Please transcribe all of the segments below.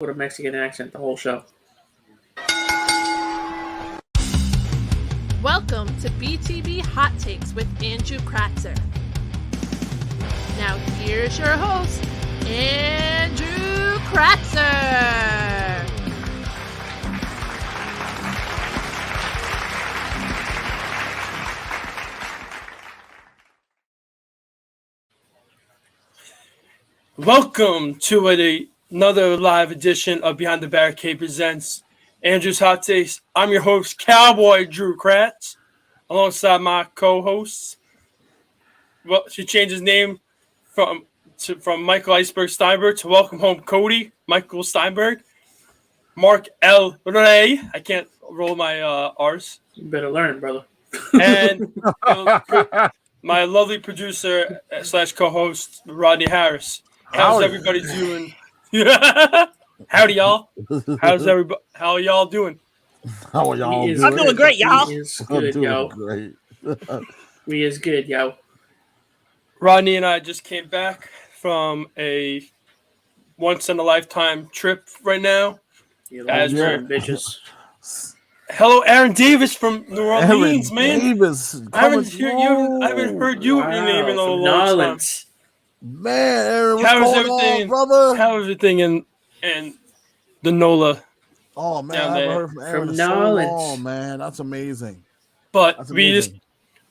with a Mexican accent the whole show. Welcome to BTB Hot Takes with Andrew Kratzer. Now here's your host, Andrew Kratzer. Welcome to another live edition of Behind the Barricade Presents Andrew's Hot Takes. I'm your host, Cowboy Drew Kratz, alongside my co-hosts. Well, she changed his name from Michael Iceberg Steinberg to Welcome Home Cody Michael Steinberg. Mark L. Ray. I can't roll my R's. You better learn, brother. And my lovely producer / co-host, Rodney Harris. How's everybody doing? Howdy, y'all. How's everybody? How are y'all doing? How are y'all doing? I'm doing great, y'all. We is good, yo. Great. We is good, yo. Rodney and I just came back from a once-in-a-lifetime trip right now. As we're bitches. Hello, Aaron Davis from New Orleans, man. Davis, I haven't heard your name in a long time. Man, Aaron, what's How is going everything, on, brother? How is everything in the NOLA? Oh man, down I haven't there? heard from Aaron From in so Nolans. long, man. That's amazing. But That's we amazing.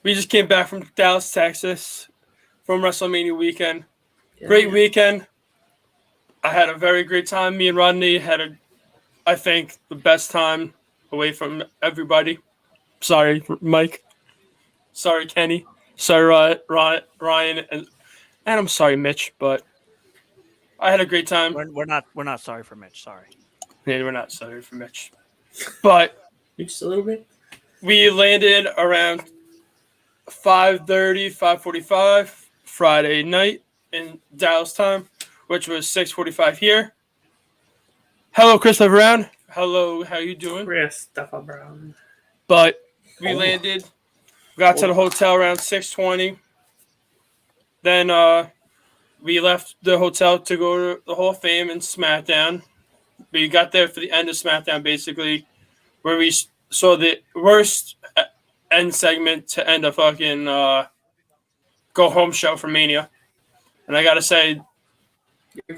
just came back from Dallas, Texas, from WrestleMania weekend. Great weekend. I had a very great time. Me and Rodney had I think, the best time away from everybody. Sorry, Mike. Sorry, Kenny. Sorry, Ryan, and I'm sorry, Mitch. But I had a great time. We're not sorry for Mitch. Sorry. Yeah, we're not sorry for Mitch. But Just a little bit. we landed around 5:30, 5:45 Friday night in Dallas time, which was 6:45 here. Hello, Christopher Brown. Hello, how you doing? Christopher Brown. But we landed, got to the hotel around 6:20. Then we left the hotel to go to the Hall of Fame and SmackDown. We got there for the end of SmackDown, basically, where we saw the worst end segment to end a fucking go-home show for Mania. And I got to say,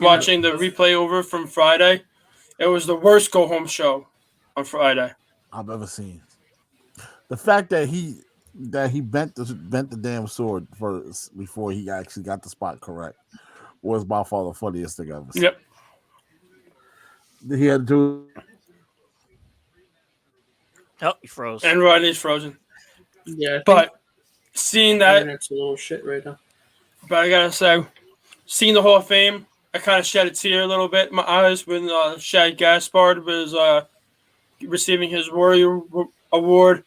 watching the replay over from Friday, it was the worst go-home show on Friday I've ever seen. The fact that he bent the damn sword first before he actually got the spot correct was by far the funniest thing I've ever seen. Yep. He had to. Oh, he froze. And Rodney's frozen. Yeah, I think But seeing that, internet's a little shit right now. but I gotta say, seeing the Hall of Fame, I kind of shed a tear a little bit in my eyes when Shad Gaspard was receiving his Warrior Award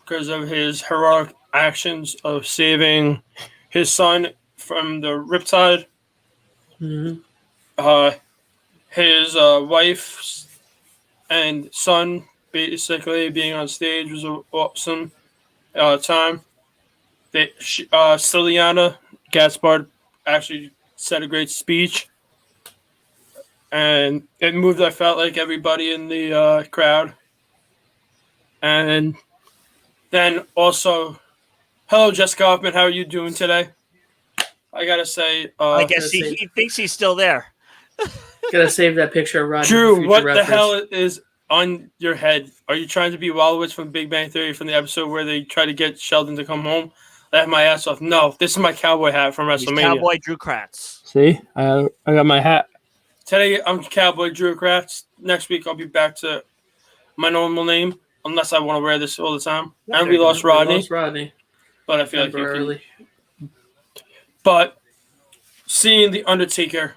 because of his heroic actions of saving his son from the Riptide. Mm-hmm. His wife and son basically being on stage was an awesome time. Celiana Gaspard actually said a great speech, and it moved, I felt like, everybody in the crowd. And then also, hello, Jessica Hoffman, how are you doing today? I gotta say, I guess he thinks he's still there. Gotta save that picture of Rodney. Drew, what the hell is on your head? Are you trying to be Wolowitz from Big Bang Theory from the episode where they try to get Sheldon to come home? Laugh my ass off. No, this is my cowboy hat from He's WrestleMania. Cowboy Drew Kratz. See, I got my hat. Today I'm Cowboy Drew Kratz. Next week I'll be back to my normal name, unless I want to wear this all the time. And we lost Rodney. But I feel like you can. But seeing The Undertaker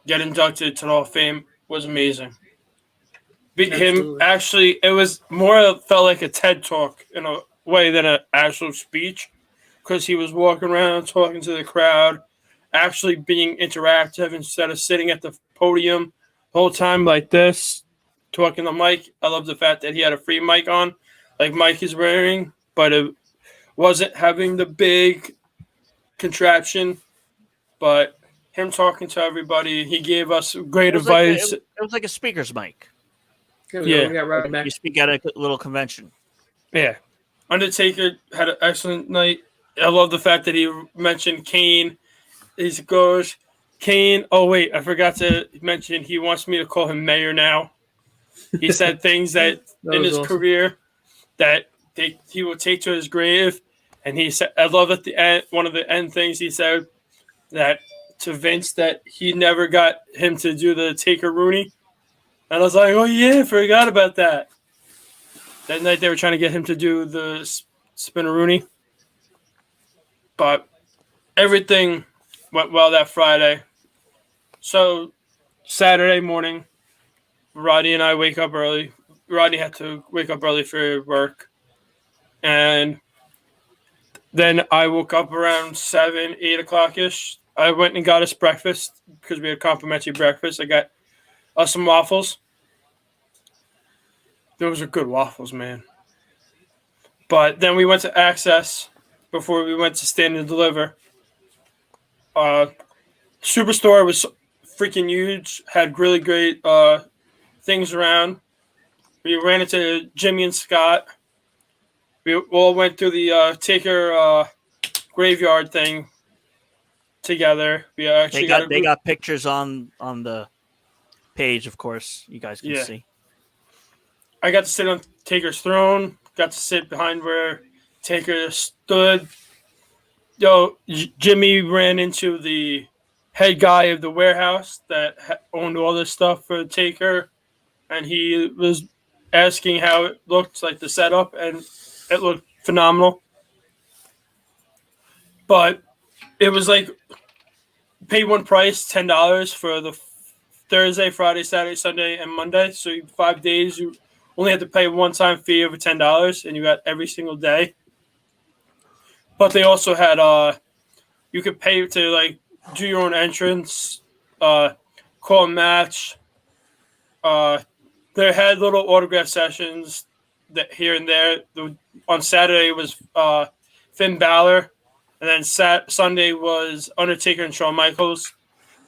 get inducted to the Hall of Fame was amazing. Him actually, it was more felt like a TED talk in a way than an actual speech, because he was walking around talking to the crowd, actually being interactive instead of sitting at the podium the whole time like this, talking to Mike. I love the fact that he had a free mic on, like Mike is wearing, but it wasn't having the big contraption. But him talking to everybody. He gave us great It was like advice. it was like a speaker's mic. Yeah. We got Roddy back. You speak at a little convention. Yeah. Undertaker had an excellent night. I love the fact that he mentioned Kane. He goes, Kane. Oh, wait. I forgot to mention he wants me to call him Mayor now. He said things that in his career that he will take to his grave. And he said, I love at the end, one of the end things he said that to Vince that he never got him to do the Taker Rooney. And I was like, oh, yeah, I forgot about that. That night they were trying to get him to do the Spinneroonie. But everything went well that Friday. So Saturday morning, Roddy and I wake up early. Roddy had to wake up early for work. And then I woke up around 7, 8 o'clock-ish. I went and got us breakfast because we had complimentary breakfast. I got us some waffles. Those are good waffles, man. But then we went to Access before we went to Stand and Deliver. Superstore was freaking huge. Had really great things around. We ran into Jimmy and Scott. We all went through the Taker graveyard thing together. We actually they got pictures on the page, of course. You guys can see. I got to sit on Taker's throne. Got to sit behind where Taker stood. Jimmy ran into the head guy of the warehouse that owned all this stuff for Taker, and he was asking how it looked, like the setup, and it looked phenomenal. But it was like pay one price, $10 for the Thursday, Friday, Saturday, Sunday, and Monday. So 5 days, you only had to pay a one-time fee of $10, and you got every single day. But they also had you could pay to like do your own entrance, call a match. They had little autograph sessions that here and there. On Saturday it was Finn Balor, and then Sunday was Undertaker and Shawn Michaels.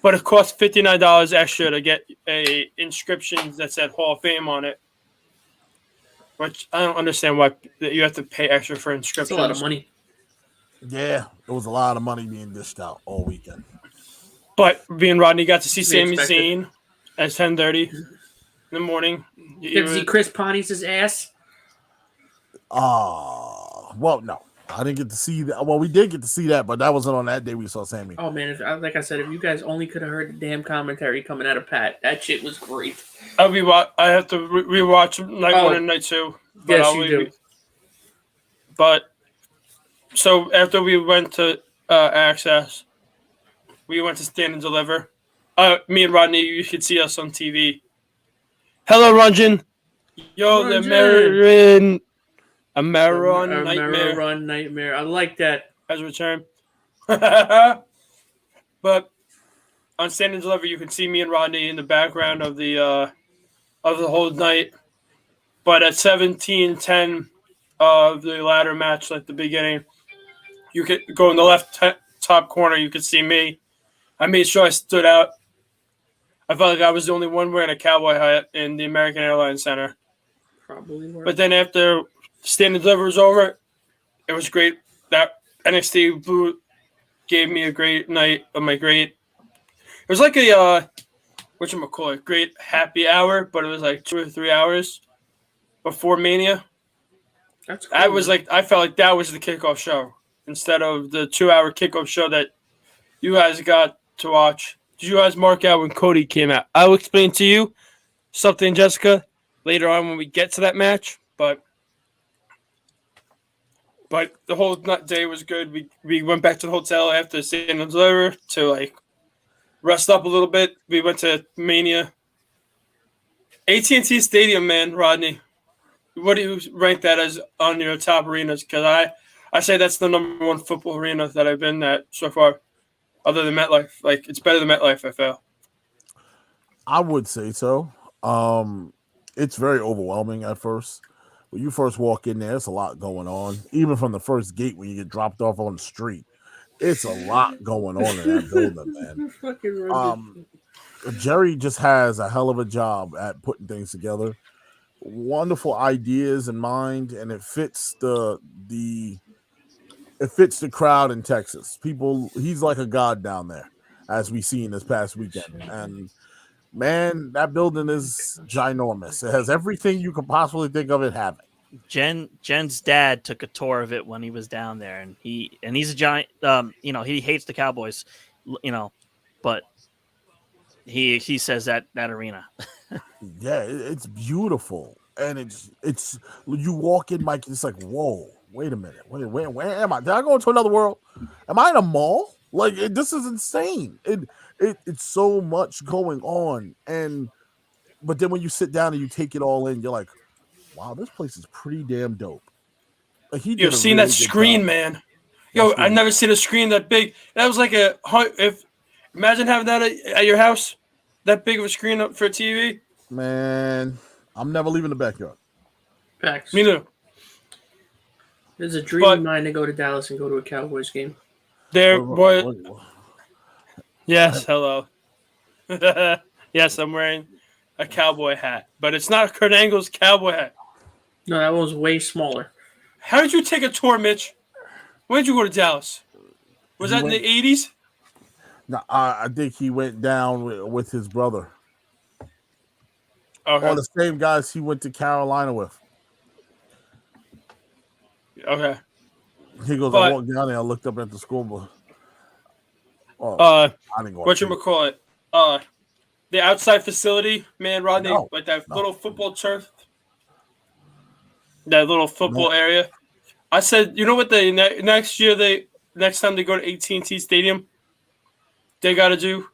But it cost $59 extra to get a inscription that said Hall of Fame on it. Which I don't understand why you have to pay extra for inscriptions. It's a lot of money. Yeah, it was a lot of money being dished out all weekend. But me and Rodney got to see Sami Zayn at 10:30 in the morning. You get to see Chris Pontius' ass? Well, no. I didn't get to see that. Well, we did get to see that, but that wasn't on that day we saw Sammy. Oh, man. Like I said, if you guys only could have heard the damn commentary coming out of Pat, that shit was great. I have to rewatch night 1 and night 2. Yes, you do. But so after we went to Access, we went to Stand and Deliver. Me and Rodney, you could see us on TV. Hello, Runjin. Yo, the Ameriron Nightmare. Ameriron Nightmare. I like that. As a return. But on Stand and Deliver, you can see me and Rodney in the background of the whole night. But at 17:10 of the ladder match, like the beginning, you could go in the left top corner. You could see me. I made sure I stood out. I felt like I was the only one wearing a cowboy hat in the American Airlines Center. Probably were. But then after Stand and Deliver was over, it was great. That NXT booth gave me a great night of my great. It was like a whatchamacallit, great happy hour, but it was like 2 or 3 hours before Mania. That's cool. I felt like that was the kickoff show instead of the 2-hour kickoff show that you guys got to watch. Did you guys mark out when Cody came out? I will explain to you something, Jessica, later on when we get to that match. But the whole day was good. We went back to the hotel after Stand and Deliver to like rest up a little bit. We went to Mania. AT&T Stadium, man, Rodney. What do you rank that as on your top arenas? Because I say that's the number one football arena that I've been at so far, other than MetLife. Like, it's better than MetLife, I feel. I would say so. It's very overwhelming at first. When you first walk in there, there's a lot going on. Even from the first gate when you get dropped off on the street, It's a lot going on in that building, man. Fucking Jerry just has a hell of a job at putting things together. Wonderful ideas in mind, and it fits the crowd in Texas. People, he's like a god down there, as we seen this past weekend. And man, that building is ginormous. It has everything you could possibly think of it having. Jen's dad took a tour of it when he was down there, and he's a giant. He hates the Cowboys, but he says that arena. Yeah, it's beautiful, and it's you walk in, Mike. It's like, whoa, wait a minute, where am I? Did I go into another world? Am I in a mall? Like this is insane. It's so much going on, but then when you sit down and you take it all in, you're like, wow, this place is pretty damn dope. Like You've seen that screen, man. Yo, I've never seen a screen that big. That was like imagine having that at your house, that big of a screen up for a TV. Man, I'm never leaving the backyard. Facts. Me neither. There's a dream of mine to go to Dallas and go to a Cowboys game. Yes, hello. Yes, I'm wearing a cowboy hat, but it's not Kurt Angle's cowboy hat. No, that one's way smaller. How did you take a tour, Mitch? When did you go to Dallas? Was that in the 80s? No, I think he went down with his brother. Okay. All the same guys he went to Carolina with. Okay. He goes, I walked down there, I looked up at the scoreboard. I didn't go. Whatchamacallit? The outside facility, man, Rodney, like that little football turf. That little football area. I said, you know what? Next time they go to AT&T Stadium, they got to do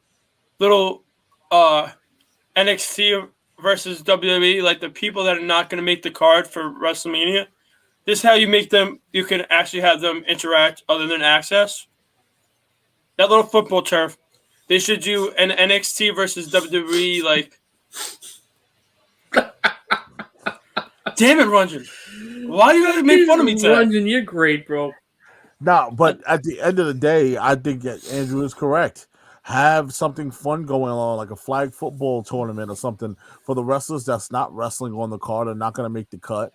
little NXT versus WWE, like the people that are not going to make the card for WrestleMania. This is how you make them. You can actually have them interact other than access. That little football turf. They should do an NXT versus WWE, like. Damn it, Runjan. Why do you have to make fun of me today? Runjan, you're great, bro. No, but at the end of the day, I think that Andrew is correct. Have something fun going on, like a flag football tournament or something for the wrestlers that's not wrestling on the card or not going to make the cut.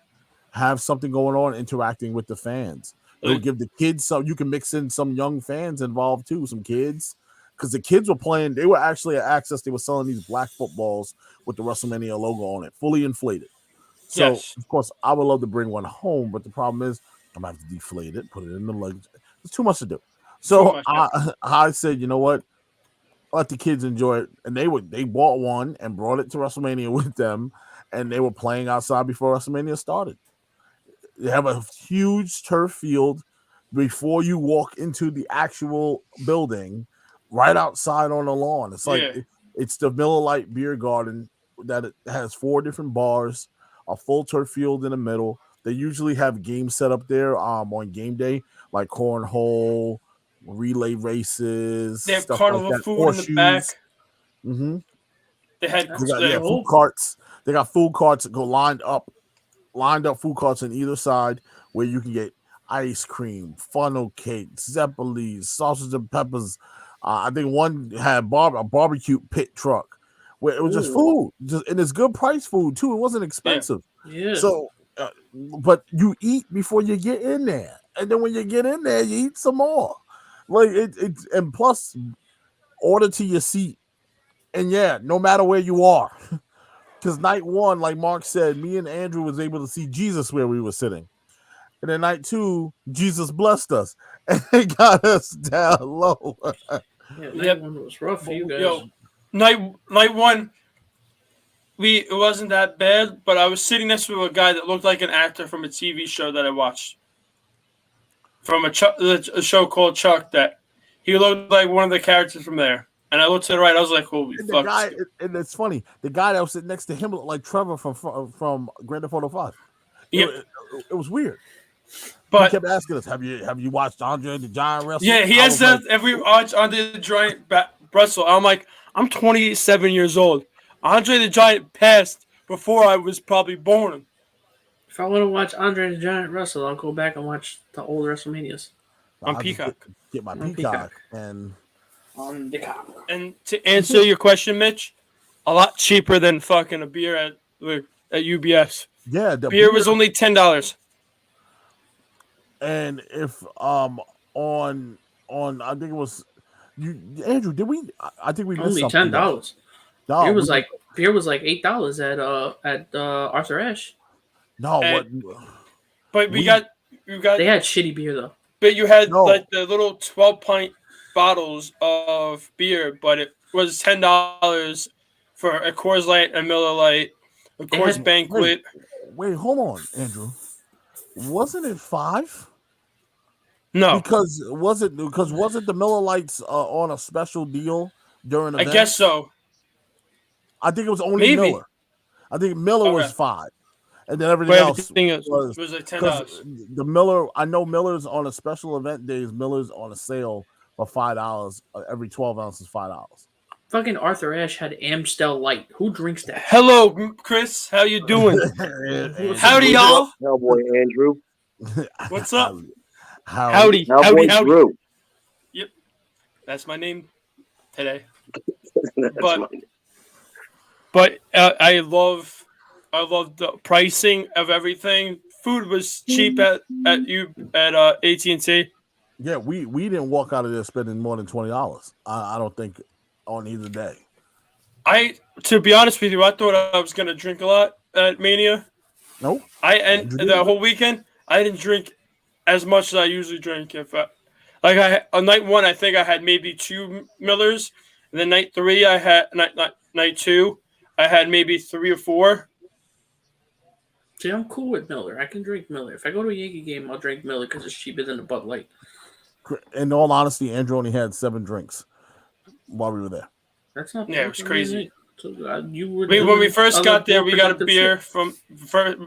Have something going on, interacting with the fans. It'll give the kids some. You can mix in some young fans involved too, some kids, because the kids were playing. They were actually at Access. They were selling these black footballs with the WrestleMania logo on it, fully inflated. So of course, I would love to bring one home, but the problem is I'm gonna have to deflate it, put it in the luggage. There's too much to do. So I said, you know what? Let the kids enjoy it, and they bought one and brought it to WrestleMania with them, and they were playing outside before WrestleMania started. They have a huge turf field before you walk into the actual building, right outside on the lawn. It's like it's the Miller Lite Beer Garden that it has 4 different bars, a full turf field in the middle. They usually have games set up there on game day, like cornhole, relay races. They have carnival like food in the back. Mm-hmm. They had food carts. They got food carts that go lined up food carts on either side where you can get ice cream, funnel cake, Zeppelis, sausage and peppers. I think one had a barbecue pit truck where it was just food, and it's good price food too. It wasn't expensive. Yeah. So, but you eat before you get in there, and then when you get in there, you eat some more. Like and plus order to your seat, and no matter where you are. Because night 1, like Mark said, me and Andrew was able to see Jesus where we were sitting. And then night 2, Jesus blessed us and they got us down low. Night 1 was rough for you guys. Yo, night 1, it wasn't that bad, but I was sitting next to a guy that looked like an actor from a TV show that I watched. From a show called Chuck, that he looked like one of the characters from there. And I looked to the right. I was like, "Holy fuck!" And it's funny. The guy that was sitting next to him looked like Trevor from Grand Theft Auto 5. It was weird. But he kept asking us, "Have you watched Andre the Giant wrestle?" Yeah, he has that every watch Andre the Giant wrestle. I'm like, I'm 27 years old. Andre the Giant passed before I was probably born. If I want to watch Andre the Giant wrestle, I'll go back and watch the old WrestleManias. On Peacock. Get my On Peacock and on the cop. And to answer your question, Mitch, a lot cheaper than fucking a beer at UBS. yeah, the Beer was only $10. And if on I think it was you, Andrew. Did we? I think we missed Only something. $10. No, Beer was like $8 at Arthur Ashe. no. And- What? But you got. They had shitty beer though. But you had No. like the little 12-pint bottles of beer, but it was $10 for a Coors Light, a Miller Light, a Coors Banquet. Wait, hold on, Andrew. Wasn't it $5? No, Because wasn't the Miller Lights on a special deal during the I guess so. I think it was only Maybe. Miller. I think Miller was Okay. $5, and then everything But else everything else was was like because $10. the Miller. I know Miller's on a special event days. Miller's on a sale for $5. Every 12 ounces, $5. Fucking Arthur Ashe had Amstel Light. Who drinks that? Hello, Chris. How you doing? Howdy, y'all. Cowboy Andrew. What's up? Howdy. Cowboy Drew. That's my name today. That's But- mine. But I love the pricing of everything. Food was cheap at AT&T. Yeah, we didn't walk out of there spending more than $20. I don't think on either day. To be honest with you, I thought I was gonna drink a lot at Mania. Nope. And the whole weekend I didn't drink as much as I usually drink. On night one, I think I had maybe 2 Millers, and then night 3 I had night 2 I had maybe 3 or 4. See, I'm cool with Miller. I can drink Miller. If I go to a Yankee game, I'll drink Miller because it's cheaper than a Bud Light. In all honesty, Andrew only had 7 drinks while we were there. That's not. Yeah, it was crazy. So, you were When we first got there, we got a beer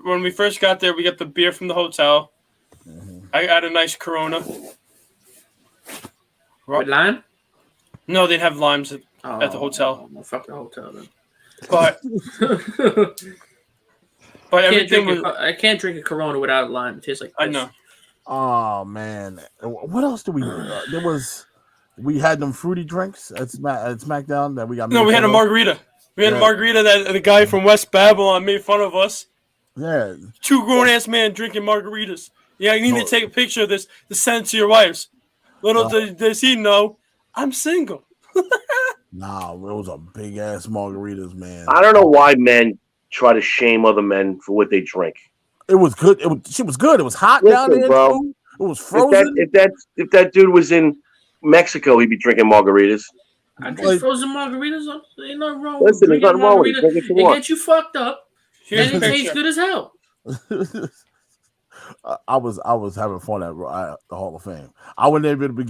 when we first got there, we got the beer from the hotel. Mm-hmm. I got a nice Corona. With lime. No, they didn't have limes at the hotel. Well, fuck the hotel then. But everything was. I can't drink a Corona without lime. It tastes like piss. I know. Oh man, what else do we? We had them fruity drinks at SmackDown that we got. No, we had a margarita. We had a margarita that the guy from West Babylon made fun of us. Yeah, 2 grown-ass men drinking margaritas. Yeah, you need to take a picture of this to send to your wives. Little does he know, I'm single. nah, it was a big ass margaritas, man. I don't know why men try to shame other men for what they drink. It was good. She was good. It was hot down there, bro. too. It was frozen. If that dude was in Mexico, he'd be drinking margaritas. I drink frozen margaritas. Ain't nothing wrong Listen, with there's nothing wrong with it. margaritas. Drink what you They want. get you fucked up, Here's and a it tastes picture. good as hell. I was having fun at the Hall of Fame. I wasn't able to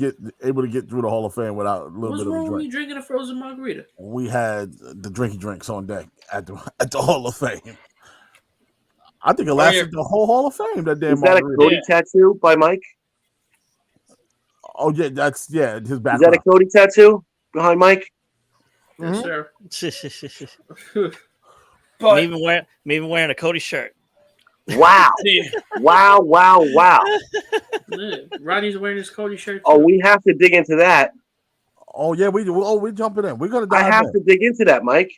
get through the Hall of Fame without a little What's bit of wrong a with drink. you drinking a frozen margarita? We had the drinky drinks on deck at the Hall of Fame. I think it lasted the whole Hall of Fame. That damn Is that a margarita. Cody tattoo by Mike? Oh yeah, that's his Is background. that a Cody tattoo behind Mike? Yes, sir. But maybe wearing a Cody shirt. Wow. Wow. Yeah, Rodney's wearing his Cody shirt. Oh, too. we have to dig into that. Oh yeah, we do. Oh, we're jumping in. We're gonna I dive have in. to dig into that, Mike.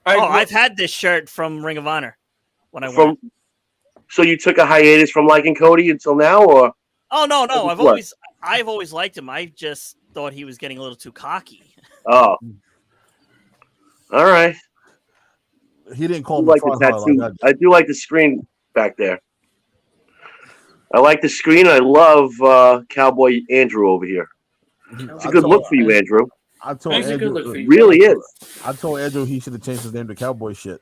I've had this shirt from Ring of Honor when I went. So you took a hiatus from liking Cody until now, or? Oh no, What? I've always liked him. I just thought he was getting a little too cocky. Oh. All right. He didn't call I me like the Fry Hard tattoo. like I do like the screen back there. I like the screen. I love Cowboy Andrew over here. It's a good look for you, Andrew. I told It's a Andrew, good look for you. Really is. I told Andrew he should have changed his name to Cowboy Shit.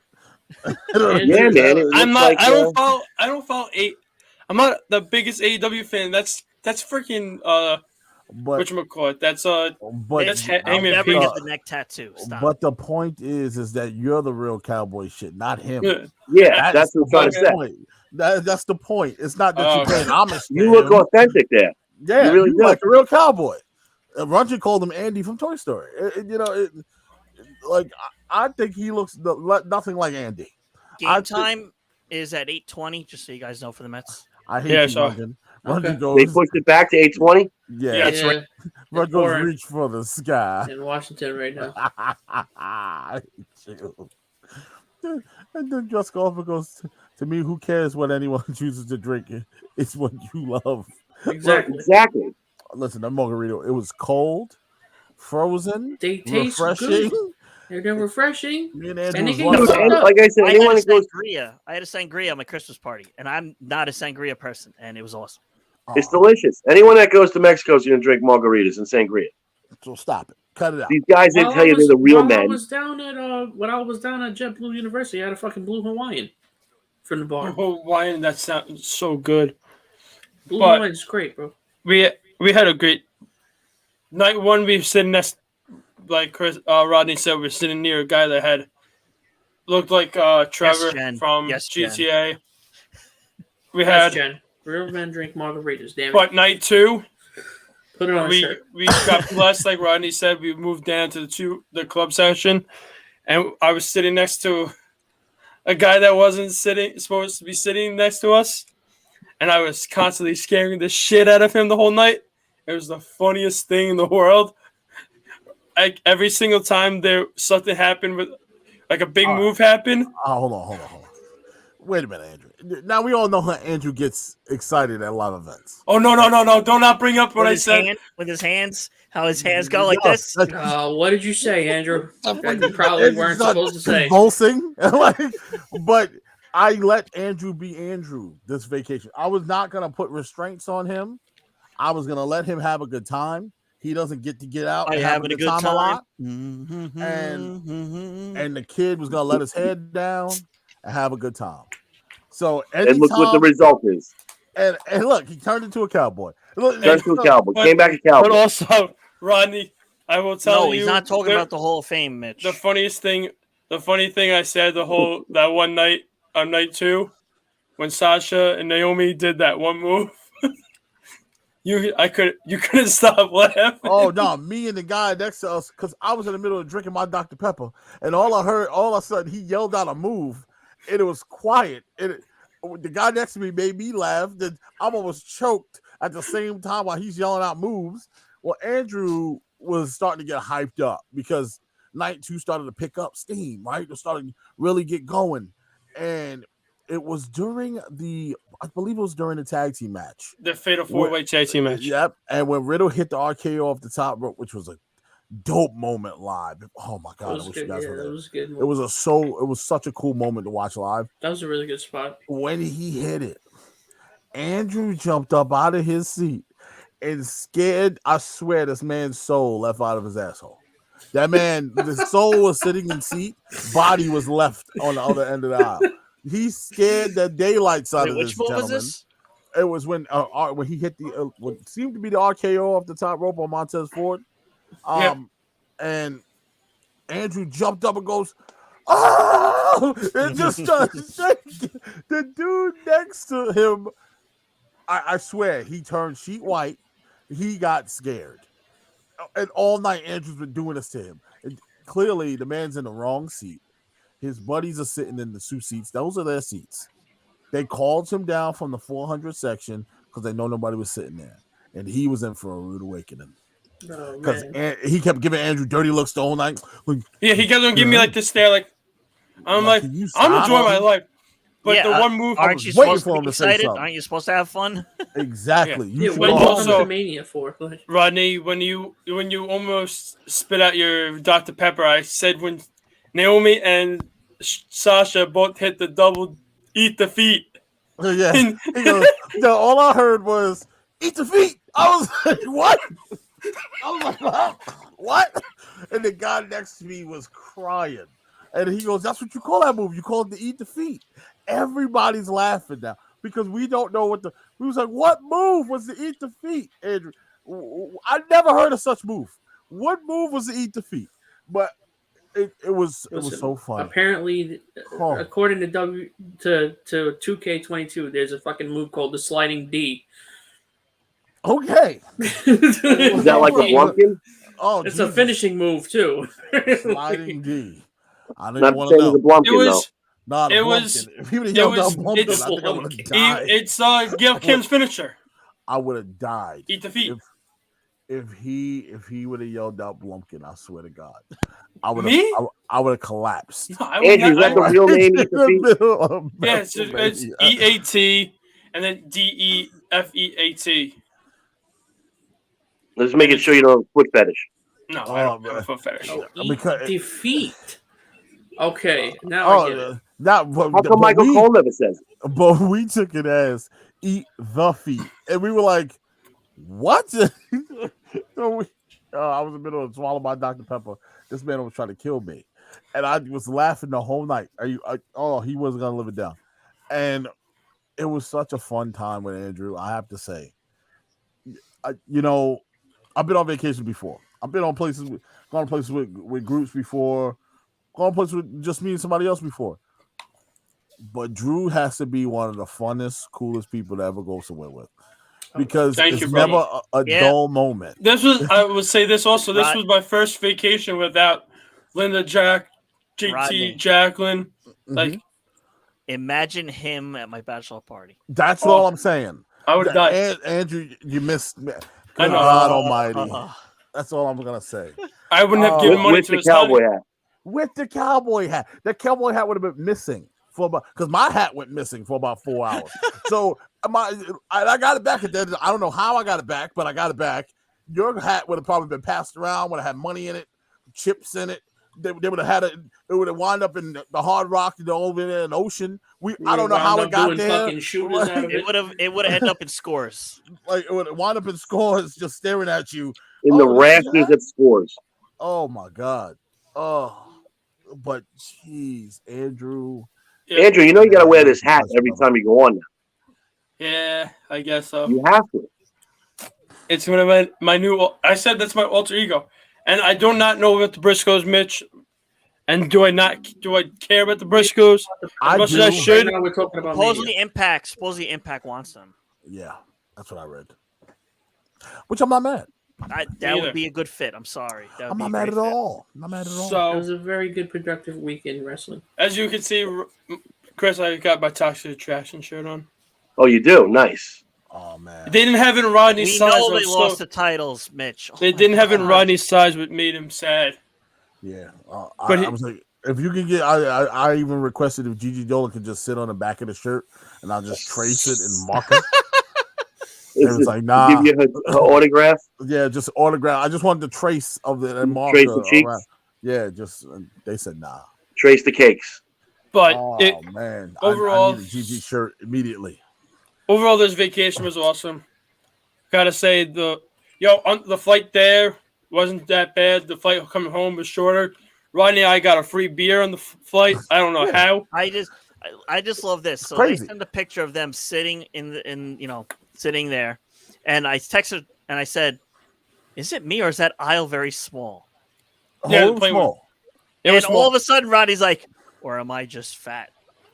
Yeah, man. It I'm looks not. like, I don't follow I'm not the biggest AEW fan. That's freaking but whatchamacallit. That's Hangman Never Page. get the neck tattoo. Stop. But the point is that you're the real Cowboy Shit, not him. Yeah. that's what I'm trying to say. point. That's the point. It's not that Oh, you're playing homage. to You look him. authentic there. Yeah, you really you do. like a real cowboy. Runyon called him Andy from Toy Story. I think he looks nothing like Andy. Game time is at 8:20. Just so you guys know for the Mets. I hate Yeah, you, so- Runyon. Run Okay. goes. They pushed it back to 820. Yeah, It's right. Run goes reach for the sky. In Washington right now. And then Jessica Alba goes, to me, who cares what anyone chooses to drink? It's what you love. Exactly. Exactly. Listen, that margarita, it was cold, frozen, They taste refreshing. good. They're refreshing. Me and And Andrew they was get one fucked up. Like I said, I had anyone a that goes, sangria. I had a sangria at my Christmas party, and I'm not a sangria person, and it was awesome. it's delicious. Anyone that goes to Mexico is going to drink margaritas and sangria. So stop it. Cut it out. These guys didn't tell you they're the real men. When I was down at JetBlue University, I had a fucking Blue Hawaiian from the bar. Hawaiian, that sounds so good. Blue Hawaiian's great, bro. We had a great night one. We were sitting next, like Rodney said, we were sitting near a guy that had looked like Trevor from GTA. Jen. We had Jen. Real men drink margaritas. Damn it. But night two, put it on a shirt. We got blessed, like Rodney said. We moved down to the club session, and I was sitting next to a guy that wasn't supposed to be sitting next to us, and I was constantly scaring the shit out of him the whole night. It was the funniest thing in the world. Like every single time something happened with, like a big move happened. Hold on. Wait a minute, Andrew. Now we all know how Andrew gets excited at live events. Oh no! Do not bring up what I said. With his hands, how his hands go like this. What did you say, Andrew? You probably weren't supposed to say. Convulsing. But I let Andrew be Andrew this vacation. I was not going to put restraints on him. I was going to let him have a good time. He doesn't get to get out and have a good time a lot. Mm-hmm. And the kid was going to let his head down and have a good time. So and look what the result is. And look, he turned into a cowboy. Turned into a cowboy. Came back a cowboy. But also, Rodney, I will tell you. No, he's not talking about the Hall of Fame, Mitch. The funny thing I said that one night on night two, when Sasha and Naomi did that one move, you couldn't stop laughing. Oh no, me and the guy next to us, because I was in the middle of drinking my Dr. Pepper, and all of a sudden he yelled out a move, and it was quiet. And the guy next to me made me laugh. Then I'm almost choked at the same time while he's yelling out moves. Well, Andrew was starting to get hyped up because night two started to pick up steam, right? It started to really get going. And it was during I believe it was during the tag team match. The Fatal 4-Way tag team match. Yep. And when Riddle hit the RKO off the top rope, which was a dope moment live. Oh my God. I wish you guys were there. It was good. It was such a cool moment to watch live. That was a really good spot. When he hit it, Andrew jumped up out of his seat and scared, I swear, this man's soul left out of his asshole. That man, the soul was sitting in seat, body was left on the other end of the aisle. He scared the daylights out of this gentleman. Which was this? It was when he hit the what seemed to be the RKO off the top rope on Montez Ford. And Andrew jumped up and goes, "Oh!" It just started shaking. The dude next to him, I swear, he turned sheet white. He got scared. And all night, Andrew's been doing this to him. And clearly, the man's in the wrong seat. His buddies are sitting in the 2 seats. Those are their seats. They called him down from the 400 section because they know nobody was sitting there. And he was in for a rude awakening. Because he kept giving Andrew dirty looks the whole night. Like, yeah, he kept on giving me like this stare. Like, I'm enjoying my life. But the one move, aren't you supposed to be excited? Aren't you supposed to have fun? Exactly. Yeah, what did you come to Mania for? Rodney, when you almost spit out your Dr. Pepper, I said when Naomi and Sasha both hit the double eat the feet. Yeah. He goes, all I heard was eat the feet. I was like, what? I was like, what? And the guy next to me was crying. And he goes, that's what you call that move. You call it the eat the feet. Everybody's laughing now because we don't know we was like, what move was the eat the feet, Andrew? I never heard of such move. What move was the eat the feet? But it was so funny. Apparently, according to 2K22, there's a fucking move called the sliding D. Okay. Is that like a Blumpkin? Oh, it's a finishing move too. Sliding D. I don't not want to know. The Blumpkin, though. It's Gail Kim's finisher. I would have died. Eat the feet. If he would have yelled out Blumpkin, I swear to God, I would Me? have. I would have collapsed. No, Andrew, is that the real name? Eat the feet? Yeah, it's EAT and then DEFEAT. Let's make sure you don't have a foot fetish. No, I don't have a foot fetish. Oh, Because- defeat. Okay, now I get it. How come Michael Cole never says it? But we took it as eat the feet, and we were like, "What?" So I was in the middle of swallowing my Dr. Pepper. This man was trying to kill me, and I was laughing the whole night. He wasn't gonna live it down, and it was such a fun time with Andrew. I have to say, I've been on vacation before. I've been on gone to places with groups before, gone to places with just me and somebody else before. But Drew has to be one of the funnest, coolest people to ever go somewhere with, because it's never a dull moment. I would say this also. This was my first vacation without Linda, Jack, JT, Rodney. Jacqueline. Like, imagine him at my bachelor party. That's all I'm saying. I would die. Andrew, you missed. I know. God Almighty. That's all I'm gonna say. I wouldn't have given money With to the his cowboy honey. hat. With the cowboy hat, that cowboy hat would have been missing because my hat went missing for about 4 hours. So I got it back at the end. I don't know how I got it back, but I got it back. Your hat would have probably been passed around. Would have had money in it, chips in it. They would have had it. It would have wound up in the Hard Rock, over there in the ocean. I don't know how it got there. It would have ended up in scores. Like it would have wound up in scores, just staring at you in the rafters at Scores. Oh my God! Oh, but jeez, Andrew. Yeah. Andrew, you know you got to wear this hat every time you go on now. Yeah, I guess so. You have to. It's one of my new. I said that's my alter ego, and I do not know about the Briscoes, Mitch. And do I care about the Briscoes as much as I should? Right, we're talking about Supposedly Impact wants them. Yeah, that's what I read. Which I'm not mad. That would be a good fit. I'm sorry. I'm not mad at all. I'm not mad at all. So, it was a very good, productive week in wrestling. As you can see, Chris, I got my Toxic Attraction shirt on. Oh, you do? Nice. Oh, man. They didn't have it in Rodney's size. We know they lost the titles, Mitch. They didn't have it in Rodney's size, which made him sad. Yeah. I was like, if you can get, I even requested if Gigi Dolan could just sit on the back of the shirt and I'll just trace it and mark it. It was like, nah. Give you her autograph? Yeah, just autograph. I just wanted the trace of the mark. Trace the cheeks? Around. Yeah, they said nah. Trace the cakes. But man, overall, I need a GG shirt immediately. Overall, this vacation was awesome. Gotta say the flight there wasn't that bad. The flight coming home was shorter. Rodney and I got a free beer on the flight. I don't know how. I just love this. So Crazy. they send a picture of them sitting sitting there, and I texted and I said, "Is it me or is that aisle very small?" Yeah, the plane small. And all of a sudden, Rodney's like, "Or am I just fat?"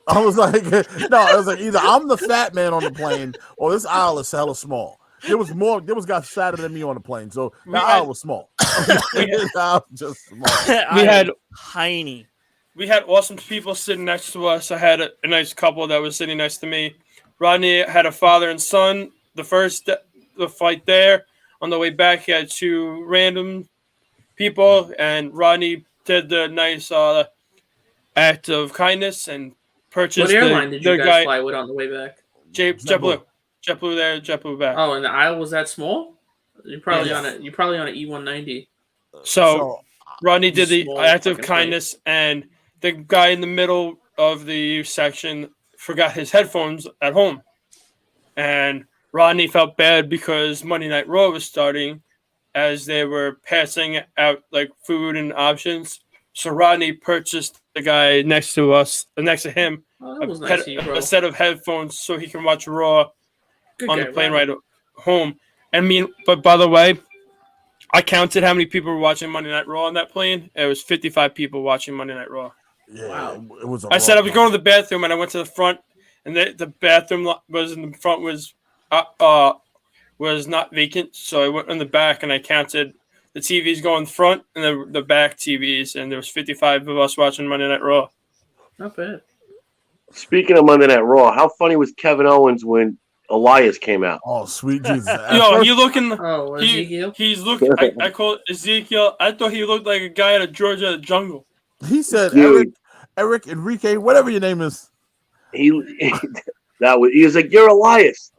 I was like, no, I was like, either I'm the fat man on the plane or this aisle is hella small. There was guys fatter than me on the plane, so the aisle was small. Just small. We had tiny. We had awesome people sitting next to us. I had a nice couple that was sitting next to me. Rodney had a father and son. The flight there. On the way back, he had two random people, and Rodney did the nice act of kindness and purchased. What airline did you guys fly with on the way back? JetBlue. JetBlue there, JetBlue back. Oh, and the aisle was that small? You're probably on an E190. So Rodney did the act of kindness, and the guy in the middle of the section forgot his headphones at home. And Rodney felt bad because Monday Night Raw was starting as they were passing out like food and options. So Rodney purchased the guy next to him a set of headphones so he can watch Raw on the plane ride home. But by the way, I counted how many people were watching Monday Night Raw on that plane. It was 55 people watching Monday Night Raw. Yeah, wow. It was. I said I was going to the bathroom, and I went to the front, and the bathroom was in the front was not vacant, so I went in the back and I counted the TVs going front and the back TVs, and there was 55 of us watching Monday Night Raw. Not bad. Speaking of Monday Night Raw, how funny was Kevin Owens when Elias came out. Oh, sweet Jesus! You looking? Oh, Ezekiel. He's looking. I call it Ezekiel. I thought he looked like a guy out of Georgia jungle. He said, Dude. Eric, Enrique, whatever your name is. He was like, "You're Elias.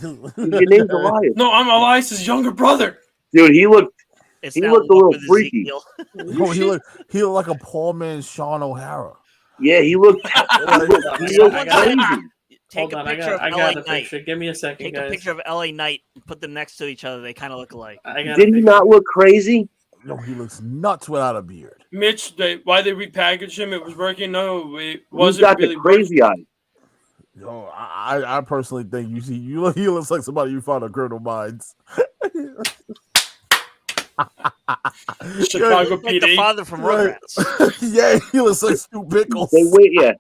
Your name's Elias." No, I'm Elias's younger brother. Dude, he looked a little freaky. He looked like a poor man's Sean O'Hara. Yeah, he looked crazy. Take a picture of I LA got a Knight. picture. Give me a second, Take guys. a picture of LA Knight and put them next to each other. They kind of look alike. Did he not look crazy? No, he looks nuts without a beard. Mitch, why they repackaged him? It was working. No, it He's wasn't got really the crazy eye. Yo, I personally think he looks like somebody you found in Criminal Minds. Chicago Like PD. the father from Rugrats. Yeah, he looks like Stu Pickles. Yeah.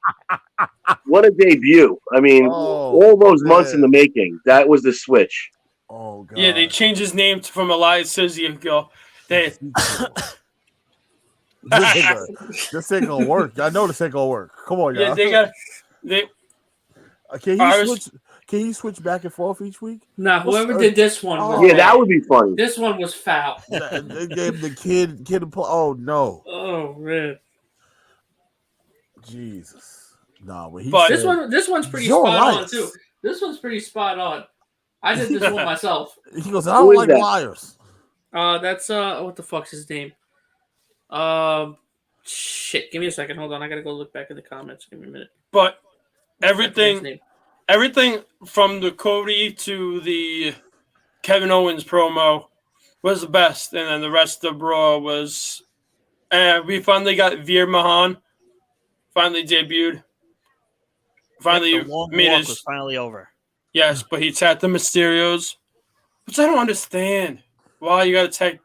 What a debut. I mean, all those months in the making. That was the switch. Oh, God. Yeah, they changed his name from Elias Ezekiel. This ain't gonna work. I know this ain't gonna work. Come on, y'all. Yeah, Can he switch back and forth each week? Nah, whoever did this one. That would be funny. This one was foul. They gave the kid a play. Oh no. Oh man. Jesus. No, but this one's pretty spot on too. This one's pretty spot on. I did this one myself. He goes, I don't like liars. That's what the fuck's his name? Shit. Give me a second. Hold on. I gotta go look back in the comments. Give me a minute. But everything from the Cody to the Kevin Owens promo was the best, and then the rest of the Raw was. We finally got Veer Mahan. Finally debuted. Finally made his. Was finally over. Yes, but he attacked the Mysterios, which I don't understand. Why you got to attack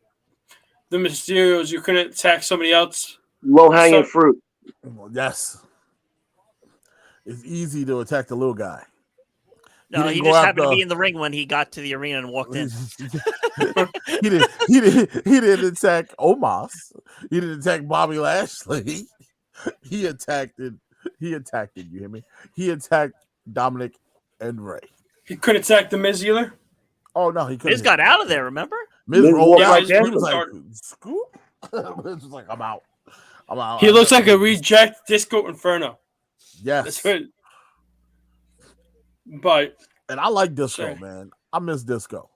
the Mysterios? You couldn't attack somebody else. Low hanging fruit. Yes. It's easy to attack the little guy. No, he just happened to be in the ring when he got to the arena and walked in. He didn't attack Omos. He didn't attack Bobby Lashley. He attacked you hear me? He attacked Dominic and Ray. He couldn't attack the Miz either? Oh no, he couldn't. Miz got out of there, remember? Miz rolled out. He was like, scoop. Miz was like, I'm out. He looks like a reject Disco Inferno. Yes. That's good. But and I like Disco, man. I miss Disco.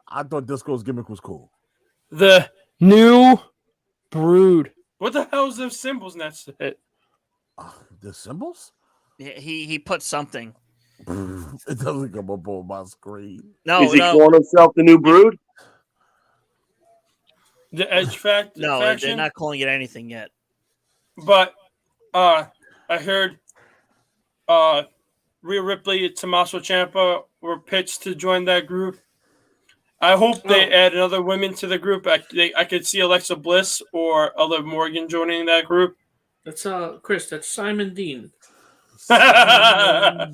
I thought Disco's gimmick was cool. The new Brood. What the hell is those symbols next to it? The symbols? He put something. It doesn't come up on my screen. No, is he calling himself the new Brood? The Edge Fact? No, faction? they're not calling it anything yet. But I heard Rhea Ripley and Tommaso Ciampa were pitched to join that group. I hope they add another women to the group. I could see Alexa Bliss or Liv Morgan joining that group. That's Chris. That's Simon Dean. Simon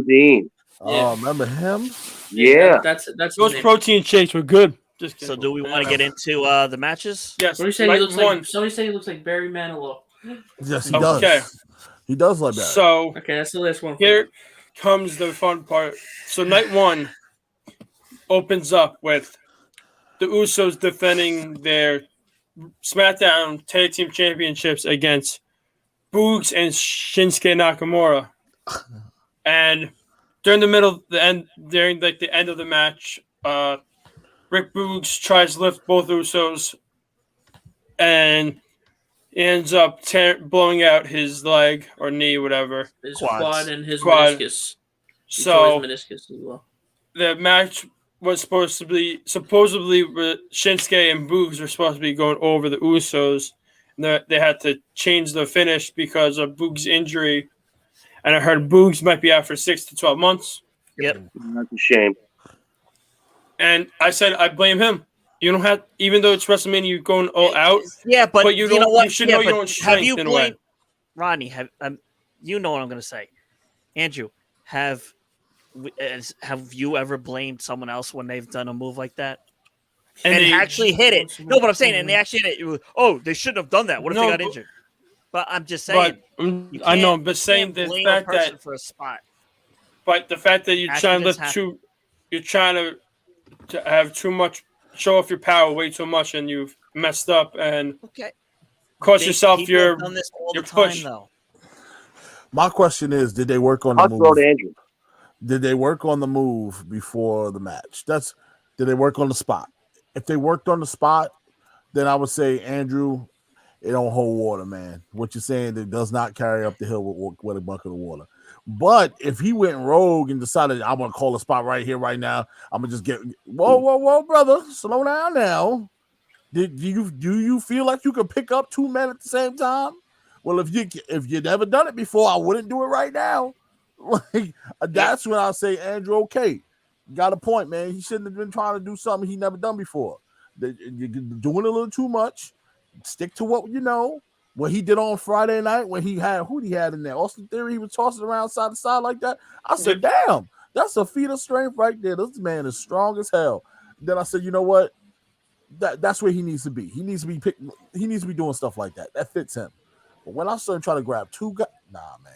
Dean. Oh, remember him? Yeah. That's those protein shakes were good. Just kidding. So, do we want to get into the matches? Yes. Somebody say he looks like Barry Manilow. Yes, he does. Okay. He does like that. So, okay, that's the last one. Here comes the fun part. So, night one opens up with the Usos defending their SmackDown Tag Team Championships against Boogs and Shinsuke Nakamura. And during the end of the match, Rick Boogs tries to lift both Usos and ends up blowing out his leg or knee, whatever. His quad and his meniscus. So his meniscus as well. The match was supposedly Shinsuke and Boogs were supposed to be going over the Usos. And they had to change the finish because of Boogs' injury. And I heard Boogs might be out for 6 to 12 months. Yep. That's a shame. And I said, I blame him. You don't have, even though it's WrestleMania, you're going all out. Yeah, but you know what? You should know your own strength in a way. Rodney, you know what I'm going to say. Andrew, have you ever blamed someone else when they've done a move like that? And they actually hit it. No, but I'm saying, and they actually hit it. Oh, they shouldn't have done that. What if they got injured? But I'm just saying. I know, but saying the fact that for a spot. But the fact that you're trying to have too much, show off your power way too much, and you've messed up and cost yourself your push. Though. My question is, did they work on the move? Did they work on the move before the match? Did they work on the spot? If they worked on the spot, then I would say, Andrew, it don't hold water, man. What you're saying, it does not carry up the hill with a bucket of water. But if he went rogue and decided, I'm going to call a spot right here, right now, I'm going to just get, whoa, brother, slow down now. Do you feel like you could pick up 2 men at the same time? Well, if you never done it before, I wouldn't do it right now. Like, that's when I say, Andrew, okay, you got a point, man. He shouldn't have been trying to do something he never done before. You're doing a little too much. Stick to what you know. What he did on Friday night when he had who he had in there, Austin Theory, he was tossing around side to side like that. I said, damn, that's a feat of strength right there. This man is strong as hell. Then I said, you know what? That's where he needs to be. He needs to be he needs to be doing stuff like that. That fits him. But when I started trying to grab 2 guys, nah, man.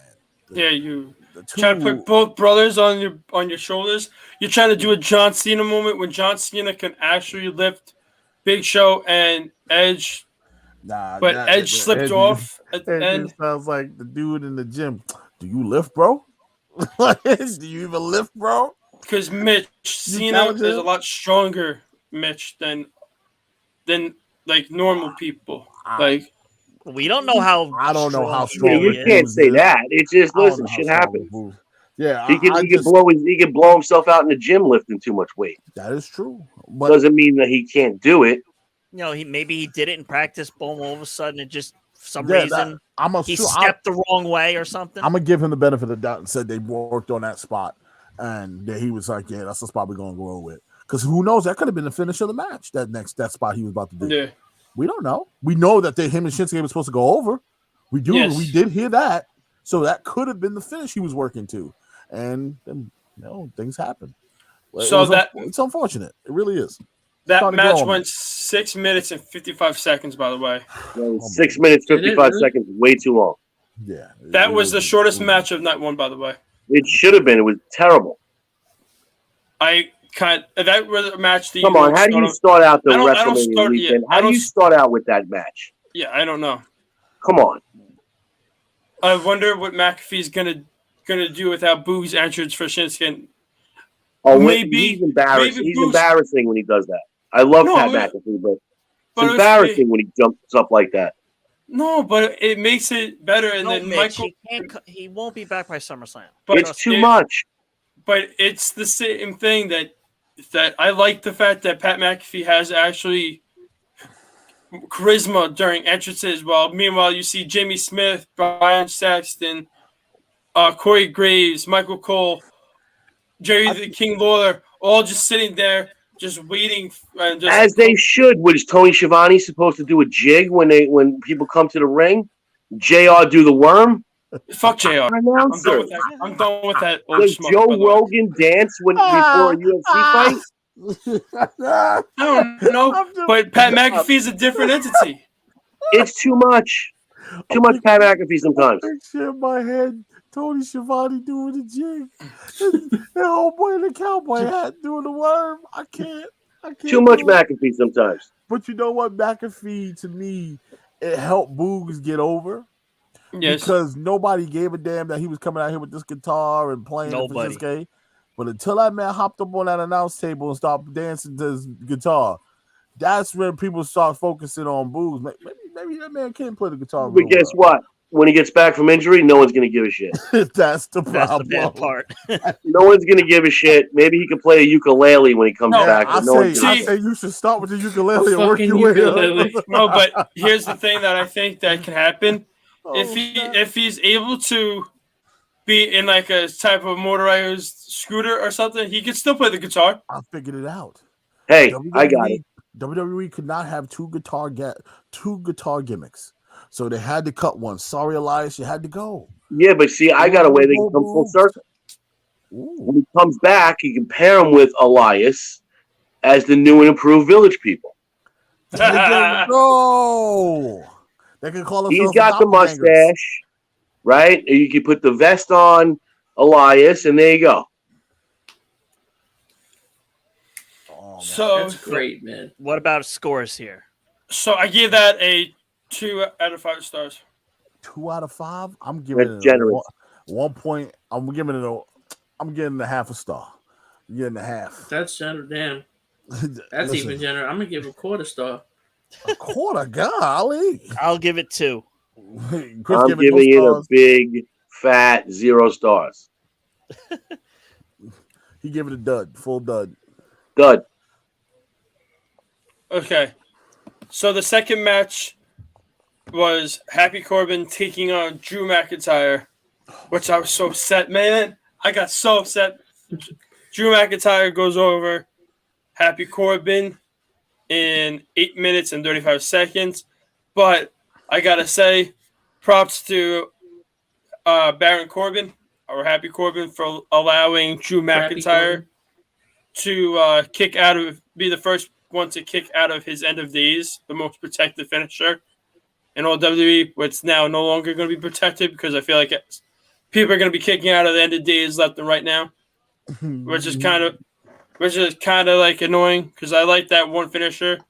You try to put both brothers on your shoulders. You're trying to do a John Cena moment when John Cena can actually lift Big Show and Edge. But Edge slipped off at the end. Sounds like the dude in the gym. Do you lift, bro? Do you even lift, bro? Because Cena is a lot stronger, Mitch, than like normal people. Like, we don't know how. I don't know how strong. You can't say that. It's just listen, shit happens. Yeah, he can blow himself out in the gym lifting too much weight. That is true. But doesn't mean that he can't do it. Maybe he did it in practice. Boom! All of a sudden, it just for some reason he stepped the wrong way or something. I'm gonna give him the benefit of the doubt and said they worked on that spot, and that he was like, "Yeah, that's the spot we're gonna go with." Because who knows? That could have been the finish of the match. That spot he was about to do. Yeah. We don't know. We know that him and Shinsuke were supposed to go over. We do. Yes. We did hear that. So that could have been the finish he was working to, and things happen. So it's unfortunate. It really is. That match went 6 minutes and 55 seconds, by the way. 6 minutes, 55 seconds, way too long. Yeah. That was the shortest match of night 1, by the way. It should have been. It was terrible. That was a match that Come on, how do you start out the WrestleMania weekend? How do you start out with that match? Yeah, I don't know. Come on. I wonder what McAfee's gonna do without Boog's entrance for Shinsuke. Oh, maybe he's embarrassing. He's embarrassing when he does that. I love Pat McAfee, but it's embarrassing when he jumps up like that. No, but it makes it better. And then Mitch, he won't be back by SummerSlam. But it's too much. But it's the same thing that I like the fact that Pat McAfee has actually charisma during entrances. While meanwhile you see Jamie Smith, Brian Saxton, Corey Graves, Michael Cole, Jerry the King Lawler, all just sitting there, just waiting. As they should. Was Tony Schiavone supposed to do a jig when people come to the ring? JR do the worm? Fuck JR. I'm done with that. Does Joe Rogan dance before a UFC fight? I don't know, but Pat McAfee is a different entity. It's too much. Too much Pat McAfee sometimes. Picture in my head, Tony Schiavone doing the jig. The homeboy in the cowboy hat doing the worm. I can't. Too much McAfee sometimes. But you know what? McAfee, to me, it helped Boogs get over. Yes. Because nobody gave a damn that he was coming out here with this guitar and playing for Shinsuke. But until that man hopped up on that announce table and started dancing to his guitar, that's when people start focusing on Boogs. Maybe that man can't play the guitar. But guess what? When he gets back from injury, no one's going to give a shit. That's the problem. That's the bad part. No one's going to give a shit. Maybe he can play a ukulele when he comes back. I say you should start with the ukulele and work your way up. No, but here's the thing that I think that can happen. If he's able to be in like a type of motorized scooter or something, he could still play the guitar. I figured it out. Hey, I got it. WWE could not have two guitar gimmicks, so they had to cut one. Sorry, Elias, you had to go. Yeah, but see, I got a way they can come full circle. Ooh. When he comes back, you can pair him with Elias as the new and improved Village People. No. They can call him. He's got the mustache, right? You can put the vest on, Elias, and there you go. Oh, man. So That's great, man. What about scores here? So I gave that a 2 out of 5 stars. 2 out of 5. I'm giving That's it generous. 1 point. I'm giving it a half a star. I'm getting a half. That's generous. Damn. That's Listen, even generous. I'm gonna give a quarter star. a quarter. Golly. I'll give it 2. Chris I'm giving giving it a stars. big, fat 0 stars. He gave it a dud. Full dud. Dud. Okay. So the second match was Happy Corbin taking on Drew McIntyre, which I was so upset, man. I got so upset. Drew McIntyre goes over Happy Corbin in 8 minutes and 35 seconds. But I got to say, props to Baron Corbin, or Happy Corbin, for allowing Drew McIntyre to be the first one to kick out of his end of days, the most protected finisher in all WWE, but it's now no longer going to be protected because I feel like people are going to be kicking out of the end of days left and right now, which is kind of like annoying because I like that one finisher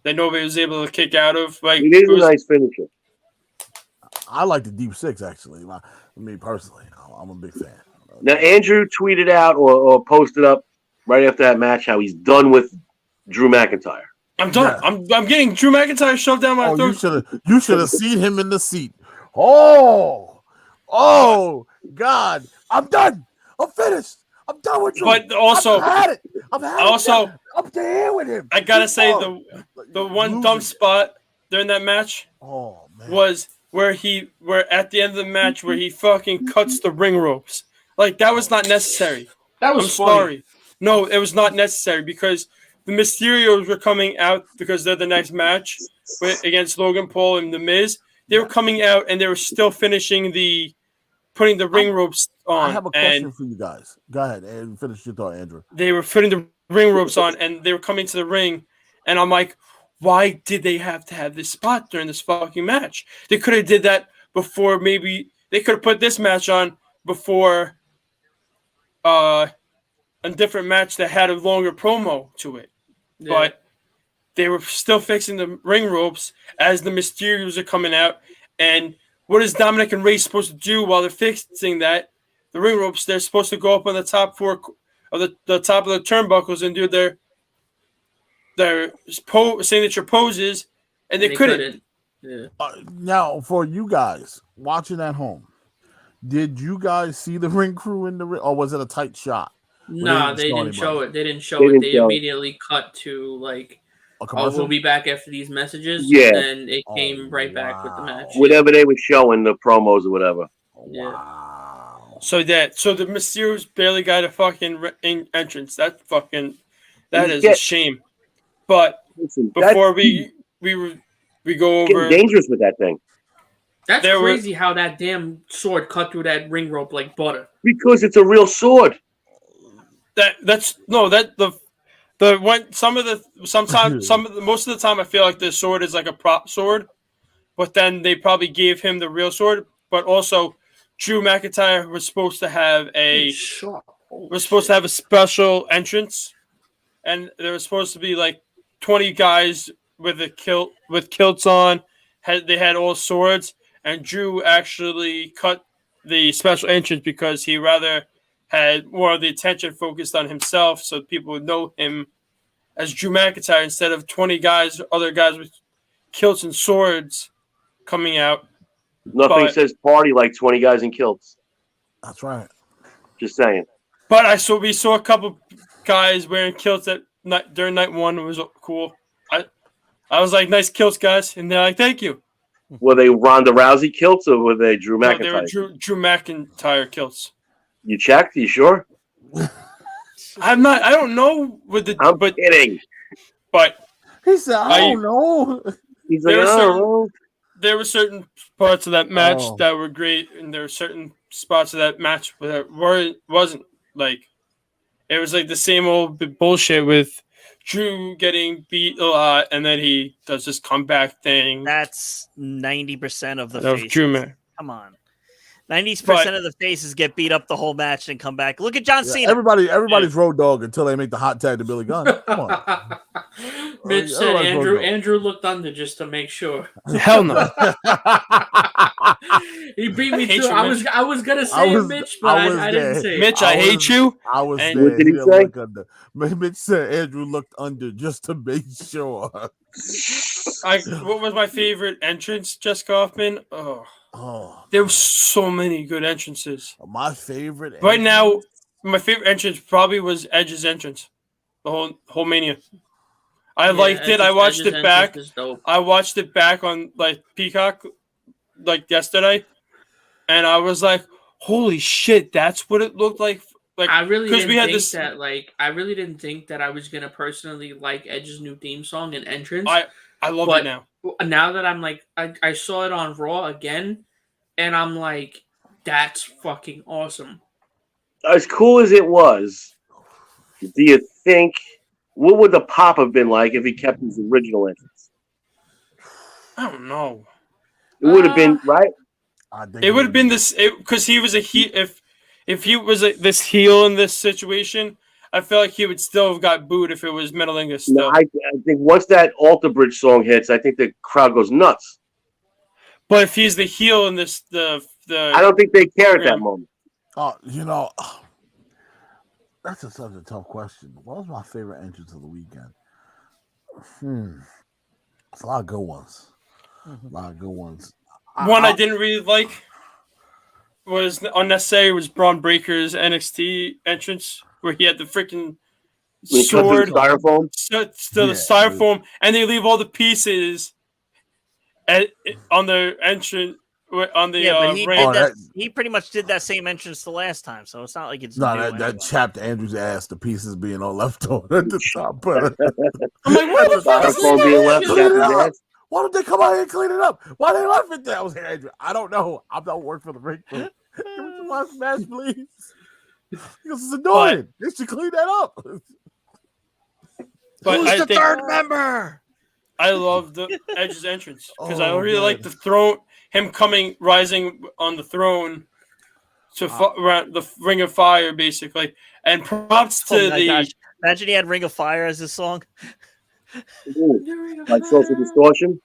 that nobody was able to kick out of. Like, It is a nice finisher. I like the deep six, actually. Me personally, I'm a big fan. Now, Andrew tweeted out or posted up right after that match how he's done with Drew McIntyre. I'm done. Yeah. I'm getting Drew McIntyre shoved down my throat. You should have seen him in the seat. God, I'm done. I'm finished. I'm done with Drew. But also, I've had it. I'm up to here with him. I gotta say the one dumb spot during that match was where at the end of the match where he fucking cuts the ring ropes. Like, that was not necessary. That was funny. Sorry. No, it was not necessary because the Mysterios were coming out because they're the next match against Logan Paul and The Miz. They were coming out and they were still putting the ring ropes on. I have a question for you guys. Go ahead and finish your thought, Andrew. They were putting the ring ropes on and they were coming to the ring. And I'm like, why did they have to have this spot during this fucking match? They could have did that before. Maybe they could have put this match on before a different match that had a longer promo to it. Yeah. But they were still fixing the ring ropes as the Mysterios are coming out. And what is Dominic and Ray supposed to do while they're fixing that? The ring ropes, they're supposed to go up on the top 4 of the top of the turnbuckles and do their signature poses, and they couldn't. Yeah. Now, for you guys watching at home, did you guys see the ring crew in the ring, or was it a tight shot? No, they didn't show it. They didn't show it. They immediately cut to like, we'll be back after these messages. Yeah. And it came right back with the match. Whatever they were showing, the promos or whatever. Yeah. Wow. So the Mysterios barely got a fucking entrance. That is a shame. But before we go over, dangerous with that thing. That's crazy how that damn sword cut through that ring rope like butter. Because it's a real sword. Most of the time I feel like the sword is like a prop sword, but then they probably gave him the real sword. But also, Drew McIntyre was supposed to have a special entrance, and there was supposed to be like 20 guys with kilts on. They had all swords, and Drew actually cut the special entrance because he rather had more of the attention focused on himself, so people would know him as Drew McIntyre instead of 20 other guys with kilts and swords coming out. Nothing says party like 20 guys in kilts. That's right. Just saying. But we saw a couple guys wearing kilts during night one. It was cool. I was like, nice kilts, guys. And they're like, thank you. Were they Ronda Rousey kilts or were they Drew McIntyre? No, they were Drew McIntyre kilts. You checked? You sure? I'm not. I don't know. I'm kidding. But he said, I don't know. He's like, there were certain parts of that match that were great, and there were certain spots of that match that wasn't like. It was like the same old bullshit with Drew getting beat a lot, and then he does this comeback thing. That's 90% of the faces. Drew, man. Come on. 90% of the faces get beat up the whole match and come back. Look at John Cena. Everybody's road dog until they make the hot tag to Billy Gunn. Come on. Mitch said Andrew looked under just to make sure. Hell no. He beat me too. I was gonna say Mitch, but I didn't say Mitch, I hate you. I was there. What did he say? Under. Mitch said Andrew looked under just to make sure. What was my favorite entrance, Jessica Hoffman? There were so many good entrances. My favorite right now, my favorite entrance probably was Edge's entrance. The whole Mania. I liked it. I watched it back. I watched it back on like Peacock like yesterday, and I was like, "Holy shit, that's what it looked like." Like I really didn't think that I was gonna personally like Edge's new theme song and entrance. I love it now. Now that I'm like, I saw it on Raw again, and I'm like, that's fucking awesome. As cool as it was, do you think what would the pop have been like if he kept his original entrance? I don't know. It would have been right. It would have been this because he was a heel. If he was this heel in this situation, I feel like he would still have got booed if it was Metalingus. No, I think once that Alter Bridge song hits, I think the crowd goes nuts. But if he's the heel in this, I don't think they care at that moment. That's such a tough question. What was my favorite entrance of the weekend? It's a lot of good ones. One I didn't really like was unnecessary. Was Braun Breaker's NXT entrance where he had the freaking sword, styrofoam, styrofoam, and they leave all the pieces on the entrance. On the but he pretty much did that same entrance the last time, so it's not like it's that chapped Andrew's ass, the pieces being all left on at the top. But I'm like, what the fuck is being left? Why don't they come out here and clean it up? Why they left it there? I was like, Andrew, I don't know. I'm not working for the break room. Give me the last match, please. Because it's annoying. They should clean that up. But Who's the third member? I love the Edge's entrance because I really like the throne. Him rising on the throne to around the Ring of Fire, basically. And props to gosh. Imagine he had Ring of Fire as his song. Like Social Distortion.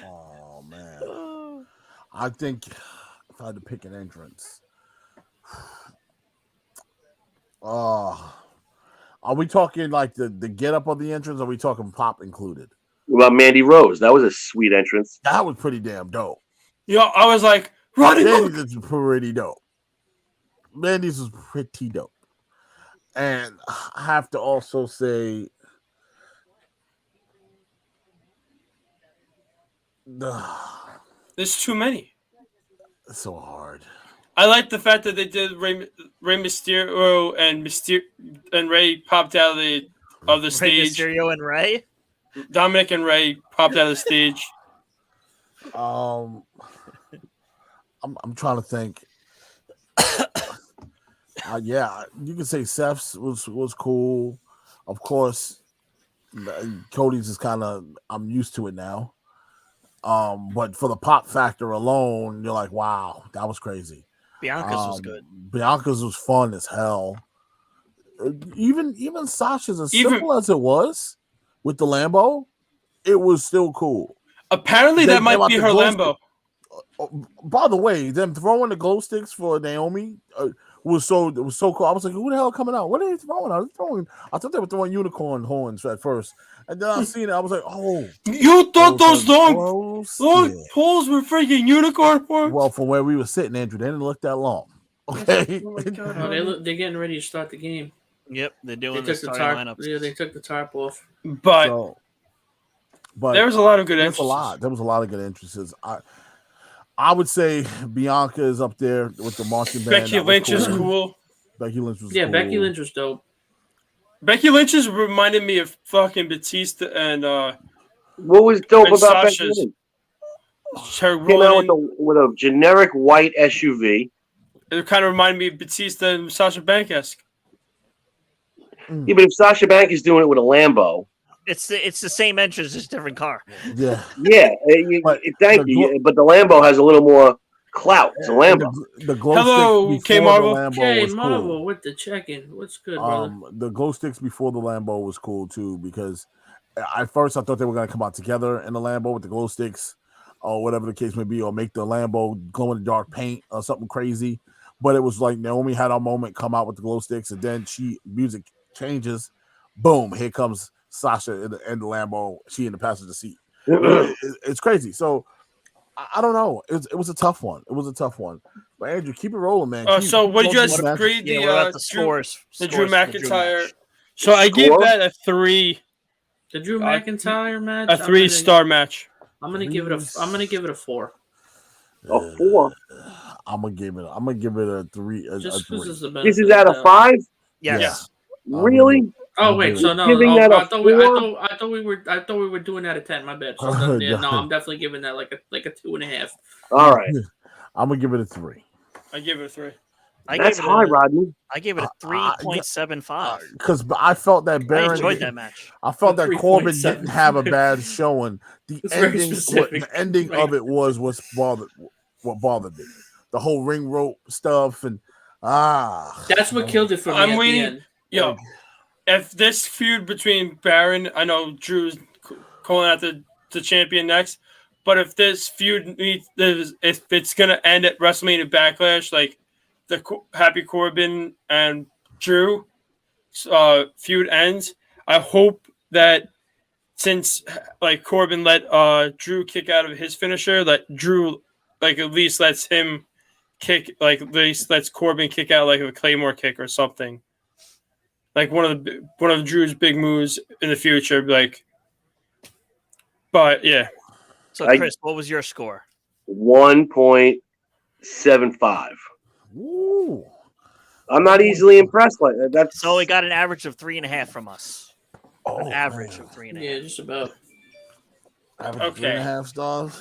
Oh man, I think if I had to pick an entrance, are we talking like the get up of the entrance? Or are we talking pop included? What about Mandy Rose? That was a sweet entrance. That was pretty damn dope. I was like, Mandy's was pretty dope. Mandy's was pretty dope. And I have to also say, there's too many. It's so hard. I like the fact that they did Rey Mysterio and Rey popped out of the stage. Rey Mysterio and Rey? Dominic and Rey popped out of the stage. I'm trying to think. Yeah, you can say Seth's was cool. Of course, Cody's is kind of I'm used to it now. But for the pop factor alone, you're like, wow, that was crazy. Bianca's was good. Bianca's was fun as hell. Even Sasha's, as simple as it was with the Lambo, it was still cool. Apparently, that might be her Lambo. By the way, them throwing the glow sticks for Naomi was so cool. I was like, "Who the hell coming out? What are they throwing? I thought they were throwing unicorn horns at first, and then I seen it. I was like, "Oh, you thought those long poles were freaking unicorn horns?" Well, from where we were sitting, Andrew, they didn't look that long. Okay, they're getting ready to start the game. Yep, they're doing the starting lineups. Yeah, they took the tarp off. But there was a lot of good entrances. There was a lot of good entrances. I would say Bianca is up there with the marching band. Becky Lynch is cool. Becky Lynch was cool. Becky Lynch was dope. Becky Lynch reminded me of fucking Batista and what was dope about Becky Lynch? Her came out with a generic white SUV. It kind of reminded me of Batista and Sasha Banks-esque. Yeah, but if Sasha Banks is doing it with a Lambo, it's the same entrance, just different car. Yeah. Yeah. Thank you. But the Lambo has a little more clout. It's a And Lambo. the glow Hello, sticks K before Marvel. the Lambo Okay, was Marvel cool. with the check-in. What's good, brother? The glow sticks before the Lambo was cool too, because at first I thought they were gonna come out together in the Lambo with the glow sticks, or whatever the case may be, or make the Lambo glow in the dark paint or something crazy. But it was like Naomi had a moment, come out with the glow sticks, and then music changes, boom, here comes Sasha in the Lambo, she in the passenger seat. It's crazy. So I don't know. It was a tough one. It was a tough one. But Andrew, keep it rolling, man. So what did you rolling guys these grade Yeah, what about the Drew, scores? the Drew scores for the McIntyre? match? So I gave Score? that a 3. The Drew McIntyre match. A 3-star match. I'm gonna give it a 4. A 4. I'm gonna give it a 3. Just because it's the benefit. This is out of 5. Yes. Really? Oh wait, so no, Giving that a I thought we 4? were doing that at 10. My bad. So then, yeah, no, I'm definitely giving that like a 2.5. All right. I'm gonna give it a 3. I give it a 3. That's high, Rodney. I gave it a 3.75. Because I felt that I Baron. enjoyed that match. I felt that Corbin 3.7. didn't have a bad showing. The That's very ending, specific. the ending of it was what bothered me. The whole ring rope stuff and That's what killed it for me. I'm waiting. At the end. Yo, if this feud between Baron, I know Drew's calling out the champion next, but if this feud if it's gonna end at WrestleMania Backlash, like the Happy Corbin and Drew feud ends, I hope that since like Corbin let Drew kick out of his finisher, that Drew like at least lets him kick, like at least lets Corbin kick out like a Claymore kick or something. Like one of Drew's big moves in the future, like. But yeah. So Chris, what was your score? 1.75. Ooh. I'm not easily impressed like that. That's So we got an average of 3.5 from us. An average man. of 3.5. Yeah, just about. Average 3.5 stars.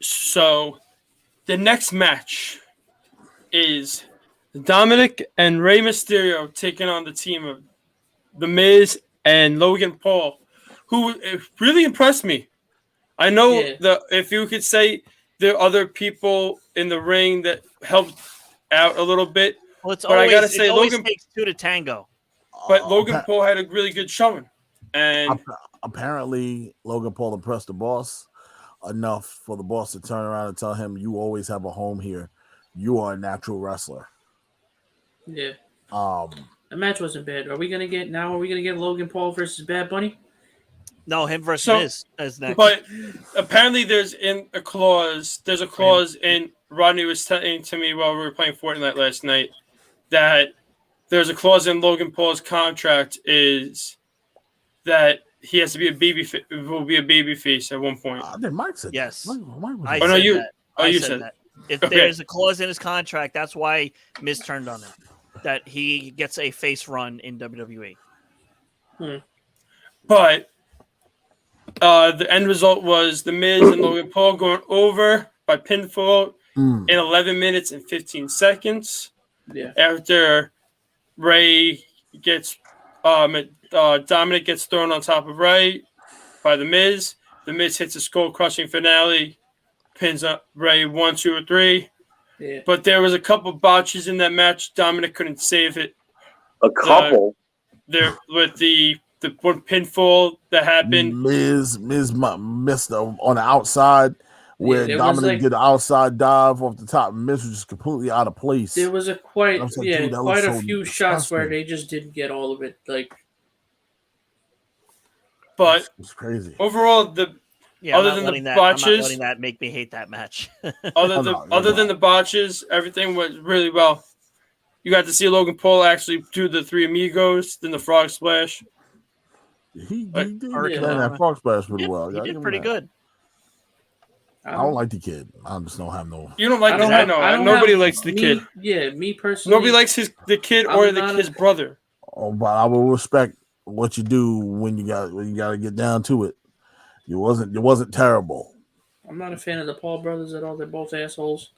So the next match is Dominic and Rey Mysterio taking on the team of The Miz and Logan Paul, who really impressed me. I know if you could say there are other people in the ring that helped out a little bit. Well, I gotta say, Logan takes 2 to tango. But Logan Paul had a really good showing, and apparently Logan Paul impressed the boss enough for the boss to turn around and tell him, "You always have a home here. You are a natural wrestler." Yeah. The match wasn't bad. Are we gonna get Logan Paul versus Bad Bunny? No, him versus Miz as next. But apparently there's a clause in Rodney was telling to me while we were playing Fortnite last night that there's a clause in Logan Paul's contract is that he has to be will be a baby face at one point. Then Mike said yes. Mike I said that. If there's a clause in his contract, that's why Miz turned on him. That he gets a face run in WWE. But the end result was The Miz and Logan Paul going over by pinfall in 11 minutes and 15 seconds. Yeah. After Ray gets Dominic gets thrown on top of Ray by The Miz. The Miz hits a skull-crushing finale, pins up Ray 1, 2, or 3. Yeah. But there was a couple botches in that match. Dominic couldn't save it. A couple. There with the one pinfall that happened. Miz missed on the outside where Dominic did the outside dive off the top. Miz was just completely out of place. There was quite a few shots where they just didn't get all of it. Like, but it's crazy. Overall, other than the botches, I'm not letting that make me hate that match. other than the botches, everything went really well. You got to see Logan Paul actually do the Three Amigos, then the Frog Splash. He did that Frog Splash pretty well. He did pretty good. I don't like the kid. I just don't have no. You don't like I know. Nobody likes the kid. Yeah, me personally. Nobody likes the kid or his brother. Oh, but I will respect what you do when you got to get down to it. It wasn't terrible. I'm not a fan of the Paul brothers at all. They're both assholes.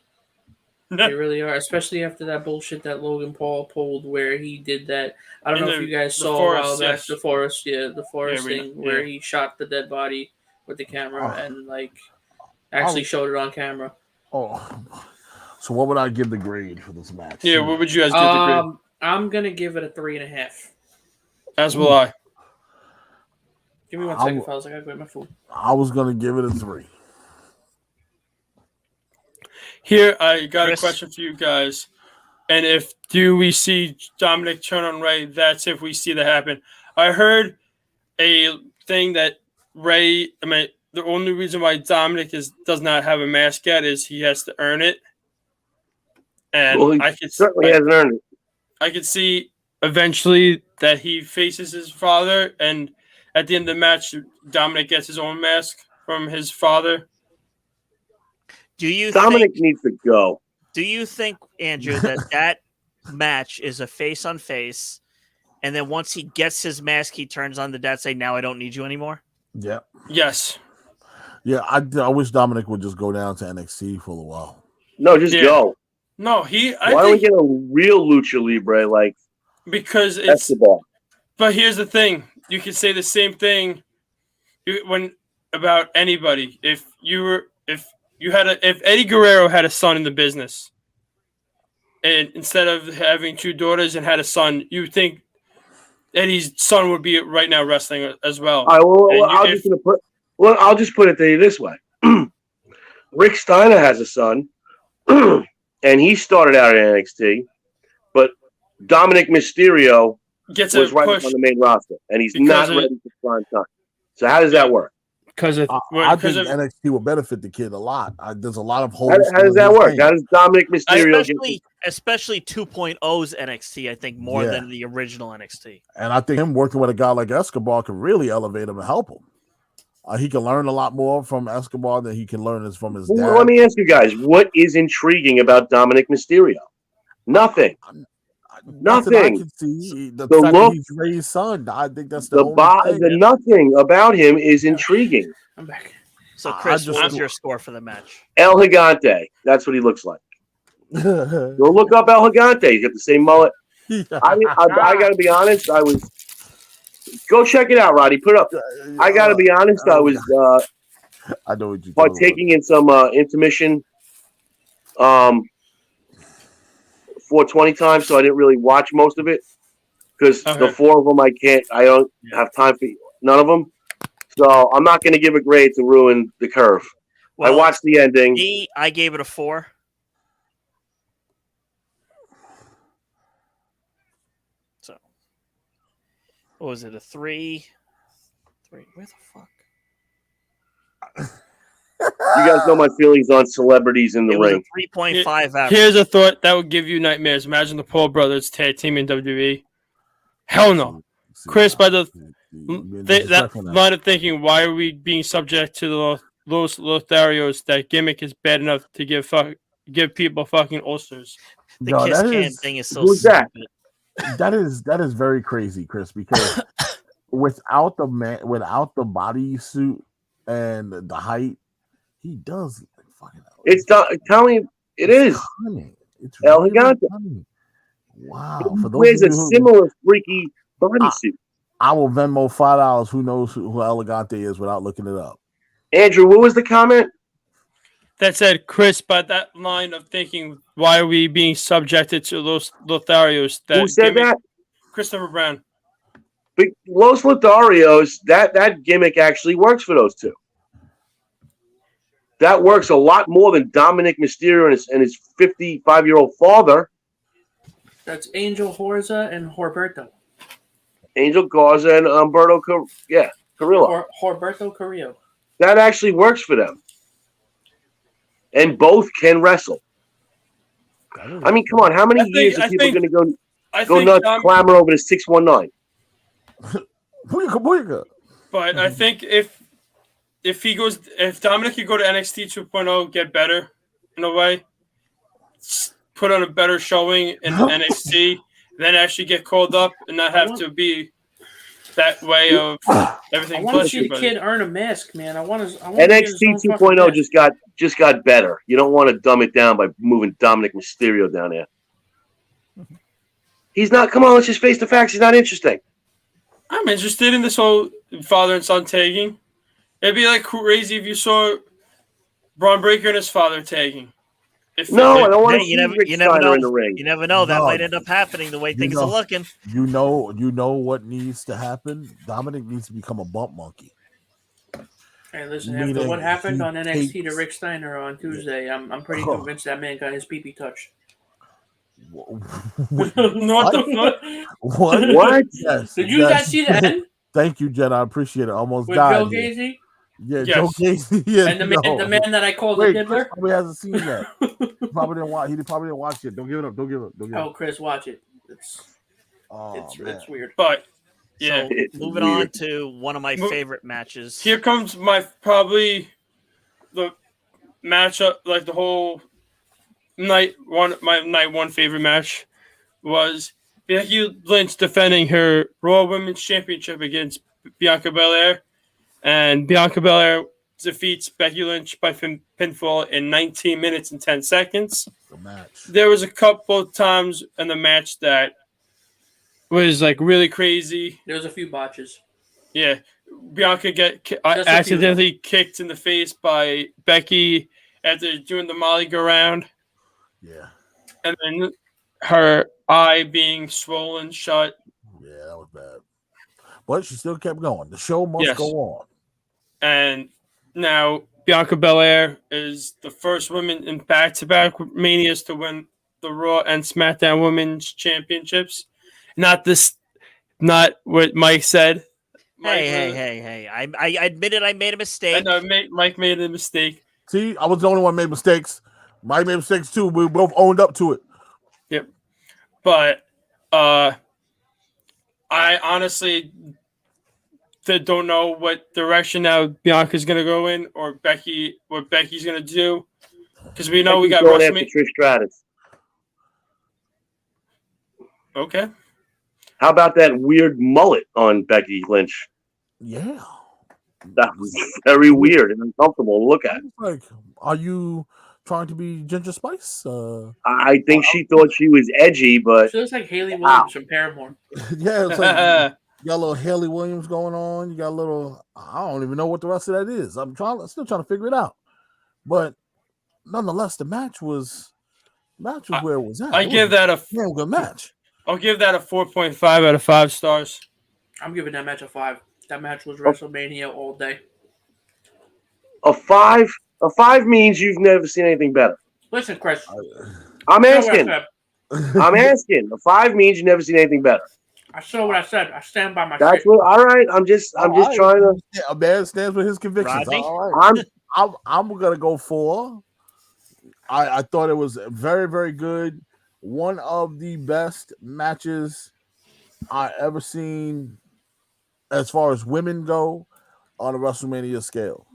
They really are, especially after that bullshit that Logan Paul pulled where he did that. I don't know if you guys saw the forest thing where he shot the dead body with the camera and like actually showed it on camera. Oh, so what would I give the grade for this match? Yeah, what would you guys give the grade? I'm gonna give it a 3.5. As will I. Give me 1 second, fellas. I gotta grab my food. I was gonna give it a 3. Here, I got a question for you guys. And do we see Dominic turn on Ray? That's if we see that happen. I heard a thing that Ray. I mean, the only reason why Dominic does not have a mask yet is he has to earn it. And he certainly hasn't earned it. I could see eventually that he faces his father, and at the end of the match, Dominic gets his own mask from his father. Dominic needs to go. Do you think, Andrew, that match is a face-on-face, and then once he gets his mask, he turns on the dad, say, "Now I don't need you anymore"? Yeah. Yes. Yeah, I wish Dominic would just go down to NXT for a while. No, just go. No, why don't we get a real lucha libre because it's Escobar? But here's the thing: you could say the same thing about anybody. If Eddie Guerrero had a son in the business, and instead of having 2 daughters and had a son, you would think Eddie's son would be right now wrestling as well. I'll just put it to you this way: Rick Steiner has a son. And he started out at NXT, but Dominic Mysterio was right on the main roster, and he's not ready for prime time. So how does that work? I think NXT will benefit the kid a lot. There's a lot of holes. How does that work? How does Dominic Mysterio especially 2.0's NXT? I think more than the original NXT. And I think him working with a guy like Escobar can really elevate him and help him. He can learn a lot more from Escobar than he can learn from his dad. Let me ask you guys, what is intriguing about Dominic Mysterio? Nothing. Nothing. I can see the fact that he's Ray's son. I think that's the only thing. Nothing about him is intriguing. I'm back. So, Chris, what was your score for the match? El Gigante. That's what he looks like. Go look up El Gigante. He's got the same mullet. Yeah. I got to be honest. Go check it out, Roddy. Put it up. I got to be honest. I was I know what you partaking in some intermission 420 times, so I didn't really watch most of it because the 4 of them I don't have time for none of them. So I'm not going to give a grade to ruin the curve. Well, I watched the ending. I gave it a 4. What was it, a 3? Where the fuck? You guys know my feelings on celebrities in the ring. 3.5 average. Here's a thought that would give you nightmares. Imagine the Paul brothers tag team in WWE. Hell no. Chris, by that line of thinking, why are we being subject to the Los Lotharios? That gimmick is bad enough to give people fucking ulcers. The kiss can thing is so who's stupid. That? That is very crazy, Chris, because without the body suit and the height, he does look fucking. It's tell me it is. It's El Gigante. Wow, for those wears a similar freaky bodysuit. I will Venmo $5. Who knows who El Gigante is without looking it up? Andrew, what was the comment? That said, Chris, by that line of thinking, why are we being subjected to Los Lotharios? Who said that? Christopher Brown. But Los Lotharios, that gimmick actually works for those two. That works a lot more than Dominic Mysterio and his 55-year-old father. That's Angel Garza and Horberto. Angel Garza and Humberto Carrillo. Horberto Carrillo. That actually works for them. And both can wrestle. I mean, come on. How many years are people going to go nuts, clamor over the 619? But I think if Dominic could go to NXT 2.0, get better in a way, put on a better showing in NXT, then actually get called up and not have to be that way of everything. I want to see the kid earn a mask, man. NXT 2.0 just got better. You don't want to dumb it down by moving Dominic Mysterio down there. He's not. Come on, let's just face the facts. He's not interesting. I'm interested in this whole father and son tagging. It'd be like crazy if you saw Braun Breaker and his father tagging. No, I don't want to see you never know. In the ring. You never know. That might end up happening the way things are looking. You know what needs to happen? Dominic needs to become a bump monkey. Hey, listen, after what happened on NXT to Rick Steiner on Tuesday, I'm pretty convinced that man got his pee-pee touched. What the fuck? What? Yes. Did you guys see the end? Thank you, Jen. I appreciate it. Almost with died. Joe Gacy? Yeah, yes. Joe Gacy. Yeah, and the man that I called the Diddler? Chris probably hasn't seen that. He probably didn't watch it. Don't give it up. Don't give it up. Chris, watch it. It's weird. But yeah, so moving on to one of my favorite matches. Here comes probably the matchup, like the whole night one. My night one favorite match was Becky Lynch defending her Raw Women's Championship against Bianca Belair, and Bianca Belair defeats Becky Lynch by pinfall in 19 minutes and 10 seconds. There was a couple of times in the match that was like really crazy. There was a few botches. Yeah, Bianca accidentally kicked in the face by Becky after doing the Molly go round. Yeah, and then her eye being swollen shut. Yeah, that was bad. But she still kept going. The show must go on. And now Bianca Belair is the first woman in back-to-back Manias to win the Raw and SmackDown Women's Championships. Not what Mike said. Hey. I admitted I made a mistake. I know Mike made a mistake. See, I was the only one who made mistakes. Mike made mistakes too. We both owned up to it. Yep. But I honestly don't know what direction now Bianca's going to go in, or what Becky's going to do, because we know we got WrestleMania. Trish Stratus. Okay. How about that weird mullet on Becky Lynch? Yeah, that was very weird and uncomfortable to look at. Like, are you trying to be Ginger Spice? I think she thought she was edgy, but she looks like Haley Williams from Paramore. Yeah, it's like you got a little Haley Williams going on. You got a little. I don't even know what the rest of that is. I'm still trying to figure it out. But nonetheless, the match was where it was at. I give that a good match. I'll give that a 4.5 out of 5 stars. I'm giving that match a 5. That match was WrestleMania all day. A 5? A 5 means you've never seen anything better. Listen, Chris. I'm asking. A 5 means you've never seen anything better. I saw what I said. I stand by my shit. All right. I'm just trying to. A man stands with his convictions. All right. I'm gonna go 4. I thought it was very, very good. One of the best matches I ever seen as far as women go on a WrestleMania scale.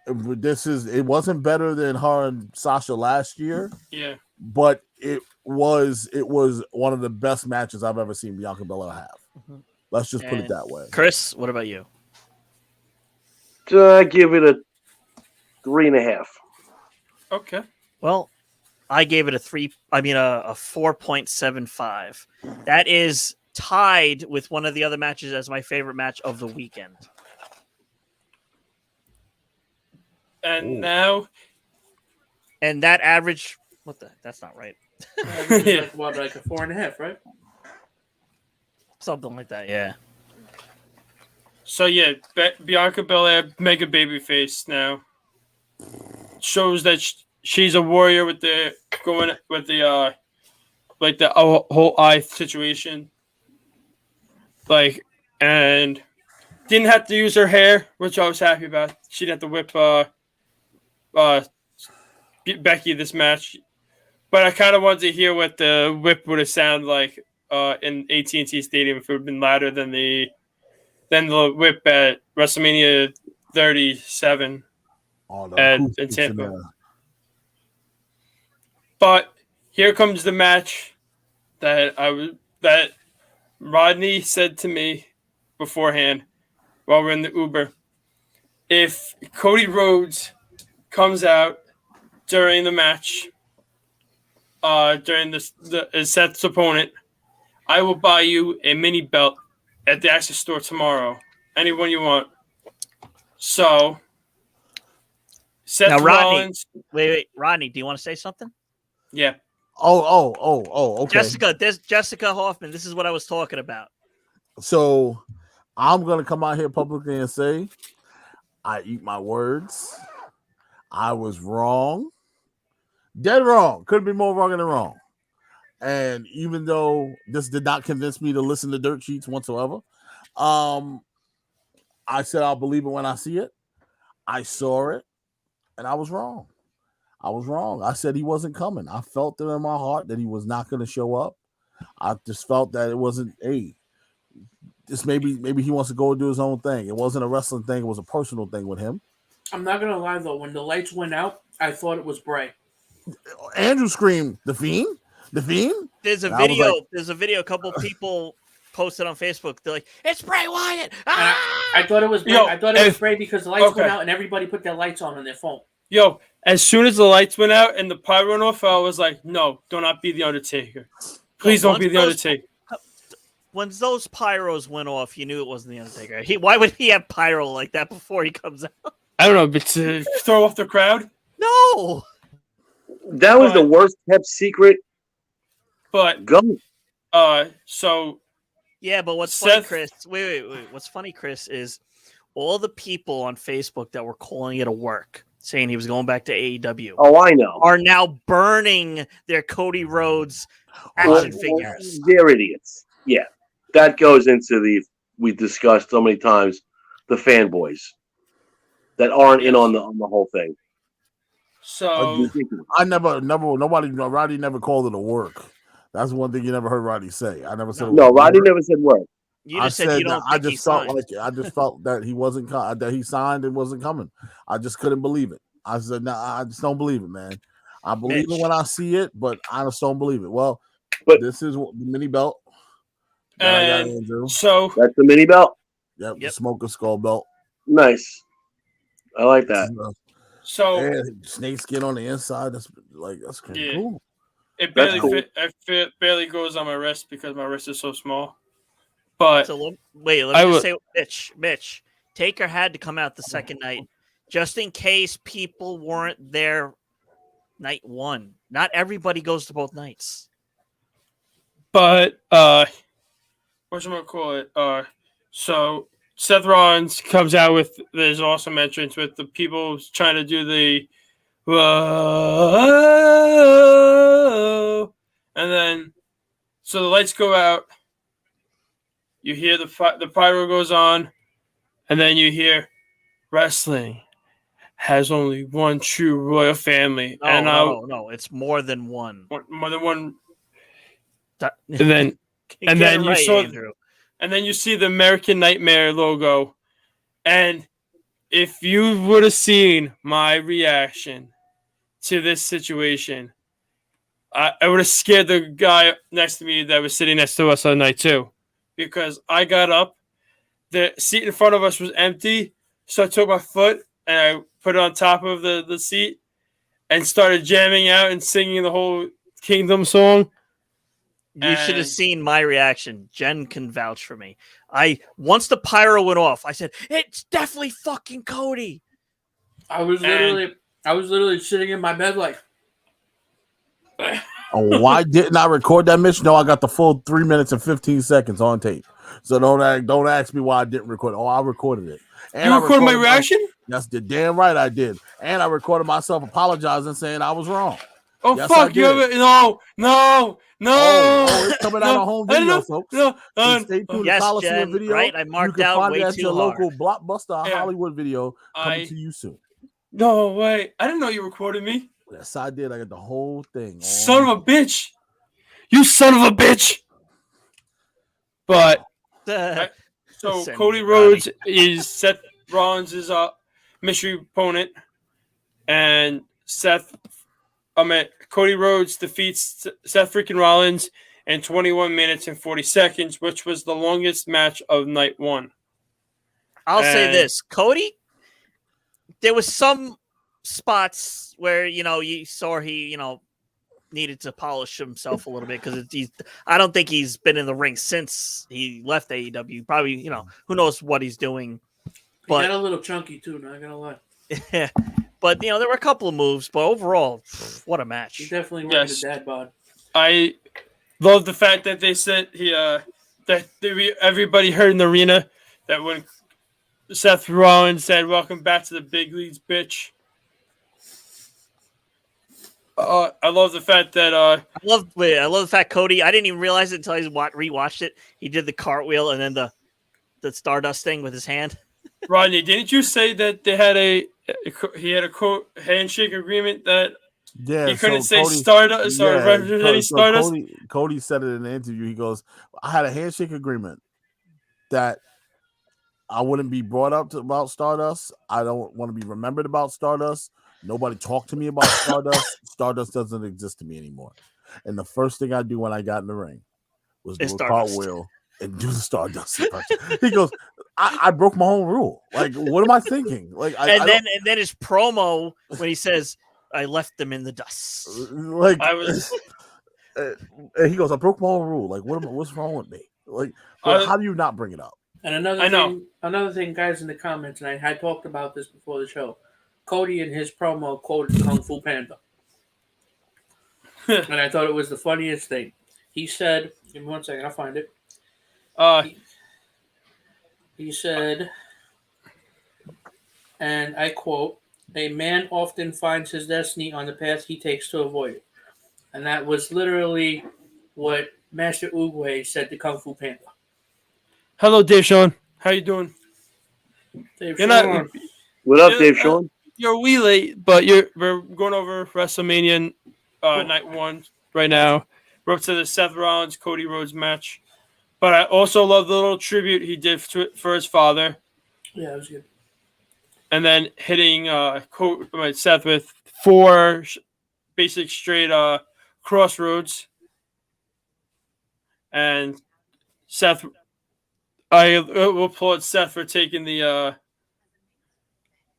It wasn't better than her and Sasha last year. Yeah. But it was one of the best matches I've ever seen Bianca Belair have. Mm-hmm. Let's just put it that way. Chris, what about you? I give it a 3.5. Okay. Well, I gave it a 4.75. That is tied with one of the other matches as my favorite match of the weekend. And now, and that average, that's not right. Like a 4.5, right? Something like that, yeah. So yeah, Bianca Belair, mega babyface now, shows that she's a warrior with the whole eye situation. Like, and didn't have to use her hair, which I was happy about. She didn't have to whip Becky this match, but I kind of wanted to hear what the whip would have sounded like in AT&T Stadium if it would have been louder than the whip at WrestleMania 37 in Tampa. But here comes the match that Rodney said to me beforehand while we're in the Uber. If Cody Rhodes comes out during the match, during Seth's opponent, I will buy you a mini belt at the Access store tomorrow. Anyone you want. So Seth Rollins. Wait, Rodney, do you want to say something? Yeah. Oh, okay. Jessica Hoffman. This is what I was talking about. So I'm gonna come out here publicly and say I eat my words. I was wrong. Dead wrong. Couldn't be more wrong than wrong. And even though this did not convince me to listen to Dirt Sheets whatsoever, I said I'll believe it when I see it. I saw it, and I was wrong. I said he wasn't coming. I felt it in my heart that he was not going to show up. I just felt that it wasn't just maybe he wants to go and do his own thing. It wasn't a wrestling thing. It was a personal thing with him. I'm not going to lie, though. When the lights went out, I thought it was Bray. Andrew screamed, "The Fiend? The Fiend?" There's a video. Like, there's a video. A couple people posted on Facebook. They're like, "It's Bray Wyatt." I thought it was Bray. I thought it was Bray because the lights went out and everybody put their lights on their phone. Yo, as soon as the lights went out and the pyro went off, I was like, "No, do not be the Undertaker. Please don't be the Undertaker." When those pyros went off, you knew it wasn't the Undertaker. Why would he have pyro like that before he comes out? I don't know, but to throw off the crowd. No. That was the worst kept secret. But go. So yeah, but what's funny, Chris? Wait. What's funny, Chris, is all the people on Facebook that were calling it a work, saying he was going back to AEW. Oh, I know. Are now burning their Cody Rhodes action figures. They're idiots. Yeah, that goes into we discussed so many times the fanboys that aren't in on the whole thing. So Roddy never called it a work. That's one thing you never heard Roddy say. I never said Roddy never said work. You just said you don't. I just felt that he wasn't that he signed and wasn't coming. I just couldn't believe it. I said, "No, I just don't believe it, man. I believe it when I see it, but I just don't believe it." Well, but this is the mini belt. So that's the mini belt. Yep. The Smoker Skull belt. Nice. I like that. So snake skin on the inside. That's kind of cool. It barely it barely goes on my wrist because my wrist is so small. But let me just say, Mitch, Taker had to come out the second night just in case people weren't there night one. Not everybody goes to both nights. But whatchamacallit? So Seth Rollins comes out with this awesome entrance with the people trying to do the whoa, and then so the lights go out. You hear the pyro goes on, and then you hear wrestling has only one true royal family. No, it's more than one. More than one. And then you saw Andrew. And then you see the American Nightmare logo. And if you would have seen my reaction to this situation, I would have scared the guy next to me that was sitting next to us on night 2. Because I got up, the seat in front of us was empty, so I took my foot and I put it on top of the seat and started jamming out and singing the whole Kingdom song. You should have seen my reaction. Jen can vouch for me. Once the pyro went off, I said, "It's definitely fucking Cody." I was literally sitting in my bed like. Why didn't I record that, Mitch? No, I got the full 3 minutes and 15 seconds on tape. So don't ask me why I didn't record it. Oh, I recorded it. And you recorded my reaction? That's the damn right I did. And I recorded myself apologizing, saying I was wrong. Oh, yes, fuck you! No! Oh, it's coming out on home video, folks. No, stay tuned to Coliseum video. Right, I marked out way too hard. You can find that your local Blockbuster Hollywood video coming to you soon. No way! I didn't know you recorded me. Yes, I did. I got the whole thing. Son of a bitch! You son of a bitch! But so Cody Rhodes is Seth Rollins' mystery opponent, and Cody Rhodes defeats Seth freaking Rollins in 21 minutes and 40 seconds, which was the longest match of night 1. I'll say this, Cody. There was some spots where you saw he needed to polish himself a little bit because I don't think he's been in the ring since he left AEW. Probably who knows what he's doing. But he got a little chunky too. Not gonna lie. But there were a couple of moves, but overall, what a match! He's definitely wearing a dad bod. I love the fact that they said everybody heard in the arena that when Seth Rollins said, "Welcome back to the big leagues, bitch." I love the fact that I love the fact Cody. I didn't even realize it until I rewatched it. He did the cartwheel and then the Stardust thing with his hand. Rodney, didn't you say that they had he had a handshake agreement that he couldn't say Cody, Stardust or representing Stardust? Cody said it in an interview. He goes, "I had a handshake agreement that I wouldn't be brought up about Stardust. I don't want to be remembered about Stardust. Nobody talked to me about Stardust. Stardust doesn't exist to me anymore. And the first thing I do when I got in the ring was do a cartwheel and do the Stardust impression." He goes, I broke my own rule. Like, what am I thinking? Like, and then his promo when he says, "I left them in the dust." Like, I was. And he goes, "I broke my own rule. Like, what's wrong with me? Like, how do you not bring it up?" And another thing, guys, in the comments, and I had talked about this before the show. Cody in his promo quoted Kung Fu Panda. And I thought it was the funniest thing. He said, give me 1 second, I'll find it. He said, and I quote, "A man often finds his destiny on the path he takes to avoid it." And that was literally what Master Oogway said to Kung Fu Panda. Hello, Dave Sean. How you doing? Dave Sean. What up, Dave Sean? You're a wee late, but we're going over WrestleMania night 1 right now. We're up to the Seth Rollins Cody Rhodes match, but I also love the little tribute he did for his father. Yeah, it was good. And then hitting Seth with 4 basic straight crossroads, and Seth. I will applaud Seth for taking the.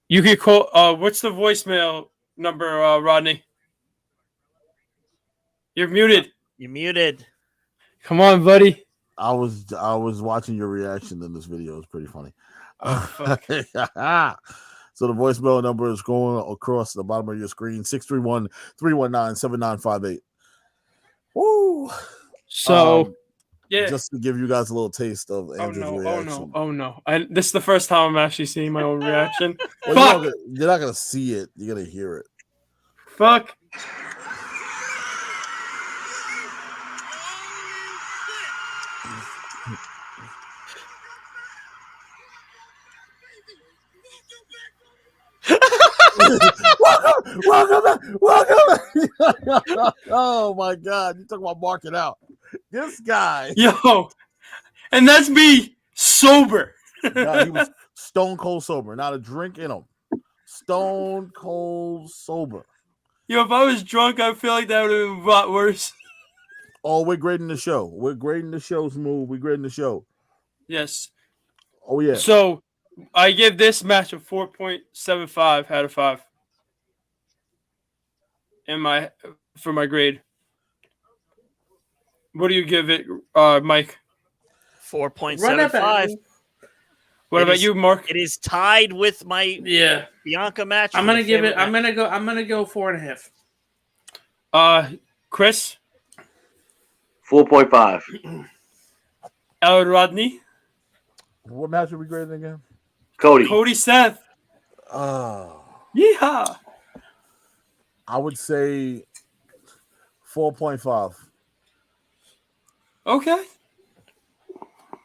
You could call. What's the voicemail number, Rodney? You're muted. You're muted. Come on, buddy. I was watching your reaction in this video. It was pretty funny. Oh, fuck. So the voicemail number is going across the bottom of your screen: 631-319-7958. Woo! So. Yeah. Just to give you guys a little taste of Andrew's reaction. Oh no! This is the first time I'm actually seeing my own reaction. Well, you're not gonna see it. You're gonna hear it. Fuck. Welcome back. Oh my God! You talk about marking out. This guy, and that's me sober. No, he was stone cold sober, not a drink in him. Stone cold sober. If I was drunk, I feel like that would have been a lot worse. Oh, we're grading the show. We're grading the show's move. We're grading the show. Yes. Oh yeah. So I give this match a 4.75 out of 5. For my grade. What do you give it, Mike? 4.75. What about you, Mark? It is tied with my Bianca match. I'm gonna give it. I'm gonna go 4.5. Chris. 4.5. Rodney. What match are we grading again? Cody Seth. Yeehaw. I would say 4.5. Okay.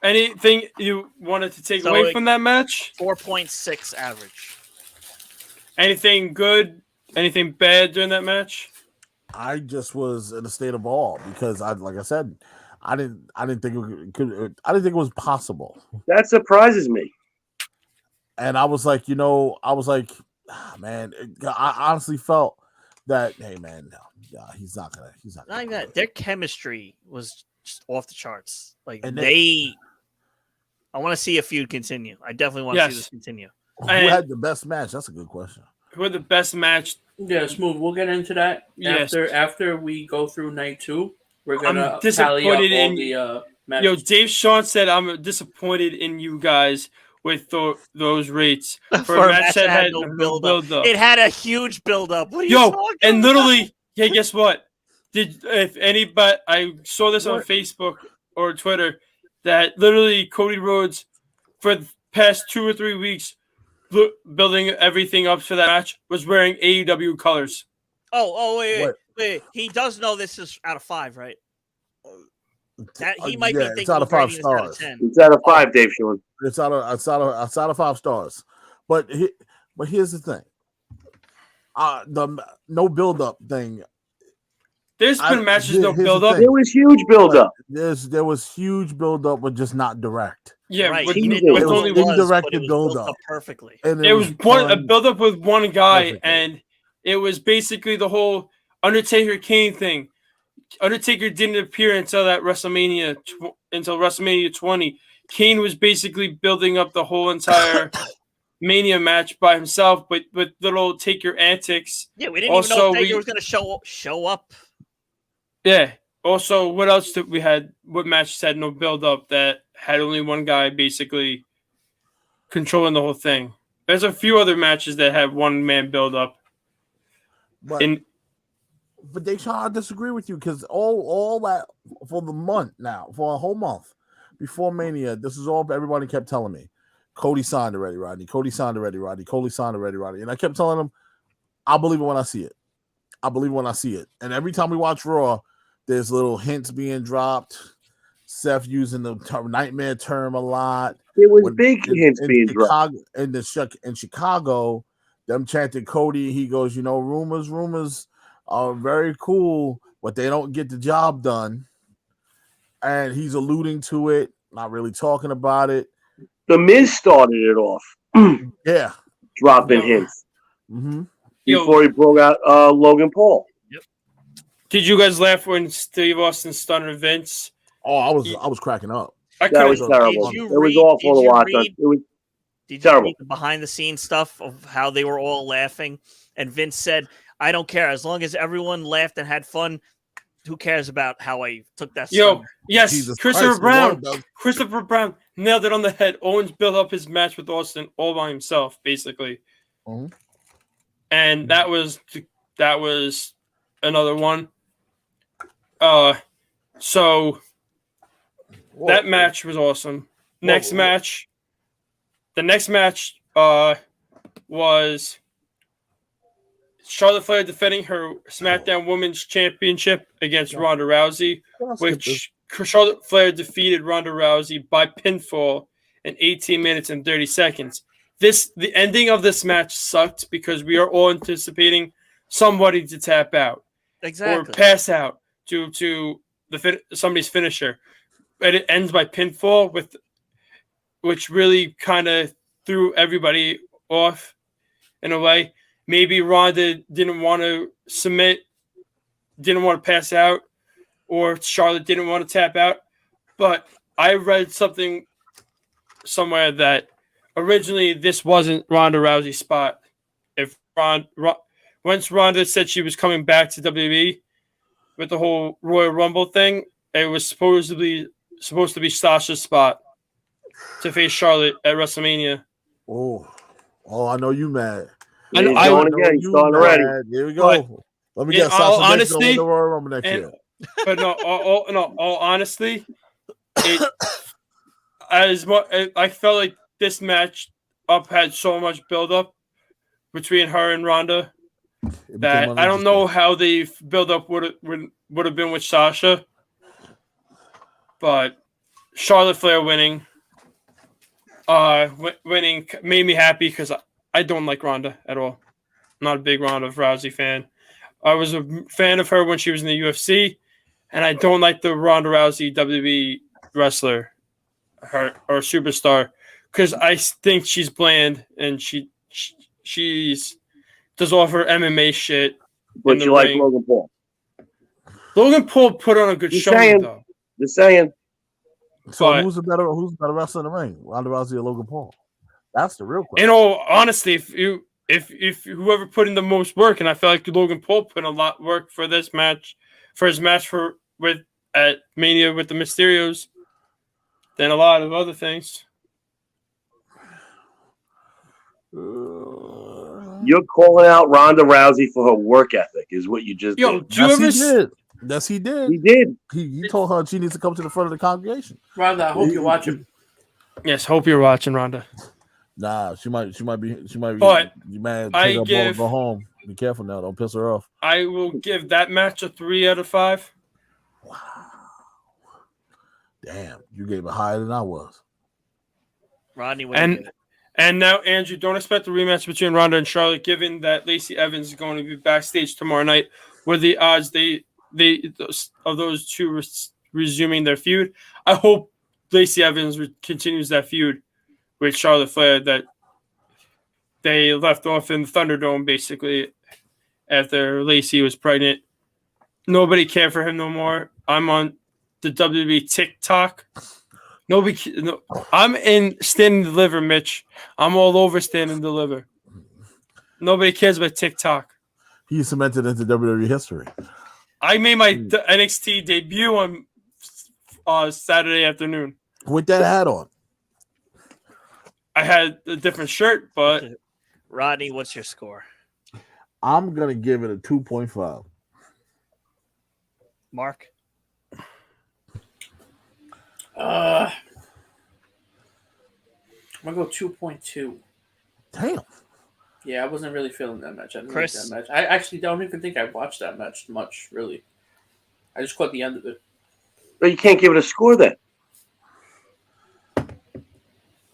Anything you wanted to take away from that match? 4.6 average. Anything good? Anything bad during that match? I just was in a state of awe because I didn't think it was possible. That surprises me. And I was like, man, I honestly felt that, hey man, no, he's not gonna like that. Their chemistry was just off the charts. I want to see a feud continue. I definitely want to see this continue. Who had the best match? That's a good question. Who had the best match? Yeah, Smooth. We'll get into that after we go through night 2. We're gonna disappointed tally up all the matches. Dave Sean said I'm disappointed in you guys with those rates for a match that had no build up. It had a huge build up. What are you talking and about? literally, hey, guess what? I saw this on Facebook or Twitter that literally Cody Rhodes for the past 2 or 3 weeks building everything up for that match was wearing AEW colors. Wait. He does know this is out of 5, right? That he might be thinking it's out of 5 stars. Out of 10. It's out of 5, Dave Sean. It's out of 5 stars. But here's the thing. The no build up thing. There's been matches no build up. There was huge build up. There was huge build up, but just not direct. Yeah, right. With only indirected build up perfectly. And it was a build up with one guy, perfectly. And it was basically the whole Undertaker Kane thing. Undertaker didn't appear until WrestleMania 20. Kane was basically building up the whole entire Mania match by himself, but with little Taker antics. Yeah, we didn't even know if Taker was going to show up. Yeah. Also, what else did we had? What matches had no build up that had only one guy basically controlling the whole thing? There's a few other matches that have one man build up. But they try to disagree with you because all that for the month now, for a whole month before Mania, this is all everybody kept telling me. Cody signed already, Rodney. Cody signed already, Rodney. Cody signed already, Rodney. And I kept telling them, I'll believe it when I see it. I believe it when I see it. And every time we watch Raw, there's little hints being dropped. Seth using the nightmare term a lot. It was big hints being dropped. In Chicago, them chanted Cody. He goes, rumors are very cool, but they don't get the job done. And he's alluding to it, not really talking about it. The Miz started it off. Yeah. Dropping hints. Mm-hmm. Before he broke out Logan Paul. Yep. Did you guys laugh when Steve Austin stunned Vince? Oh, I was cracking up. That was terrible. It was awful to watch. It was terrible. Read the behind the scenes stuff of how they were all laughing? And Vince said, I don't care. As long as everyone laughed and had fun, who cares about how I took that? Yes, Jesus Christopher Christ, Brown. Christopher Brown nailed it on the head. Owens built up his match with Austin all by himself, basically. Mm-hmm. And that was another one. So that match was awesome. The next match was Charlotte Flair defending her SmackDown Women's Championship against Ronda Rousey, which Charlotte Flair defeated Ronda Rousey by pinfall in 18 minutes and 30 seconds. The ending of this match sucked because we are all anticipating somebody to tap out or pass out due to somebody's finisher, but it ends by pinfall, which really kind of threw everybody off in a way. Maybe Ronda didn't want to submit, didn't want to pass out, or Charlotte didn't want to tap out. But I read something somewhere that originally this wasn't Ronda Rousey's spot. Once Ronda said she was coming back to WWE with the whole Royal Rumble thing, it was supposed to be Sasha's spot to face Charlotte at WrestleMania. Oh, I know you mad. He's going again. He's starting already. Here we go. Let me get Sasha honestly, in the Royal Rumble next year. But all honestly, I felt like this match had so much build up between her and Ronda that I don't know how the build up would have been with Sasha, but Charlotte Flair winning made me happy because I don't like Ronda at all. I'm not a big Ronda Rousey fan. I was a fan of her when she was in the UFC, and I don't like the Ronda Rousey WWE wrestler, or superstar, because I think she's bland and she's does all of her MMA shit. But you like Logan Paul? Logan Paul put on a good show, though. Just saying. So who's the better wrestler in the ring, Ronda Rousey or Logan Paul? That's the real question. In all honesty, if whoever put in the most work, and I feel like Logan Paul put in a lot of work for this match, for his match at Mania with the Mysterios, than a lot of other things. You're calling out Ronda Rousey for her work ethic, is what you just did. Yes, he did. He did. He told her she needs to come to the front of the congregation. Rhonda, I hope you're watching. Yes, hope you're watching, Rhonda. Nah, she might be. But you mad? Take her ball and go home. Be careful now. Don't piss her off. I will give that match a 3 out of 5. Wow. Damn, you gave it higher than I was. Rodney, and now, Andrew, don't expect a rematch between Ronda and Charlotte, given that Lacey Evans is going to be backstage tomorrow night. What are the odds of those two resuming their feud? I hope Lacey Evans continues that feud with Charlotte Flair that they left off in the Thunderdome, basically, after Lacey was pregnant. Nobody cared for him no more. I'm on the WWE TikTok. I'm in Stand and Deliver, Mitch. I'm all over Stand and Deliver. Nobody cares about TikTok. He cemented into WWE history. I made my NXT debut on Saturday afternoon. With that hat on. I had a different shirt, but... Rodney, what's your score? I'm going to give it a 2.5. Mark? I'm gonna go 2.2. Damn. Yeah, I wasn't really feeling that match. I didn't Chris? like that match. I actually don't even think I watched that match much, really. I just caught the end of it. But you can't give it a score then.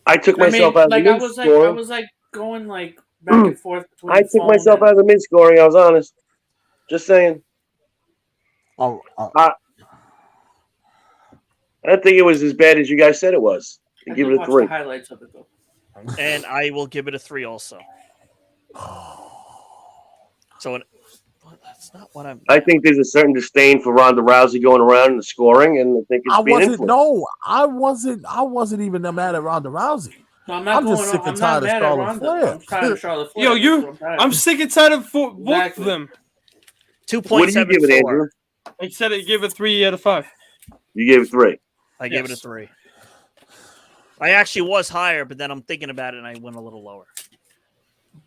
I took myself out of the mid-scoring. I was going back and forth between I took myself out of the mid-scoring. I was honest. Just saying. I don't think it was as bad as you guys said it was. I give it a 3. The highlights of it though. And I will give it a 3 also. So that's not what I'm. I think there's a certain disdain for Ronda Rousey going around in the scoring, and I think it's being influenced. I wasn't even mad at Ronda Rousey. No, I'm just sick and tired of Charlotte Flair. I'm tired of Charlotte Flair. I'm sick and tired of both of them. 2.74. What do you give it, Andrew? I said I gave it 3 out of 5. You gave it 3. I gave it a 3. I actually was higher, but then I'm thinking about it, and I went a little lower.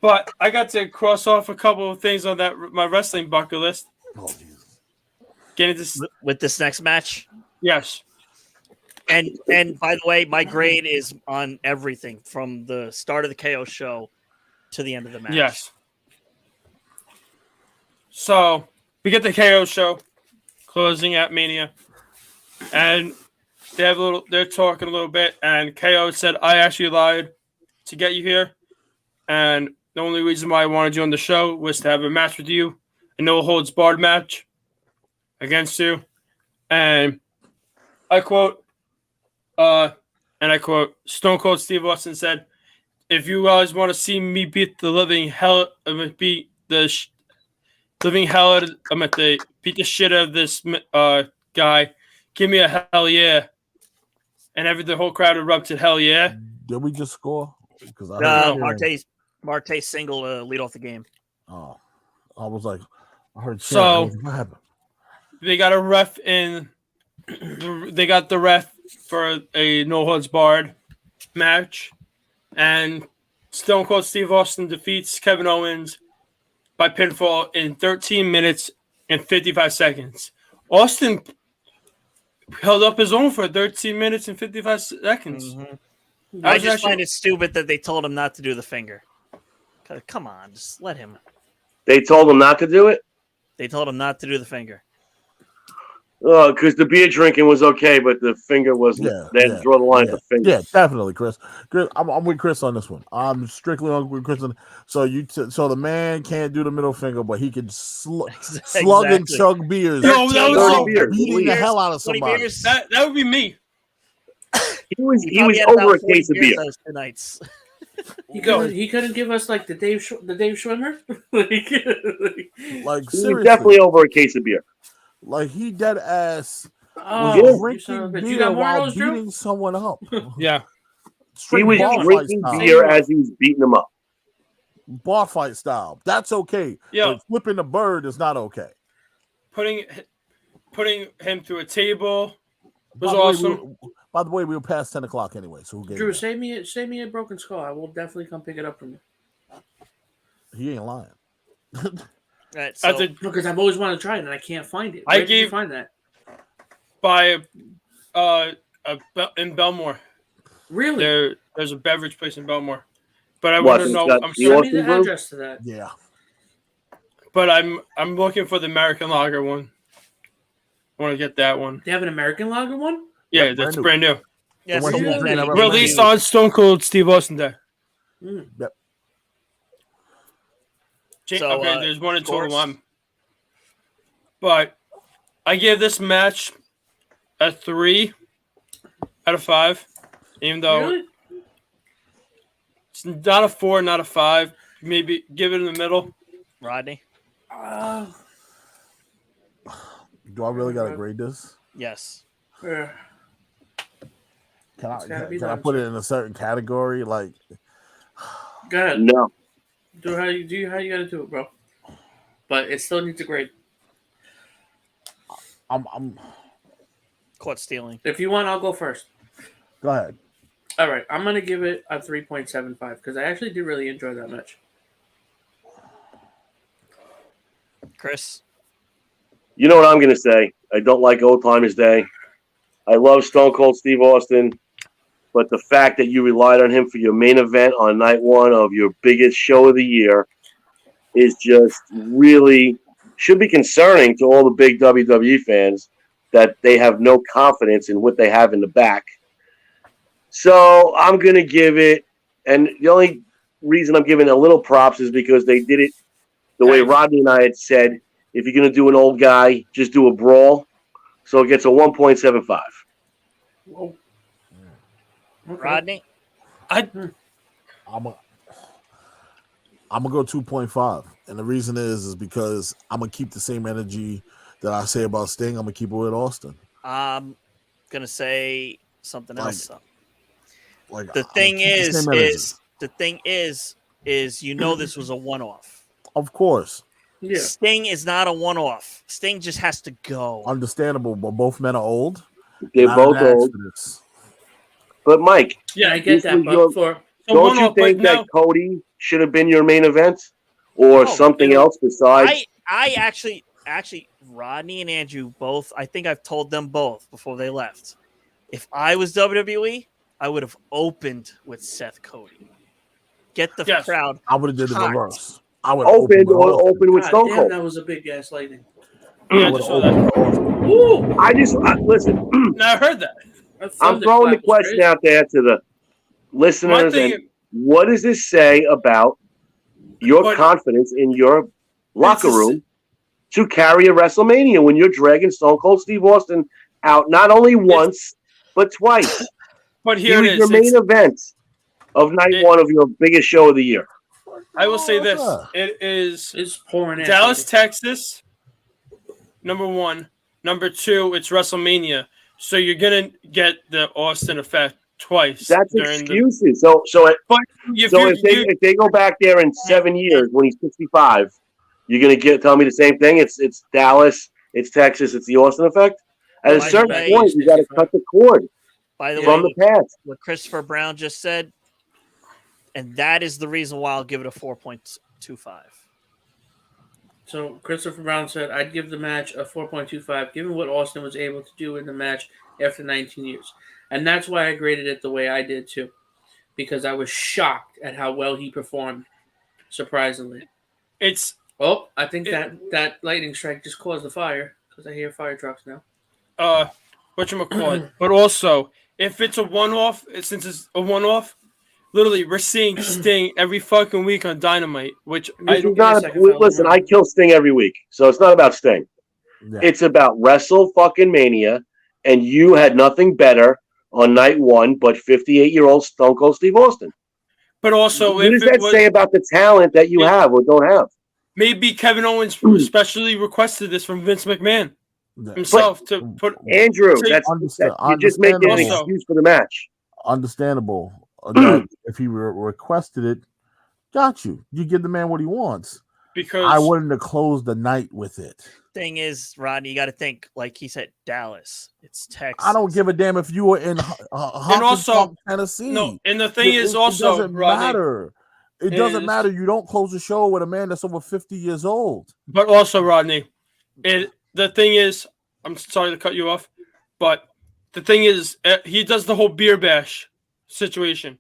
But I got to cross off a couple of things on my wrestling bucket list. Oh, Jesus. Getting this with this next match. Yes. And by the way, my grade is on everything from the start of the KO show to the end of the match. Yes. So we get the KO show closing at Mania, and they're talking a little bit, and KO said, "I actually lied to get you here, and the only reason why I wanted you on the show was to have a match with you, a no holds barred match against you." And I quote, Stone Cold Steve Austin said, "If you guys want to see me beat the living hell, I'm gonna beat the living hell out of, I'm going to beat the shit out of this guy. Give me a hell yeah." And the whole crowd erupted, hell yeah. Did we just score? Because Marte's single lead off the game. Oh, I was like, I heard. So what happened? They got a ref in. They got the ref for a no holds barred match, and Stone Cold Steve Austin defeats Kevin Owens by pinfall in 13 minutes and 55 seconds. Austin held up his own for 13 minutes and 55 seconds. Mm-hmm. I just find it stupid that they told him not to do the finger. Come on, just let him. They told him not to do it? They told him not to do the finger. Oh, because the beer drinking was okay, but the finger wasn't. They had to draw the line at the finger. Yeah, definitely, Chris. I'm with Chris on this one. I'm strictly with Chris. So the man can't do the middle finger, but he can slug and chug beers. No, that was beating the hell out of somebody. That would be me. He was over a case of beer. Those 2 nights. He couldn't give us like the Dave Schwimmer. Like he seriously, was definitely over a case of beer. Like he dead ass was drinking beer while beating someone up. Yeah, he was drinking beer as he was beating them up. Bar fight style. That's okay. Yeah, but flipping the bird is not okay. Putting him through a table was awesome. By the way, we were past 10 o'clock anyway. So who gave Drew, save me a broken skull. I will definitely come pick it up from you. He ain't lying. Right, so because I've always wanted to try it and I can't find it. Where did you find that? By in Belmore. Really? There's a beverage place in Belmore. But I want to know. Send me the address to that. Yeah. But I'm looking for the American Lager one. I want to get that one. They have an American Lager one? Yeah, that's brand new. Yeah, released on Stone Cold Steve Austin Day. Yep. So, okay, there's one in total one. But I gave this match a 3 out of 5, even though it's not a 4, not a 5. Maybe give it in the middle. Rodney? Do I really gotta grade this? Yes. Yeah. Can I put it in a certain category? Like, go ahead. No. Do how you gotta do it, bro. But it still needs a grade. I'm caught stealing. If you want, I'll go first. Go ahead. All right, I'm gonna give it a 3.75 because I actually did really enjoy that match. Chris? You know what I'm going to say? I don't like Old Timers Day. I love Stone Cold Steve Austin. But the fact that you relied on him for your main event on night one of your biggest show of the year is just really should be concerning to all the big WWE fans that they have no confidence in what they have in the back. So I'm going to give it, and the only reason I'm giving a little props is because they did it the way Rodney and I had said, if you're going to do an old guy, just do a brawl. So it gets a 1.75. Whoa. Okay. Rodney? I'm going to go 2.5. And the reason is because I'm going to keep the same energy that I say about Sting. I'm going to keep it with Austin. I'm going to say something else. Like the thing is, you know this was a one-off. Of course. Yeah. Sting is not a one-off. Sting just has to go. Understandable, but both men are old. They're both old. But Mike, yeah, I get that. But don't you think that Cody should have been your main event, or something else besides? I actually, Rodney and Andrew both. I think I've told them both before they left. If I was WWE, I would have opened with Seth Cody. Get the crowd. I would have did the reverse. I would open with Stone Cold. That was a big gaslighting. Yeah, listen. No, I heard that. I'm throwing the question out there to the listeners. What does this say about your confidence in your locker room to carry a WrestleMania when you're dragging Stone Cold Steve Austin out not only once but twice? But here it is. Your main event of night one of your biggest show of the year. I will say this. It is it's pouring Dallas, Texas, number 1. Number 2, it's WrestleMania. So you're going to get the Austin effect twice. That's excuses. If they go back there in 7 years when he's 65, you're going to tell me the same thing? It's Dallas, it's Texas, it's the Austin effect? At a certain point, you got to cut the cord from the past. What Christopher Brown just said, and that is the reason why I'll give it a 4.25. So Christopher Brown said, I'd give the match a 4.25, given what Austin was able to do in the match after 19 years. And that's why I graded it the way I did, too. Because I was shocked at how well he performed, surprisingly. I think that lightning strike just caused the fire, because I hear fire trucks now. Whatchamacallit. But also, if it's a one-off, since it's a one-off, literally, we're seeing Sting every fucking week on Dynamite, which listen, I kill Sting every week, so it's not about Sting. Yeah. It's about WrestleMania, and you had nothing better on night one but 58-year-old Stone Cold Steve Austin. But also, what does that say about the talent that you have or don't have? Maybe Kevin Owens specially requested this from Vince McMahon himself to put Andrew. You're just making an excuse for the match. Understandable. That if he requested it, got you. You give the man what he wants. Because I wouldn't have closed the night with it. Thing is, Rodney, you got to think, like he said, Dallas. It's Texas. I don't give a damn if you were in and also Tennessee. No, and the thing is also, it doesn't matter. It doesn't matter. You don't close the show with a man that's over 50 years old. But also, Rodney, the thing is, I'm sorry to cut you off, but the thing is, he does the whole beer bash situation.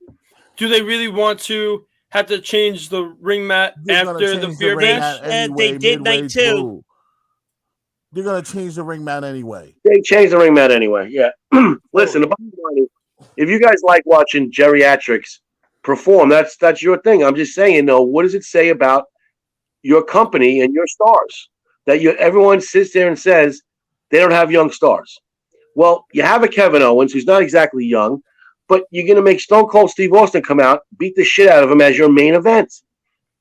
Do they really want to have to change the ring mat after the beer bash? Anyway, they did night 2. They're gonna change the ring mat anyway. They changed the ring mat anyway. Yeah. Listen, the bottom line is, if you guys like watching geriatrics perform, that's your thing. I'm just saying, though, what does it say about your company and your stars that everyone sits there and says they don't have young stars? Well, you have a Kevin Owens who's not exactly young, but you're going to make Stone Cold Steve Austin come out, beat the shit out of him as your main event.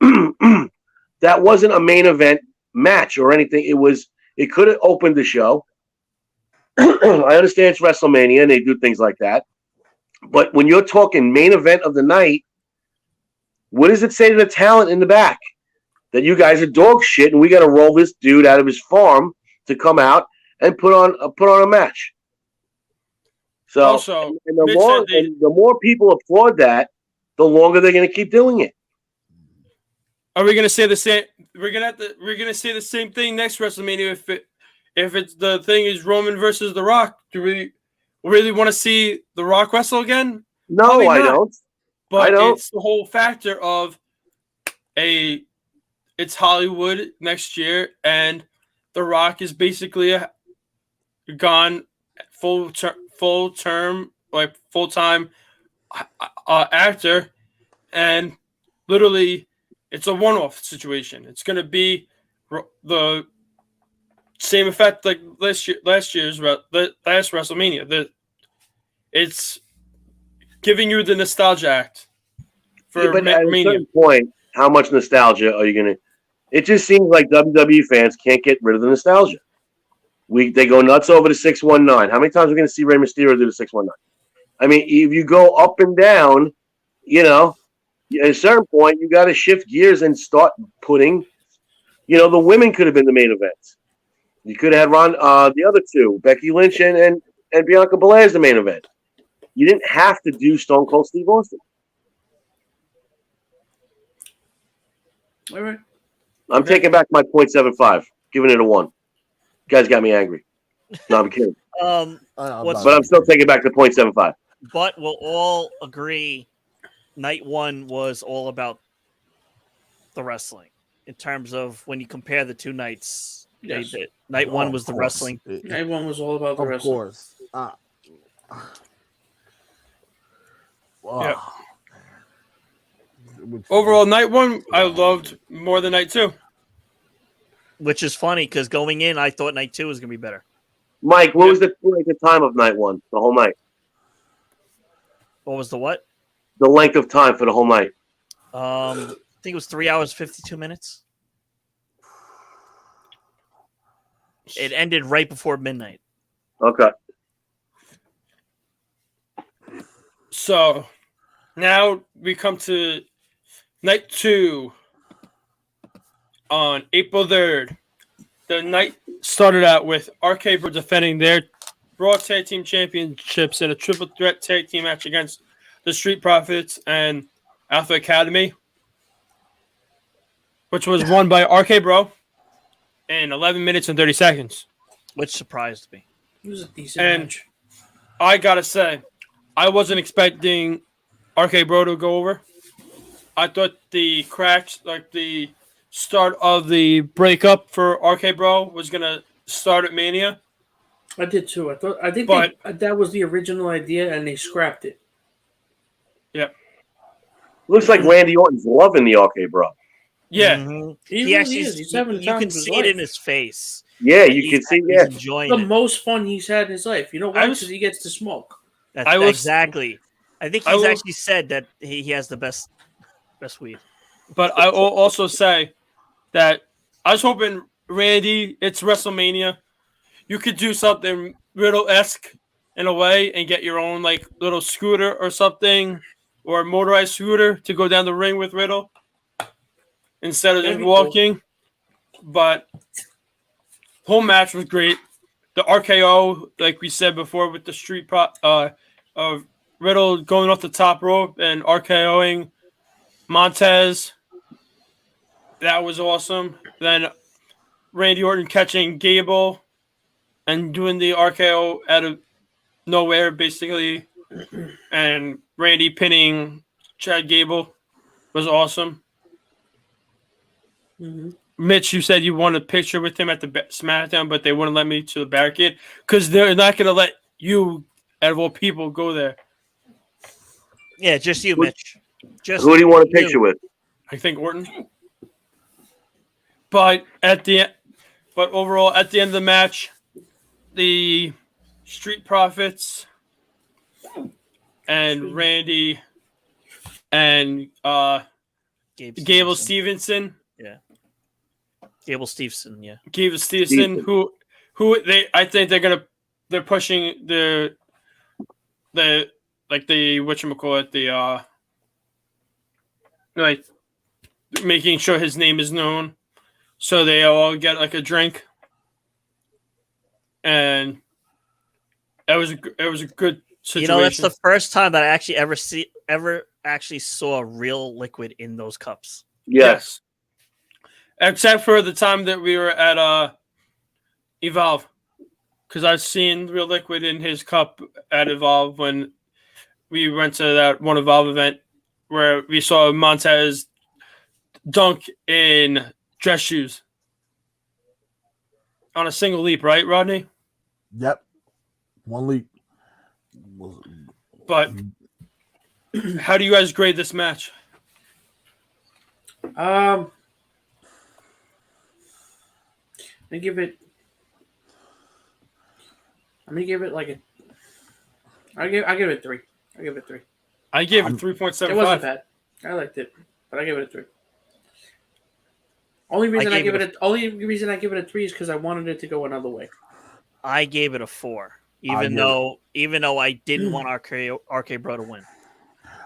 That wasn't a main event match or anything. It could have opened the show. I understand it's WrestleMania and they do things like that. But when you're talking main event of the night, what does it say to the talent in the back? That you guys are dog shit and we got to roll this dude out of his farm to come out and put on a match. So also, and the more people applaud that, the longer they're going to keep doing it. Are we going to say the same? We're going to say the same thing next WrestleMania if it's the thing is Roman versus The Rock. Do we really want to see The Rock wrestle again? No, I don't. But it's the whole factor of it's Hollywood next year, and The Rock is basically gone full-time actor, and literally it's a one-off situation. It's going to be the same effect like last year's last WrestleMania. It's giving you the nostalgia act for but at Mania. a certain point, how much nostalgia are you going to? It just seems like WWE fans can't get rid of the nostalgia. They go nuts over the 619. How many times are we going to see Rey Mysterio do the 619? I mean, if you go up and down, at a certain point, you got to shift gears and start putting, the women could have been the main events. You could have had the other two, Becky Lynch and Bianca Belair as the main event. You didn't have to do Stone Cold Steve Austin. All right. I'm taking back my 0.75, giving it a 1. You guys got me angry. No, I'm kidding. But I'm still taking back the 0.75. But we'll all agree night 1 was all about the wrestling in terms of when you compare the two nights. Yes. Night 1 was the wrestling. Night 1 was all about the wrestling. Of course. Yeah. Overall, night 1 I loved more than night 2. Which is funny because going in, I thought night 2 was going to be better. Mike, what was the time of night 1, the whole night? What was the what? The length of time for the whole night. I think it was 3 hours, 52 minutes. It ended right before midnight. Okay. So now we come to night 2 on April 3rd. The night started out with RK Bro defending their Raw Tag Team Championships in a triple threat tag team match against the Street Profits and Alpha Academy, which was won by RK Bro in 11 minutes and 30 seconds. Which surprised me. It was a decent match. I got to say, I wasn't expecting RK Bro to go over. I thought the cracks, like the start of the breakup for RK Bro was going to start at Mania. I did too. I think that was the original idea and they scrapped it. Yep. Looks like Randy Orton's loving the RK Bro. Yeah. Mm-hmm. He actually is. He's having you can see it in his face. Yeah, you can see he's enjoying the most fun he's had in his life. You know why? Because he gets to smoke. Exactly. I think he's actually said that he has the best weed. But I will also say that I was hoping, Randy, it's WrestleMania. You could do something Riddle-esque in a way and get your own like little scooter or something, or a motorized scooter to go down the ring with Riddle instead of just walking. Cool. But the whole match was great. The RKO, like we said before, with the street of Riddle going off the top rope and RKOing Montez. That was awesome. Then Randy Orton catching Gable and doing the RKO out of nowhere, basically. And Randy pinning Chad Gable was awesome. Mm-hmm. Mitch, you said you wanted a picture with him at the SmackDown, but they wouldn't let me to the barricade because they're not going to let you, out of all people, go there. Yeah, just you, Mitch. Just who do you want a picture with? I think Orton. But overall, at the end of the match, the Street Profits and Randy and Gable Stevenson. Yeah. Gable Stevenson, yeah. Gable Stevenson, who I think they're pushing the whatchamacallit, like making sure his name is known. So they all get like a drink. And it was a good situation. You know, that's the first time that I actually ever actually saw real liquid in those cups. Yes. Except for the time that we were at Evolve. Because I've seen real liquid in his cup at Evolve when we went to that one Evolve event where we saw Montez dunk in dress shoes. On a single leap, right, Rodney? Yep. One leap. But how do you guys grade this match? I give it like a. I give it 3. I give it 3. I gave it 3.75. It wasn't bad. I liked it, but I gave it a 3. Only reason I give it a 3 is because I wanted it to go another way. I gave it a 4, even though I didn't want RK Bro to win.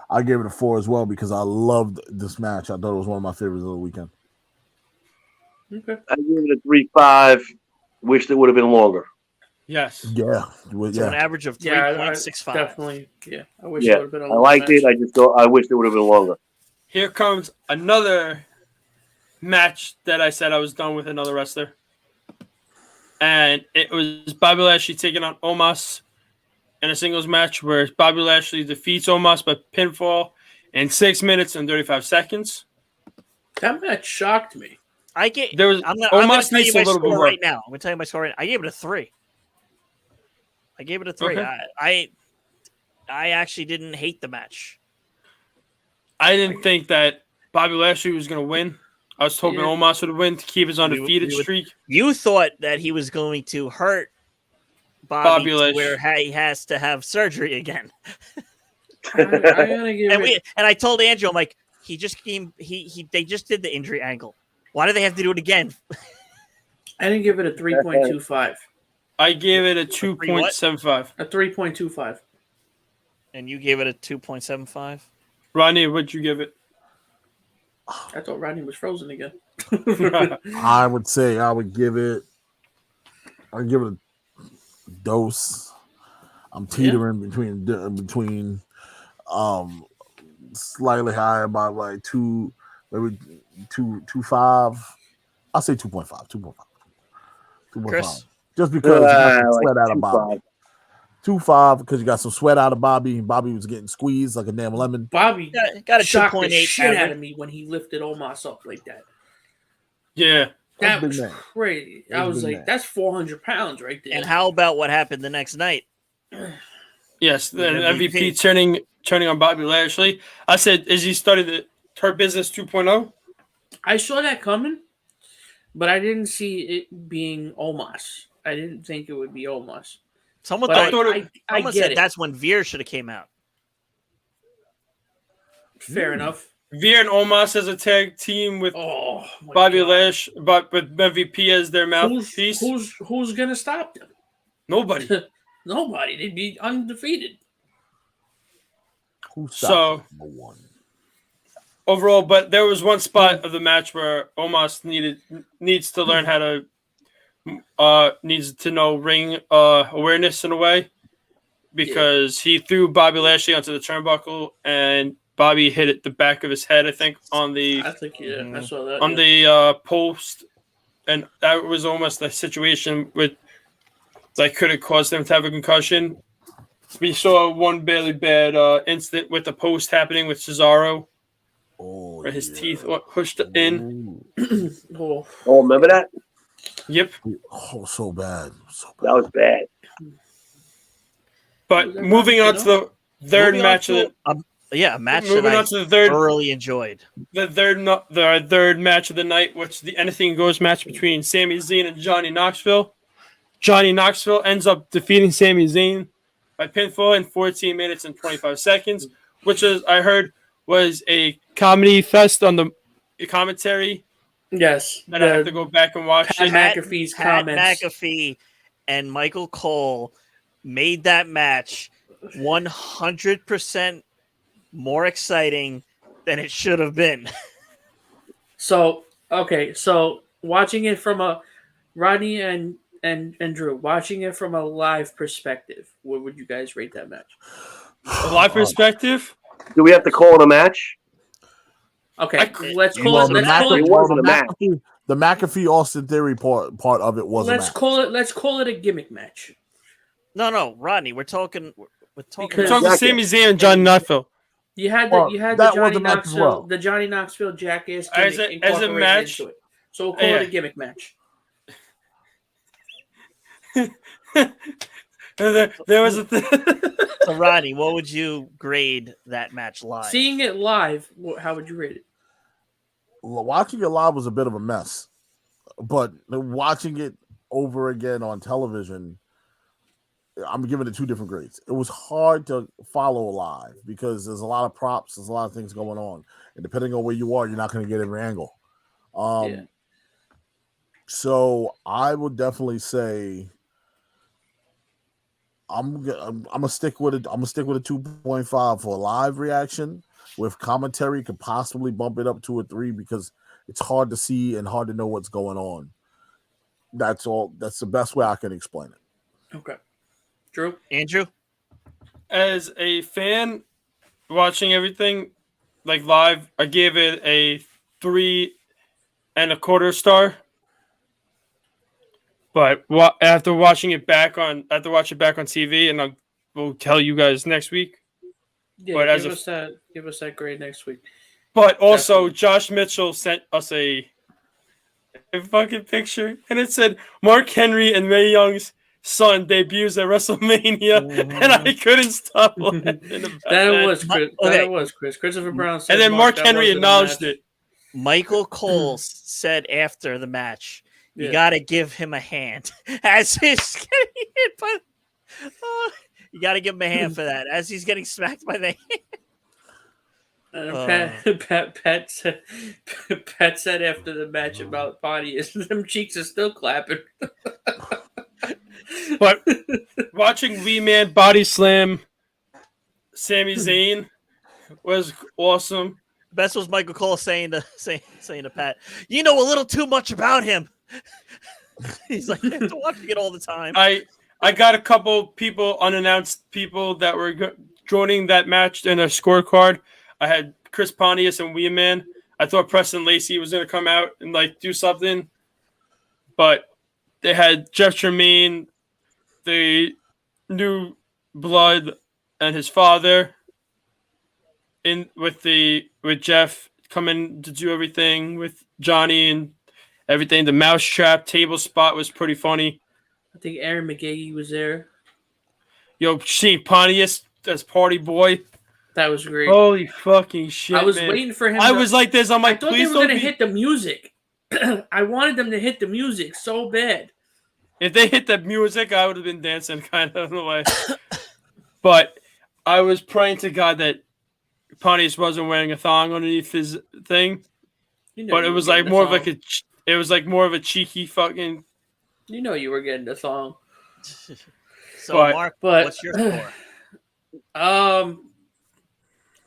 I gave it a 4 as well because I loved this match. I thought it was one of my favorites of the weekend. Okay. I gave it a 3.5. Wished it would have been longer. Yes. Yeah. So an average of 3.65. Definitely. Yeah. I wish it would have been a longer. I liked it. I just thought I wished it would have been longer. Here comes another match that I said I was done with another wrestler. And it was Bobby Lashley taking on Omos in a singles match where Bobby Lashley defeats Omos by pinfall in 6 minutes and 35 seconds. That match shocked me. I'm going to tell you my score right now. I'm going to tell you my score right now. I gave it a 3. Okay. I actually didn't hate the match. I didn't think that Bobby Lashley was going to win. I was hoping Omos would win to keep his undefeated streak. You thought that he was going to hurt Bobby where he has to have surgery again. I told Andrew, I'm like, they just did the injury angle. Why do they have to do it again? I didn't give it a 3.25. I gave it a 2.75. A 3.25. And you gave it a 2.75? Rodney, what'd you give it? I thought Rodney was frozen again. I would say I'd give it a dose. I'm teetering between slightly higher by like 2, maybe 2.5. I'll say 2.5. 2.5. Just because you got some sweat out of Bobby. 2.5 because you got some sweat out of Bobby. Bobby was getting squeezed like a damn lemon. Bobby got a shocked the shit out of me when he lifted Omos up like that. Yeah. That was crazy. I was like, that's 400 pounds right there. And how about what happened the next night? Yes, the MVP turning on Bobby Lashley. I said, is he starting the Hurt Business 2.0? I saw that coming, but I didn't see it being Omos. I didn't think it would be Omos. Someone said that's when Veer should have came out. Fair enough. Veer and Omos as a tag team with Bobby Lash, but with MVP as their mouthpiece. Who's gonna stop them? Nobody. Nobody. They'd be undefeated. So overall, but there was one spot of the match where Omos needs to learn how to needs to know ring awareness in a way, because he threw Bobby Lashley onto the turnbuckle and Bobby hit it the back of his head, I think, on the. I think I saw that on the post, and that was almost a situation with that could have caused him to have a concussion. We saw one really bad incident with the post happening with Cesaro, where his teeth were pushed in. Oh, remember that? Yep. Oh, so bad. That was bad. But moving on to the third match of a match moving that on to the third, thoroughly enjoyed. The third match of the night, which the Anything Goes match between Sami Zayn and Johnny Knoxville. Johnny Knoxville ends up defeating Sami Zayn by pinfall in 14 minutes and 25 seconds, which I heard was a comedy fest on the commentary. Yes. And I have to go back and watch Pat McAfee's comments. Pat McAfee and Michael Cole made that match 100% more exciting than it should have been. So watching it from a Rodney and Drew, watching it from a live perspective, what would you guys rate that match? A live perspective? Do we have to call it a match? Okay, let's call it. It wasn't a match. The McAfee Austin Theory part of it was. Let's call it a gimmick match. No, Rodney, we're talking Sami Zayn and Johnny Knoxville. You had the Johnny Knoxville, the Johnny Knoxville jackass gimmick as a match. Into it. So we'll call it a gimmick match. there was a So Rodney, what would you grade that match live? Seeing it live, how would you rate it? Watching it live was a bit of a mess, but watching it over again on television, I'm giving it two different grades. It was hard to follow live because there's a lot of props, there's a lot of things going on, and depending on where you are, you're not going to get every angle. So I would definitely say I'm gonna stick with it. I'm gonna stick with a 2.5 for a live reaction. With commentary, could possibly bump it up to a 3 because it's hard to see and hard to know what's going on. That's all. That's the best way I can explain it. Okay. Drew? Andrew? As a fan watching everything like live, I gave it a 3.25 star. But after watching it back on TV, and we'll tell you guys next week. Yeah, but give us that grade next week. But also, Josh Mitchell sent us a fucking picture, and it said Mark Henry and Mae Young's son debuts at WrestleMania, and I couldn't stop laughing. That was Chris. Christopher Brown said, and then Mark Henry acknowledged it. Michael Cole said after the match, "You got to give him a hand," as he's getting hit by. You got to give him a hand for that as he's getting smacked by the hand. Pat said after the match about body is them cheeks are still clapping. But watching Wee Man body slam Sami Zayn was awesome. Best was Michael Cole saying to Pat, "You know a little too much about him." He's like, "I have to watch it all the time." I got a couple people, unannounced people that were joining that match in a scorecard. I had Chris Pontius and Wee Man. I thought Preston Lacey was going to come out and do something, but they had Jeff Tremaine, the new blood, and his father with Jeff coming to do everything with Johnny and everything. The mousetrap table spot was pretty funny. I think Aaron McGahee was there. Yo, seeing Pontius as party boy. That was great. Holy fucking shit, I was man. waiting for him. I was like this. I'm like, I thought please they were going to hit the music. I wanted them to hit the music so bad. If they hit the music, I would have been dancing kind of in a way. But I was praying to God that Pontius wasn't wearing a thong underneath his thing. But it was like more of more of a cheeky fucking. You know you were getting the thong. Mark, what's your score?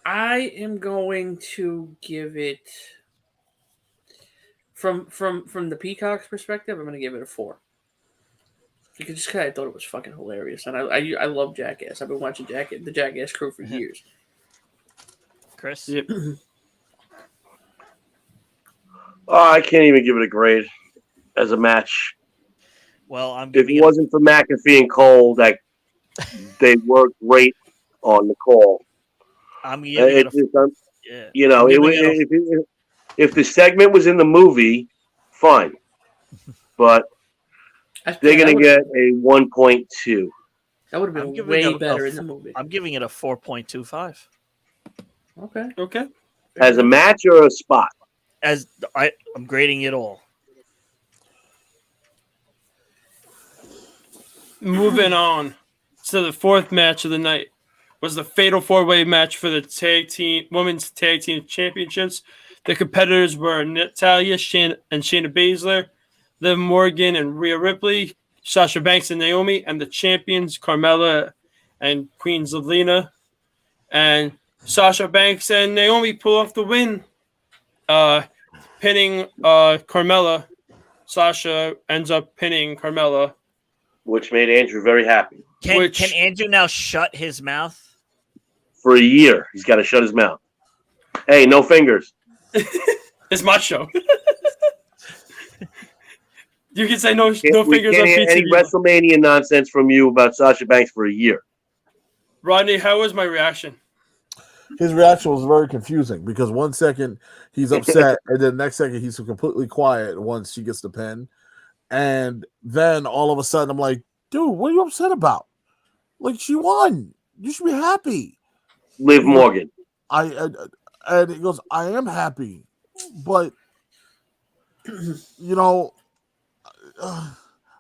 I am going to give it from the Peacock's perspective. I'm going to give it a 4. Because I thought it was fucking hilarious, and I love Jackass. I've been watching the Jackass crew for years. Chris? Yep. I can't even give it a grade as a match. Well, I'm if giving it wasn't for McAfee and Cole, that they worked great on the call. I'm giving it a. You know, if the segment was in the movie, fine, but they're going to get a 1.2. That would have been way better in the movie. I'm giving it a 4.25. Okay. As a match or a spot? I'm grading it all. Moving on to the fourth match of the night was the Fatal 4-Way match for the Women's Tag Team Championships. The competitors were Natalya, and Shayna Baszler, Liv Morgan and Rhea Ripley, Sasha Banks and Naomi, and the champions Carmella and Queen Zelina. And Sasha Banks and Naomi pull off the win, pinning Carmella. Sasha ends up pinning Carmella, which made Andrew very happy. Can Andrew now shut his mouth? For a year, he's got to shut his mouth. Hey, no fingers. It's my show. You can say no fingers on PTV. Any WrestleMania nonsense from you about Sasha Banks for a year. Rodney, how was my reaction? His reaction was very confusing because 1 second he's upset and then the next second he's completely quiet once she gets the pin. And then all of a sudden I'm like, dude, what are you upset about? Like, she won. You should be happy. Liv Morgan. And he goes, I am happy. But, you know, I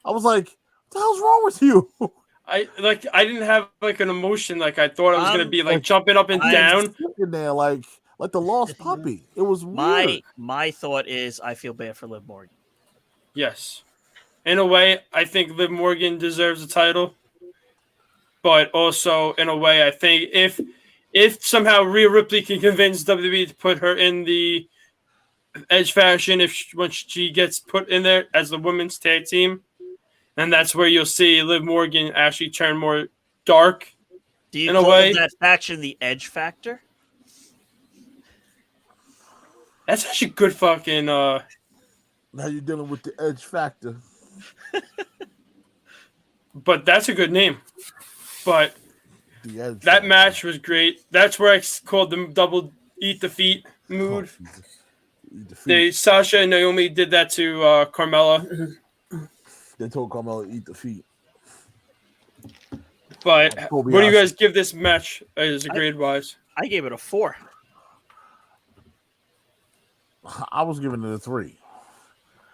was like, what the hell's wrong with you? I didn't have like an emotion. Like I thought I was gonna be like jumping up and down. Sitting there like the lost puppy. It was weird. My thought is I feel bad for Liv Morgan. Yes. In a way, I think Liv Morgan deserves the title. But also in a way, I think if somehow Rhea Ripley can convince WWE to put her in the Edge faction, once she gets put in there as the women's tag team, and that's where you'll see Liv Morgan actually turn more dark. Do you call that faction the Edge Factor? That's actually good fucking. Now you're dealing with the Edge Factor. But that's a good name. But that match was great. That's where I called them double eat the feet mood. Sasha and Naomi did that to Carmella. They told Carmella eat the feet. But what do you guys give this match as a grade wise? I gave it a 4. I was giving it a 3.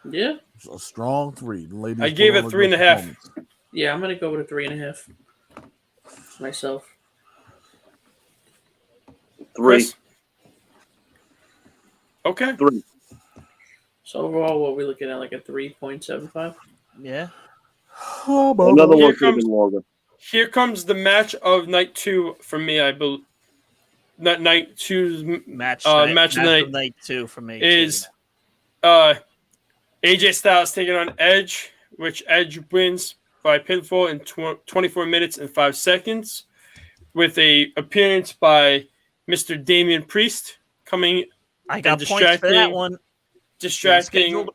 Yeah, a strong 3. Ladies, I gave it 3.5. Yeah, I'm gonna go with a 3.5 myself. 3. Okay. 3. So overall, what are we looking at? Like a 3.75? Yeah. Another one could have been longer. Here comes the match of night 2 for me, I believe. Not night 2's match of the night. Night 2 for me is AJ Styles taking on Edge, which Edge wins by pinfall in 24 minutes and 5 seconds, with a appearance by Mr. Damian Priest coming. I got points for that one. Distracting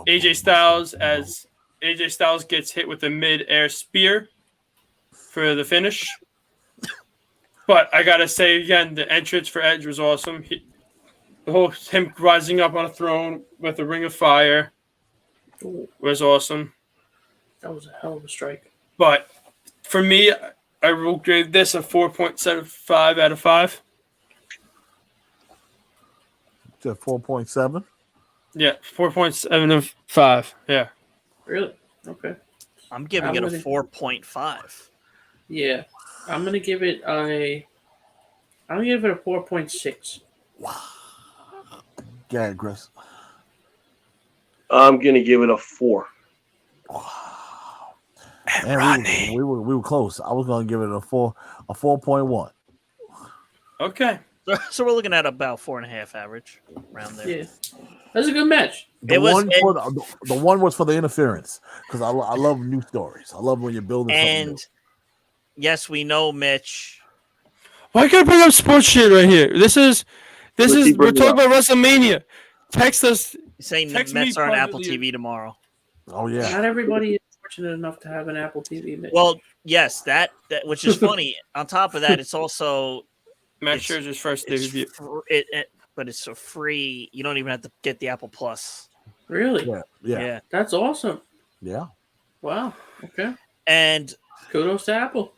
AJ Styles as AJ Styles gets hit with a mid-air spear for the finish. But I gotta say again, the entrance for Edge was awesome. Him rising up on a throne with a ring of fire was awesome. That was a hell of a strike. But for me, I will grade this a 4.75 out of 5. It's a 4.7? Yeah, 4.7 of 5. Yeah. Really? Okay. I'm giving it a 4.5. Yeah. I'm gonna give it a 4.6. Wow. Yeah, Chris. I'm gonna give it a 4. Wow. And Rodney, we were close. I was gonna give it a 4.1. Okay. So we're looking at about 4.5 average around there. Yeah, that's a good match. The one was for the interference because I love new stories. I love when you're building something new. yes, we know, Mitch. Why can't I bring up sports shit right here? This is we're talking about WrestleMania. Text us. Saying the Mets are on Apple TV tomorrow. Oh yeah. Not everybody is fortunate enough to have an Apple TV. Mitch. Well, yes, that which is funny. On top of that, it's also Max Scherzer's first debut. But it's so free. You don't even have to get the Apple Plus. Really? Yeah. That's awesome. Yeah. Wow. Okay. And kudos to Apple.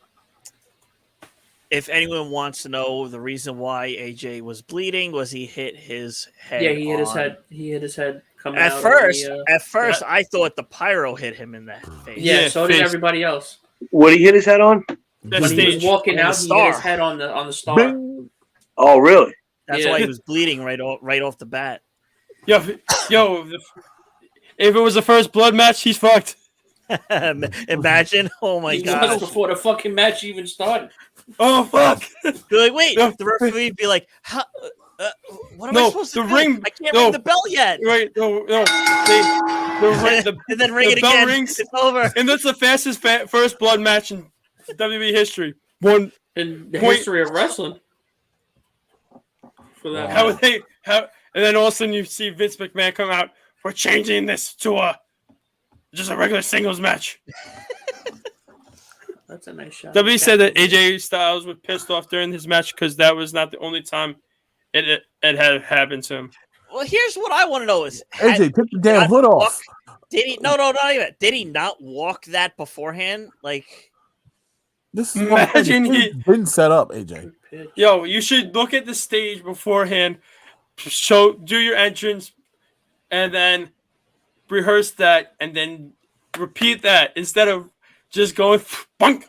If anyone wants to know the reason why AJ was bleeding, was he hit his head? Yeah, he hit his head. He hit his head. At first, I thought the pyro hit him in the face. Yeah, so did everybody else. What did he hit his head on? When he was walking out, he hit his head on the star. Bing. Oh, really? That's why he was bleeding right off the bat. Yo, if it was the first blood match, he's fucked. Imagine! Oh my god! Before the fucking match even started. Oh fuck! Be like, wait, the referee would be like, what am I supposed to do? I can't ring the bell yet. Right? No. And then ring it again. Rings, it's over. And that's the fastest first blood match in WWE history. In the history of wrestling. For that. And then all of a sudden you see Vince McMahon come out. We're changing this to just a regular singles match. That's a nice shot. WWE said that AJ Styles was pissed off during his match because that was not the only time it had happened to him. Well, here's what I want to know: is AJ, take the damn hood off. Did he? No, not even. Did he not walk that beforehand? Like, this is imagine he didn't set up AJ. Yo, you should look at the stage beforehand, do your entrance, and then rehearse that, and then repeat that instead of just going bunk.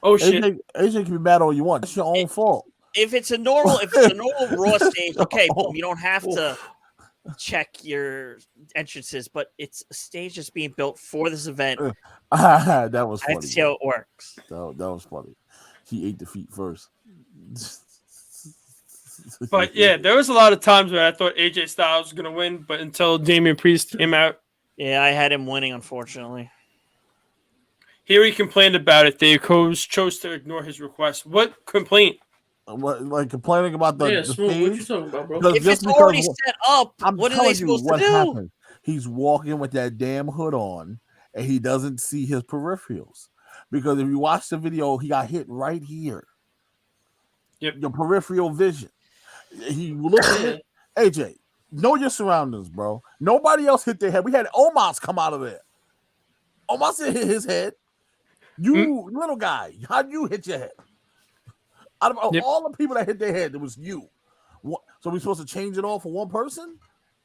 Oh shit! AJ can be mad all you want. It's your own fault. If it's a normal Raw stage, okay, boom, you don't have to check your entrances, but it's a stage that's being built for this event. That was funny. That's how it works. That was funny. He ate the feet first. But yeah, there was a lot of times where I thought AJ Styles was gonna win, but until Damian Priest came out, yeah, I had him winning. Unfortunately, here he complained about it. They chose to ignore his request. What complaint? Like complaining about the Smooth. What you talking about, bro? If it's already set up, what are they supposed to do? Happened. He's walking with that damn hood on, and he doesn't see his peripherals. Because if you watch the video, he got hit right here. Yep. Your peripheral vision. He looked at it. AJ, know your surroundings, bro. Nobody else hit their head. We had Omos come out of there. Omos hit his head. You little guy, how'd you hit your head? Out of all the people that hit their head, it was you. So we supposed to change it all for one person?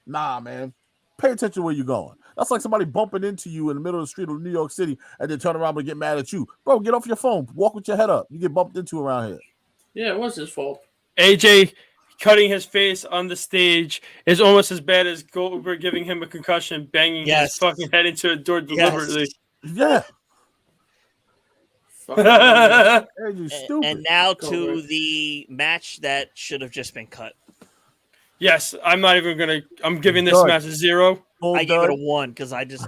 Nah, man. Pay attention where you're going. That's like somebody bumping into you in the middle of the street of New York City and then turn around and get mad at you. Bro, get off your phone. Walk with your head up. You get bumped into around here. Yeah, it was his fault. AJ cutting his face on the stage is almost as bad as Goldberg giving him a concussion, banging his fucking head into a door deliberately. Yeah. And now to the match that should have just been cut. Yes, I'm not even gonna. I'm giving this match a 0. I gave it a 1 because I gave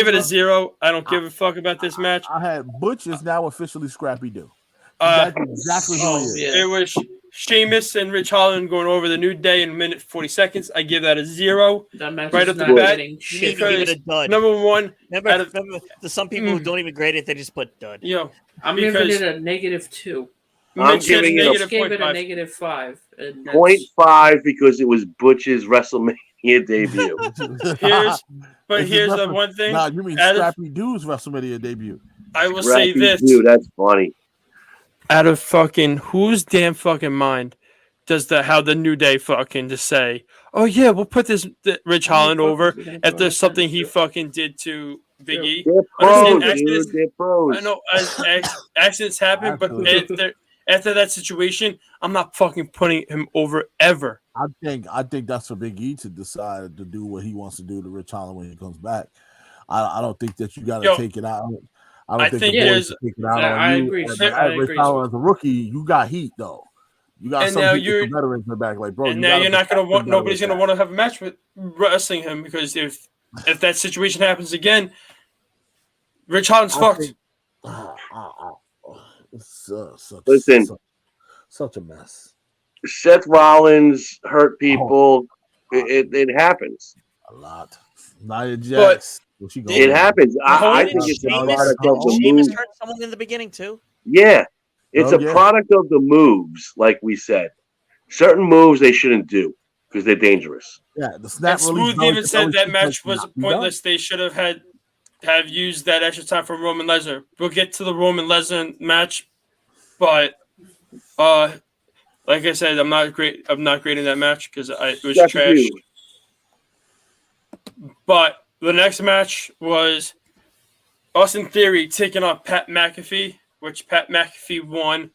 it a 0. I don't give a fuck about this match. I had Butch is now officially Scrappy Doo. That's exactly who he is. It was Sheamus and Rich Holland going over the New Day in a minute 40 seconds. I give that a 0. That match right is off the not bat. getting shit. Give it a dud. Number one. Remember there's some people who don't even grade it. They just put dud. Yo, I'm giving it a -2. I'm giving it a -5. 0.5 because it was Butch's WrestleMania debut. Here's the one thing. Nah, you mean Scrappy Doo's WrestleMania debut? I will say this. Dude, that's funny. Out of fucking whose damn fucking mind does how the New Day fucking just say, oh yeah, we'll put this Rich Holland over if there's something he fucking did to Big E. They're pros. I know accidents happen, but after that situation, I'm not fucking putting him over ever. I think that's for Big E to decide to do what he wants to do to Rich Holland when he comes back. I don't think that you got to take it out. I don't think the boys take it out on you. Agree. Rich Holland as a rookie, you got heat though. You got some veterans in the back, like bro. And now you're not gonna want. Nobody's gonna want to have a match with wrestling him because if that situation happens again, Rich Holland's fucked. Listen, such a mess. Seth Rollins hurt people. It happens. A lot. Nia Jax. It happens. I think it's a product of the move. Sheamus hurt someone in the beginning too. Yeah, it's a product of the moves, like we said. Certain moves they shouldn't do because they're dangerous. Yeah, the snap. Smooth even said that match was pointless. They should have used that extra time for Roman Lesnar. We'll get to the Roman Lesnar match, but like I said, I'm not grading that match because it was trash. But the next match was Austin Theory taking on Pat McAfee, which Pat McAfee won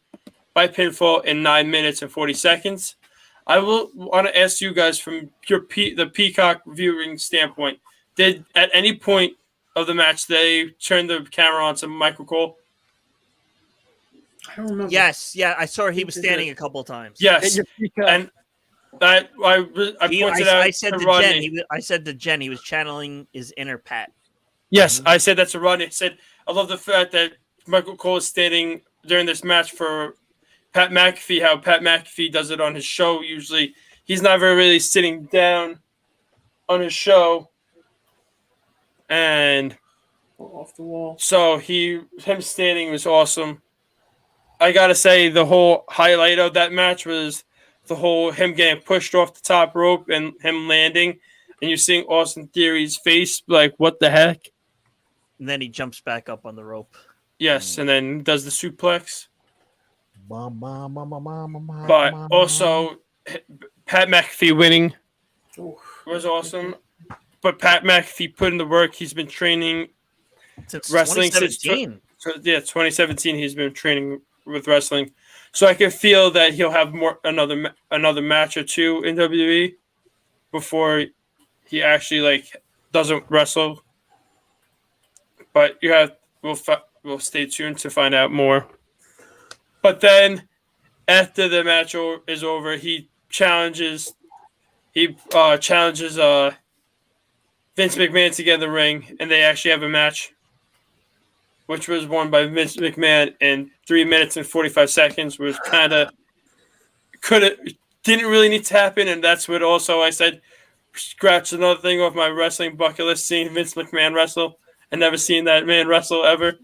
by pinfall in 9 minutes and 40 seconds. I will want to ask you guys from the Peacock viewing standpoint, did at any point of the match they turn the camera on to Michael Cole? I don't remember. Yes, yeah, I saw he was standing a couple of times. Yes, and I pointed out. I said to Jen. I said to Jen, he was channeling his inner Pat. Yes, I said that to Rodney. I said I love the fact that Michael Cole is standing during this match for Pat McAfee. How Pat McAfee does it on his show. Usually, he's not really sitting down on his show, and off the wall. So him standing was awesome. I gotta say, the whole highlight of that match was the whole him getting pushed off the top rope and him landing, and you're seeing Austin Theory's face, like, what the heck? And then he jumps back up on the rope. Yes, and then does the suplex. But also, Pat McAfee winning was awesome. But Pat McAfee put in the work. He's been training since wrestling 2017. Since 2017. He's been training with wrestling, so I can feel that he'll have another match or two in WWE before he actually doesn't wrestle. But we'll stay tuned to find out more. But then after the match is over, he challenges Vince McMahon to get in the ring, and they actually have a match, which was won by Vince McMahon in 3 minutes and 45 seconds, which didn't really need to happen, and that's what also I said, scratch another thing off my wrestling bucket list, seeing Vince McMahon wrestle. I never seen that man wrestle ever.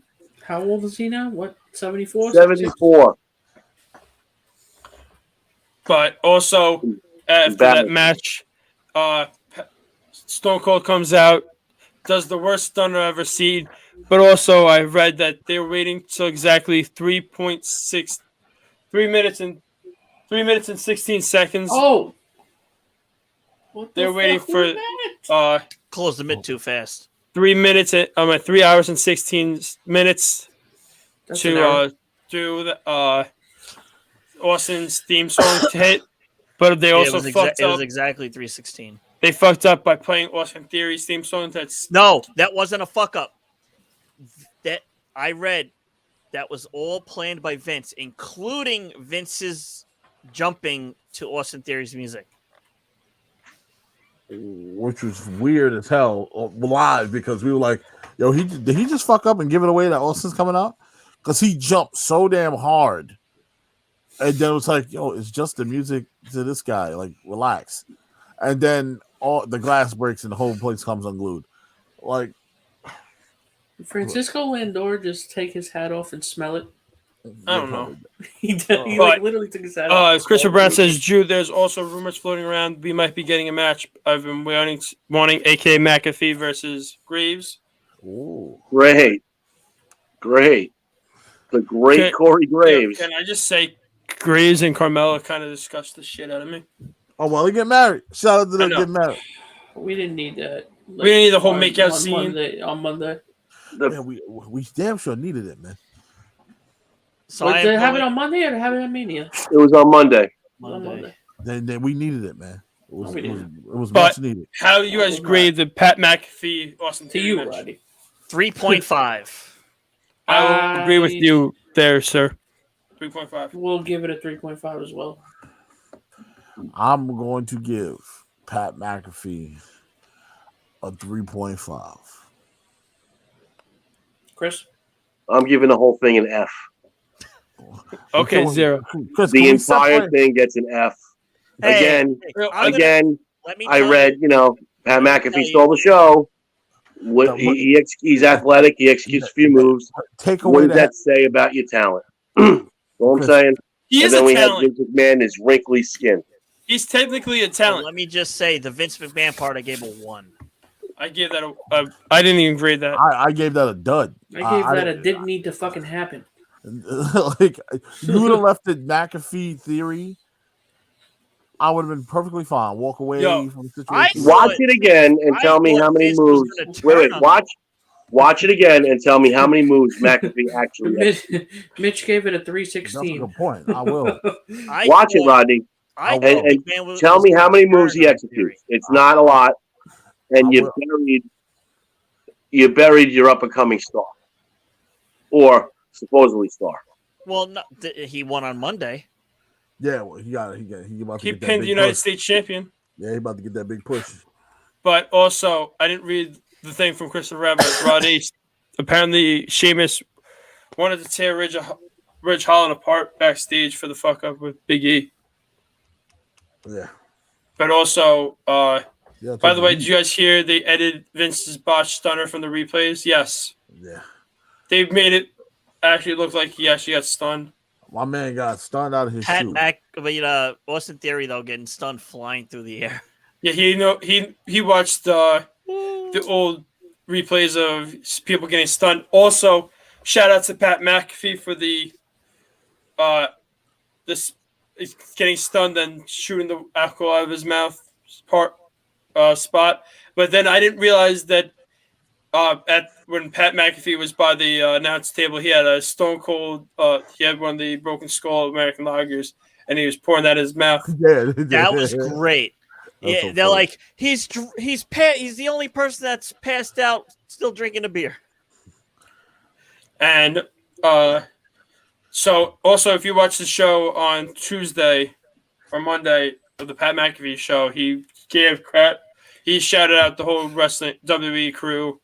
How old is he now? What, 74? 74. But also, after that match, Stone Cold comes out, does the worst stunner I've ever seen. But also, I read that they were waiting till exactly 3 minutes and 16 seconds. Oh, they're waiting for close the mid too fast. 3 minutes. 3 hours and 16 minutes to do the Austin's theme song to hit. But they also fucked up. It was exactly 3:16. They fucked up by playing Austin Theory's theme song. No, that wasn't a fuck up. That I read, that was all planned by Vince, including Vince's jumping to Austin Theory's music, which was weird as hell live, because we were like, "Yo, did he just fuck up and give it away that Austin's coming out?" Because he jumped so damn hard, and then it was like, "Yo, it's just the music to this guy. Like, relax." And then all the glass breaks and the whole place comes unglued. Like, Francisco Lindor just take his hat off and smell it? I don't know. He literally took his hat off. Christopher Brown says, Drew, there's also rumors floating around we might be getting a match. I've been wanting A.K. McAfee versus Graves. Ooh. Great. The great Corey Graves. Can I just say, Graves and Carmella kind of disgust the shit out of me. Oh, well, they get married. Shout out to them getting married. We didn't need that. We didn't need the whole makeout scene. On Monday. We damn sure needed it, man. So did they have it on Monday or did they have it on Mania? It was on Monday. Then we needed it, man. It was much needed. How do you guys grade the Pat McAfee Austin Theory match? Roddy. 3.5. I will agree with you there, sir. 3.5. We'll give it a 3.5 as well. I'm going to give Pat McAfee a 3.5. Chris? I'm giving the whole thing an F. Okay, 0. Chris, the entire thing gets an F. Again, I read, Pat McAfee stole the show. He's athletic. He executes a few moves. What does that say about your talent? You know what I'm saying? He is a talent. We have Vince McMahon, his wrinkly skin. He's technically a talent. Well, let me just say, the Vince McMahon part, I gave a 1. I gave that I didn't even grade that. I gave that a dud. I gave that a didn't need to fucking happen. Like, you would have left the McAfee theory, I would have been perfectly fine. Walk away from the situation. Watch it again and tell me how many moves. Wait. Watch it again and tell me how many moves McAfee actually. Mitch gave it a 316. That's a good point. I will. Watch it, Rodney. And tell me how many moves he executes. It's not a lot, and you buried your up and coming star, or supposedly star. Well, no, he won on Monday. Yeah, well, he pinned the United States champion. Yeah, he about to get that big push. But also, I didn't read the thing from Christopher Rabbit, Rod East. Apparently, Sheamus wanted to tear Ridge Holland apart backstage for the fuck up with Big E. Yeah. But also, by the way, did you guys hear they edited Vince's botched stunner from the replays? Yes. Yeah. They made it actually look like he actually got stunned. My man got stunned out of his shoe. Austin Theory, though, getting stunned flying through the air. Yeah, he watched the old replays of people getting stunned. Also, shout out to Pat McAfee for the this getting stunned and shooting the alcohol out of his mouth spot. But then I didn't realize that when Pat McAfee was by the announce table, he had a Stone Cold. He had one of the Broken Skull American lagers, and he was pouring that in his mouth. Yeah, that was great. Yeah, they're like he's the only person that's passed out still drinking a beer. And so also if you watch the show on Tuesday or Monday of the Pat McAfee show, he gave crap. He shouted out the whole wrestling WWE crew,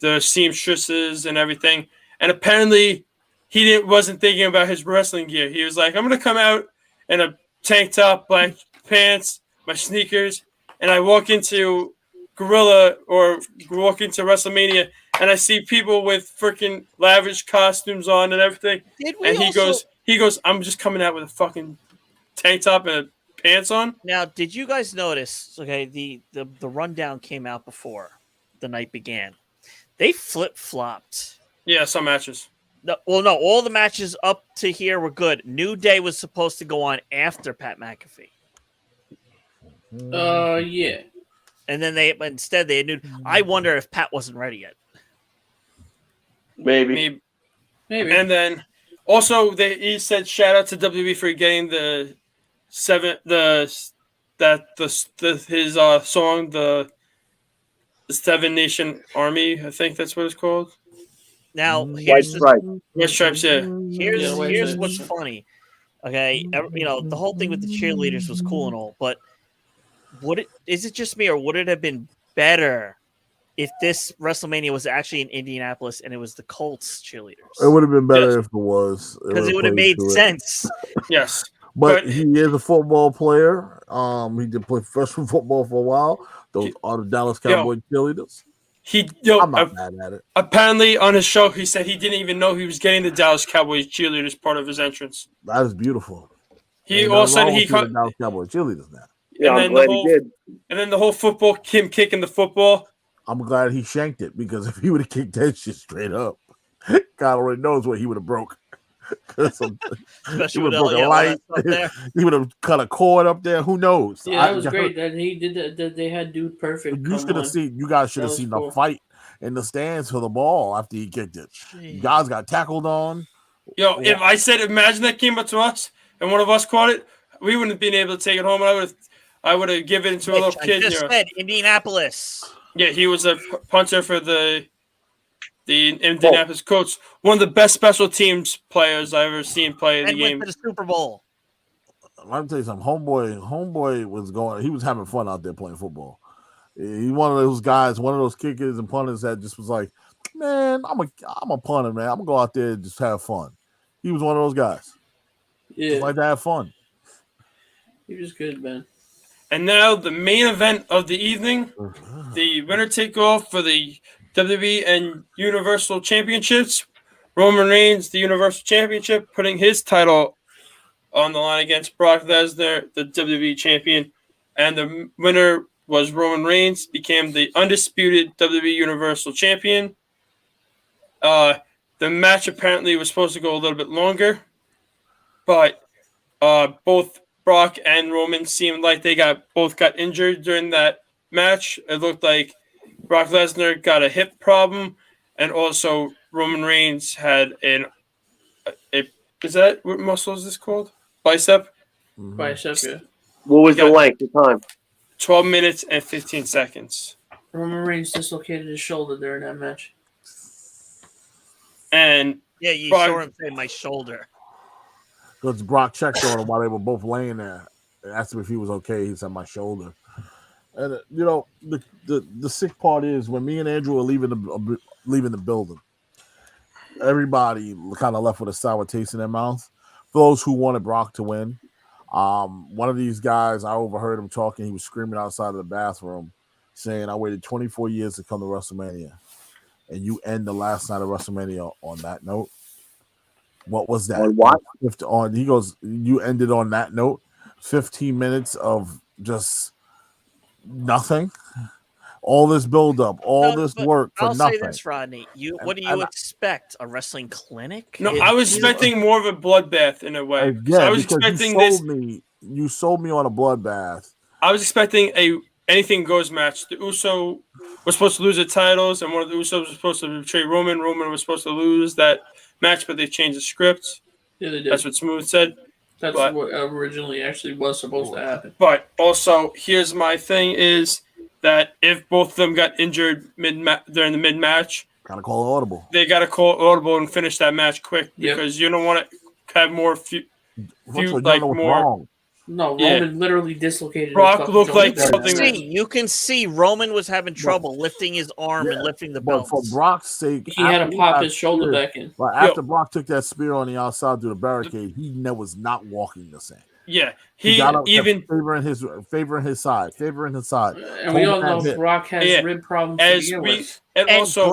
the seamstresses and everything. And apparently he wasn't thinking about his wrestling gear. He was like, I'm gonna come out in a tank top, black pants, my sneakers, and I walk into Gorilla or walk into WrestleMania, and I see people with freaking lavish costumes on and everything. He goes, I'm just coming out with a fucking tank top and pants on. Now, did you guys notice? Okay, the rundown came out before the night began. They flip-flopped. Yeah, some matches. No, all the matches up to here were good. New Day was supposed to go on after Pat McAfee. Yeah. And then instead they knew. I wonder if Pat wasn't ready yet. Maybe. And then also he said shout out to WWE for getting his song, the Seven Nation Army. I think that's what it's called. Now White Stripes. Yeah. Here's what's funny. Okay, the whole thing with the cheerleaders was cool and all, but is it just me, or would it have been better if this WrestleMania was actually in Indianapolis and it was the Colts cheerleaders? It would have been better if it was, because it would have made sense. Yes, but he is a football player. He did play professional football for a while. Those are the Dallas Cowboy cheerleaders. I'm not mad at it. Apparently, on his show, he said he didn't even know he was getting the Dallas Cowboys cheerleaders part of his entrance. That is beautiful. He also the Dallas Cowboys cheerleaders now. Yeah, I'm glad he did. And then the whole football, him kicking the football. I'm glad he shanked it, because if he would have kicked that shit straight up, God already knows what he would have broke. Especially with a light. He would have cut a cord up there. Who knows? Yeah, that was great. That he did that. They had Dude Perfect. You guys should have seen the fight in the stands for the ball after he kicked it. You guys got tackled on. If I said, imagine that came up to us and one of us caught it, we wouldn't have been able to take it home. I would have given it to a little kid. I just said Indianapolis. Yeah, he was a punter for the Indianapolis Colts. One of the best special teams players I've ever seen play the game. Went to the Super Bowl. Let me tell you something. Homeboy was having fun out there playing football. He's one of those guys, one of those kickers and punters that just was like, man, I'm a punter, man. I'm gonna go out there and just have fun. He was one of those guys. Yeah. Just like to have fun. He was good, man. And now the main event of the evening, the winner take all for the WWE and Universal Championships. Roman Reigns, the Universal Championship, putting his title on the line against Brock Lesnar, the WWE Champion. And the winner was Roman Reigns, became the undisputed WWE Universal Champion. The match apparently was supposed to go a little bit longer, but both Brock and Roman seemed like they both got injured during that match. It looked like Brock Lesnar got a hip problem, and also Roman Reigns had is that what muscle is this called? Bicep? Bicep, yeah. What was the length of time? 12 minutes and 15 seconds. Roman Reigns dislocated his shoulder during that match. And yeah, you saw him say my shoulder. Because Brock checked on him while they were both laying there. And asked him if he was okay. He said, my shoulder. And, the sick part is when me and Andrew were leaving the building, everybody kind of left with a sour taste in their mouth. For those who wanted Brock to win, one of these guys, I overheard him talking. He was screaming outside of the bathroom saying, I waited 24 years to come to WrestleMania. And you end the last night of WrestleMania on that note. What was that? On what? He goes, you ended on that note. 15 minutes of just nothing. All this buildup, this work for nothing. I'll say this, Rodney. What do you expect? A wrestling clinic? No, I was expecting more of a bloodbath in a way. I was expecting you sold me on a bloodbath. I was expecting a anything goes match. The Uso was supposed to lose the titles, and one of the Usos was supposed to betray Roman. Roman was supposed to lose that match, but they changed the script. Yeah, they did. That's what Smooth said. That's what originally actually was supposed to happen. But also, here's my thing is that if both of them got injured during the mid-match, gotta call it audible. They gotta call it audible and finish that match quick because you don't want to have more wrong. No, Roman literally dislocated. Brock looked like something. You can see Roman was having trouble lifting his arm and lifting the belt. But for Brock's sake, he had to pop his shoulder back in. But after Brock took that spear on the outside through the barricade, he was not walking the same. Yeah, he even favoring his side. And we all know Brock has rib problems to begin with. And also,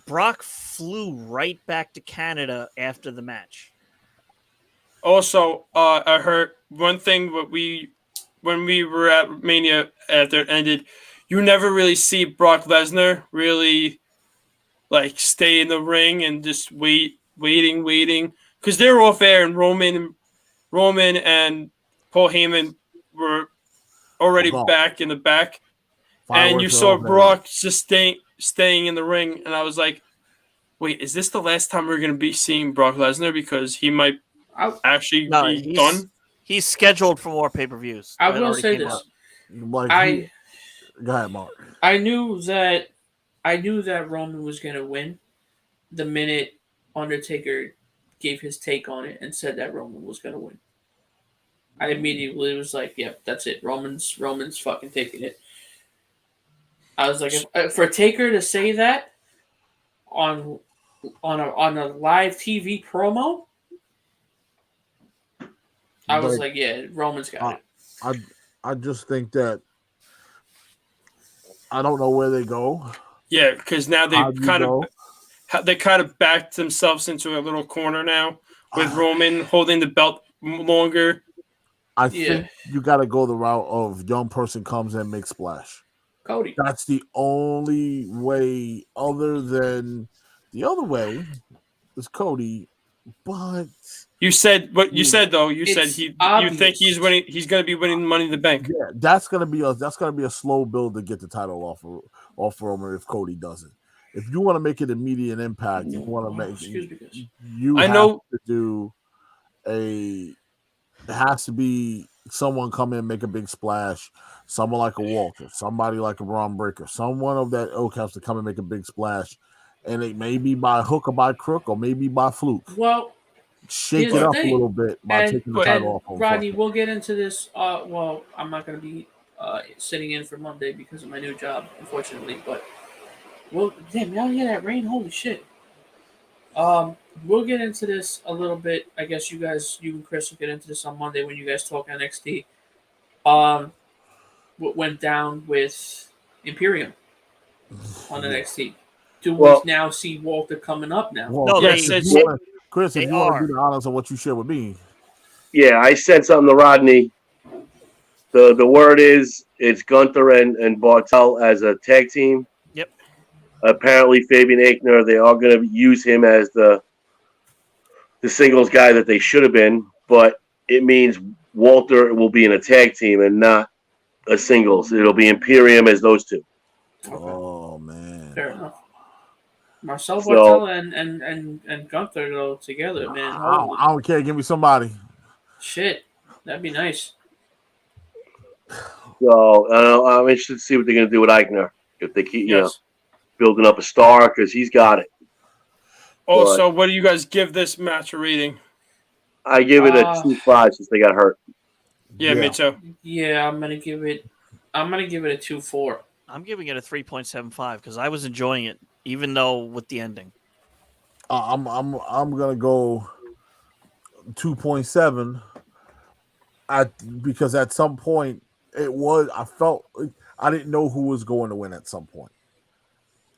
Brock flew right back to Canada after the match. Also, I heard one thing when we were at Mania after it ended, you never really see Brock Lesnar really like stay in the ring and just waiting, because they were off air and Roman and Paul Heyman were already back in the back, and you saw Brock just staying in the ring, and I was like, wait, is this the last time we're going to be seeing Brock Lesnar? Because he might actually be done. He's scheduled for more pay-per-views. I will say this. Go ahead, Mark. I knew that Roman was going to win the minute Undertaker gave his take on it and said that Roman was going to win. I immediately was like, yep, that's it. Roman's fucking taking it. I was like, for Taker to say that on a live TV promo, I was like, yeah, Roman's got it. I just think that I don't know where they go. Yeah, because now they kind of backed themselves into a little corner now with Roman holding the belt longer. I think you got to go the route of young person comes in, makes splash. Cody. That's the only way. Other than the other way is Cody. But you said you said you think he's winning. He's going to be winning Money in the Bank. Yeah, that's going to be a slow build to get the title off Roman if Cody doesn't. If you want to make it immediate impact, you want to make to do it has to be someone come in, make a big splash. Someone like a Walter, somebody like a Braun Breaker, someone of that ilk has to come and make a big splash. And it may be by hook or by crook or maybe by fluke. Well, shake it up a little bit by taking the title off. Rodney, we'll get into this. Well, I'm not going to be sitting in for Monday because of my new job, unfortunately. But, well, damn, y'all hear that rain? Holy shit. we'll get into this a little bit. I guess you and Chris will get into this on Monday when you guys talk NXT. What went down with Imperium on NXT? Do we now see Walter coming up now? Well, Chris, if you want to do the honors of what you shared with me. Yeah, I said something to Rodney. The word is it's Gunther and Bartel as a tag team. Yep. Apparently, Fabian Aichner, they are going to use him as the singles guy that they should have been, but it means Walter will be in a tag team and not a singles. It'll be Imperium as those two. Okay. Oh man. Fair enough. Marcel Bartel and Gunther go together, man. I don't care. Give me somebody. Shit, that'd be nice. So I'm interested to see what they're going to do with Aichner if they keep, building up a star because he's got it. Also, what do you guys give this match a rating? I give it a 2.5 since they got hurt. Yeah, me too. Yeah, I'm gonna give it a 2.4. I'm giving it a 3.75 because I was enjoying it, even though with the ending. I'm gonna go 2.7. Because at some point I felt I didn't know who was going to win at some point.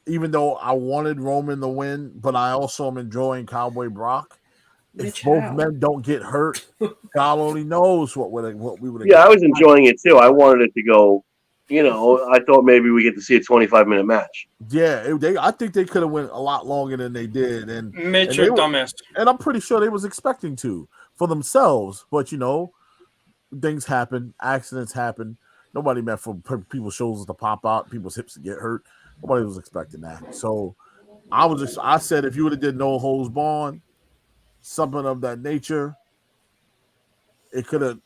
Even though I wanted Roman to win, but I also am enjoying Cowboy Brock. If both men don't get hurt, God only knows what we would. Yeah, I was enjoying it too. I wanted it to go. I thought maybe we get to see a 25-minute match. Yeah, I think they could have went a lot longer than they did, and dumbass. And I'm pretty sure they was expecting to for themselves, but things happen, accidents happen. Nobody meant for people's shoulders to pop out, people's hips to get hurt. Nobody was expecting that. So I said if you would have did no holds barred, something of that nature, it could have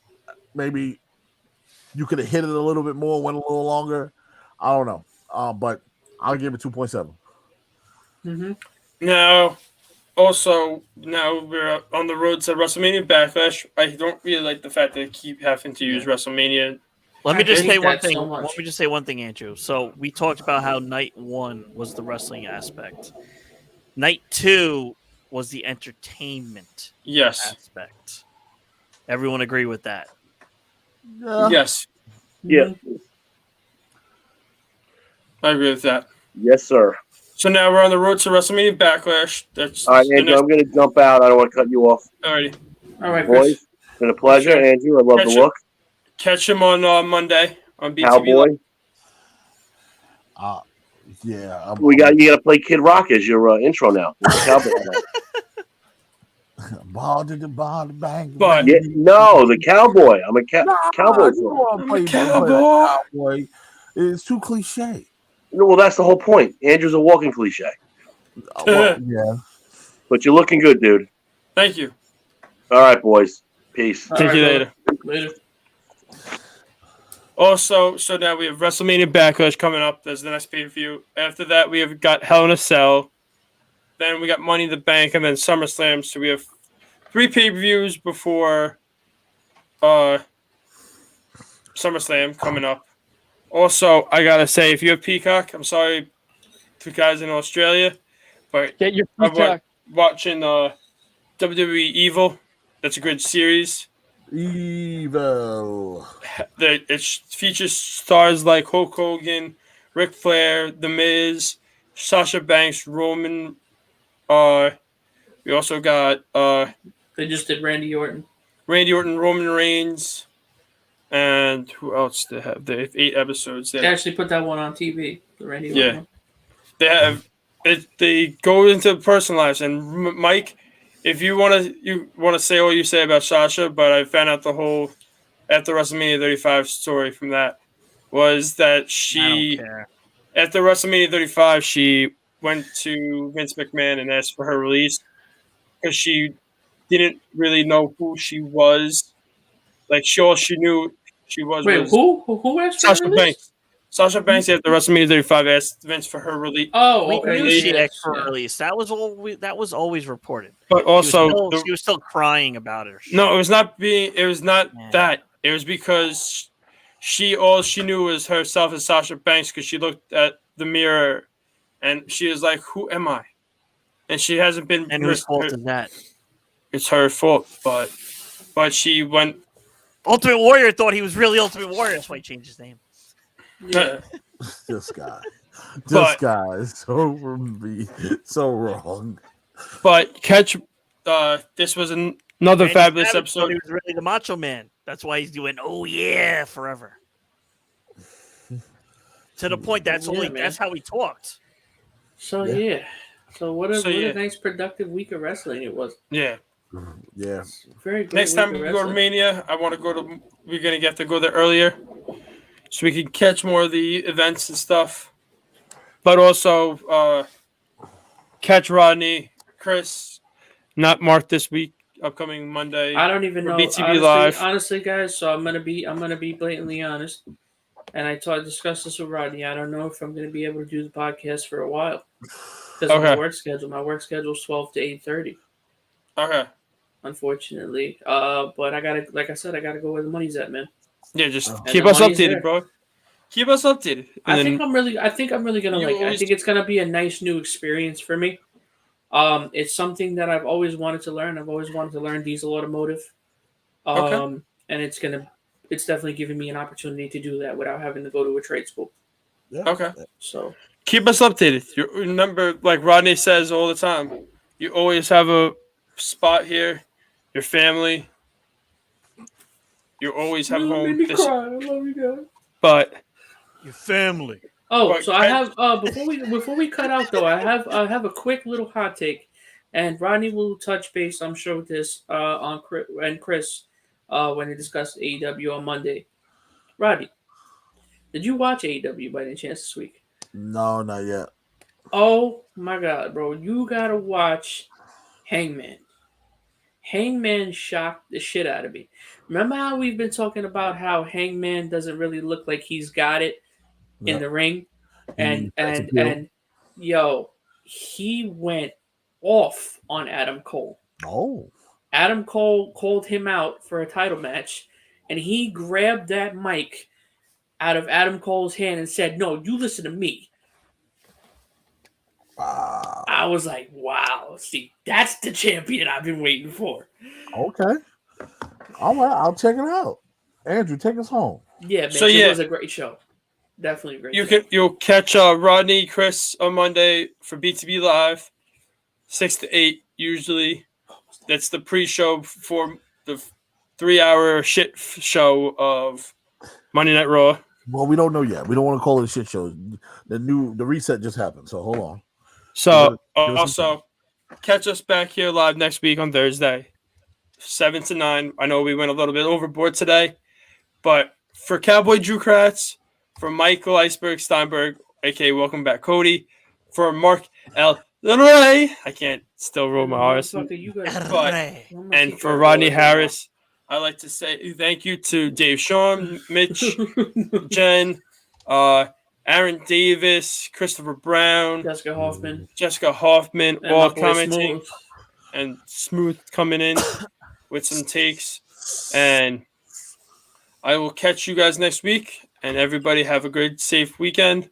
maybe you could have hit it a little bit more, went a little longer. I don't know, but I'll give it 2.7. Mm-hmm. Now we're on the road to WrestleMania Backlash. I don't really like the fact that they keep having to use WrestleMania. Let me just say one thing. Let me just say one thing, Andrew. So we talked about how night 1 was the wrestling aspect. Night 2 was the entertainment aspect. Everyone agree with that? Yes. Yeah. I agree with that. Yes, sir. So now we're on the road to WrestleMania Backlash. All right, Andrew, I'm going to jump out. I don't want to cut you off. All right, Chris. Boys, it's been a pleasure, Andrew. I love the look. Catch him on Monday on BTV. Cowboy. Yeah. You got to play Kid Rock as your intro now. Cowboy. Bang. But no, the cowboy. I'm a cowboy. Cowboy. It's too cliche. No, well, that's the whole point. Andrew's a walking cliche. Yeah. But you're looking good, dude. Thank you. All right, boys. Peace. Thank you later. Also, so now we have WrestleMania Backlash coming up. There's the next pay-per-view. After that, we have got Hell in a Cell. Then we got Money in the Bank, and then SummerSlam. So we have 3 pay-per-views before SummerSlam coming up. Also, I gotta say, if you have Peacock, I'm sorry to guys in Australia, but get your Peacock. Watching WWE Evil. That's a good series. Evil. It features stars like Hulk Hogan, Ric Flair, The Miz, Sasha Banks, Roman. We also got. They just did Randy Orton, Roman Reigns, and who else they have? They have 8 episodes. They actually put that one on TV. The Randy Orton one. They have. They go into personal lives, and Mike. If you want to say all you say about Sasha, but I found out the whole after WrestleMania 35 story from that was that she after WrestleMania 35 she went to Vince McMahon and asked for her release because she didn't really know who she was. Like all she knew she was. Wait, who asked for Sasha her release? Banks. Sasha Banks after WrestleMania 35 asked Vince for her release. Oh, okay. We knew she asked for her release. That was always reported. But also, she was still crying about it. No, it was not that. It was because all she knew was herself as Sasha Banks because she looked at the mirror and she was like, "Who am I?" and she hasn't been. And whose fault is that? It's her fault, but she went. Ultimate Warrior thought he was really Ultimate Warrior. That's why he changed his name. Yeah. This guy is so wrong. But this was another fabulous episode. He was really the Macho Man. That's why he's doing "Oh yeah" forever. To the point that's how he talked. So so what a nice productive week of wrestling it was. Yeah. Very good. Next time we go to Mania, we're gonna get to go there earlier, so we can catch more of the events and stuff. But also catch Rodney, Chris, not Mark this week, upcoming Monday. I don't even know. BTB Live. Honestly, guys, so I'm gonna be blatantly honest, and I discussed this with Rodney. I don't know if I'm gonna be able to do the podcast for a while because of my work schedule. My work schedule is 12 to 8:30. Okay. Unfortunately, but I gotta go where the money's at, man. Yeah, just keep us updated, bro. Keep us updated. I think I'm really gonna I think it's gonna be a nice new experience for me. It's something that I've always wanted to learn. I've always wanted to learn diesel automotive. And it's definitely giving me an opportunity to do that without having to go to a trade school. Yeah. Okay. So keep us updated. You remember, like Rodney says all the time, you always have a spot here. Your family. You always have home. I love you guys. But your family. Oh, so I have before we cut out though, I have a quick little hot take, and Rodney will touch base, I'm sure, with this on Chris when they discuss AEW on Monday. Rodney, did you watch AEW by any chance this week? No, not yet. Oh my God, bro, you gotta watch Hangman. Hangman shocked the shit out of me. Remember how we've been talking about how Hangman doesn't really look like he's got it in the ring? And yo, he went off on Adam Cole. Oh. Adam Cole called him out for a title match, and he grabbed that mic out of Adam Cole's hand and said, "No, you listen to me." Wow. I was like, wow, see, that's the champion I've been waiting for. Okay. All right, I'll check it out. Andrew, take us home. Yeah, man, it was a great show. Definitely a great show. You'll catch Rodney, Chris on Monday for BTB Live, 6 to 8 usually. That's the pre-show for the 3-hour shit show of Monday Night Raw. Well, we don't know yet. We don't want to call it a shit show. The reset just happened, so hold on. So also catch us back here live next week on Thursday, 7 to 9. I know we went a little bit overboard today, but for Cowboy Drew Kratz, for Michael Iceberg Steinberg, aka Welcome Back Cody, for Mark L. Ray, I can't still roll my R's. And for Rodney Harris, I'd like to say thank you to Dave Sean, Mitch, Jen, Aaron Davis, Christopher Brown, Jessica Hoffman, all commenting, and Smooth coming in with some takes. And I will catch you guys next week. And everybody have a great, safe weekend.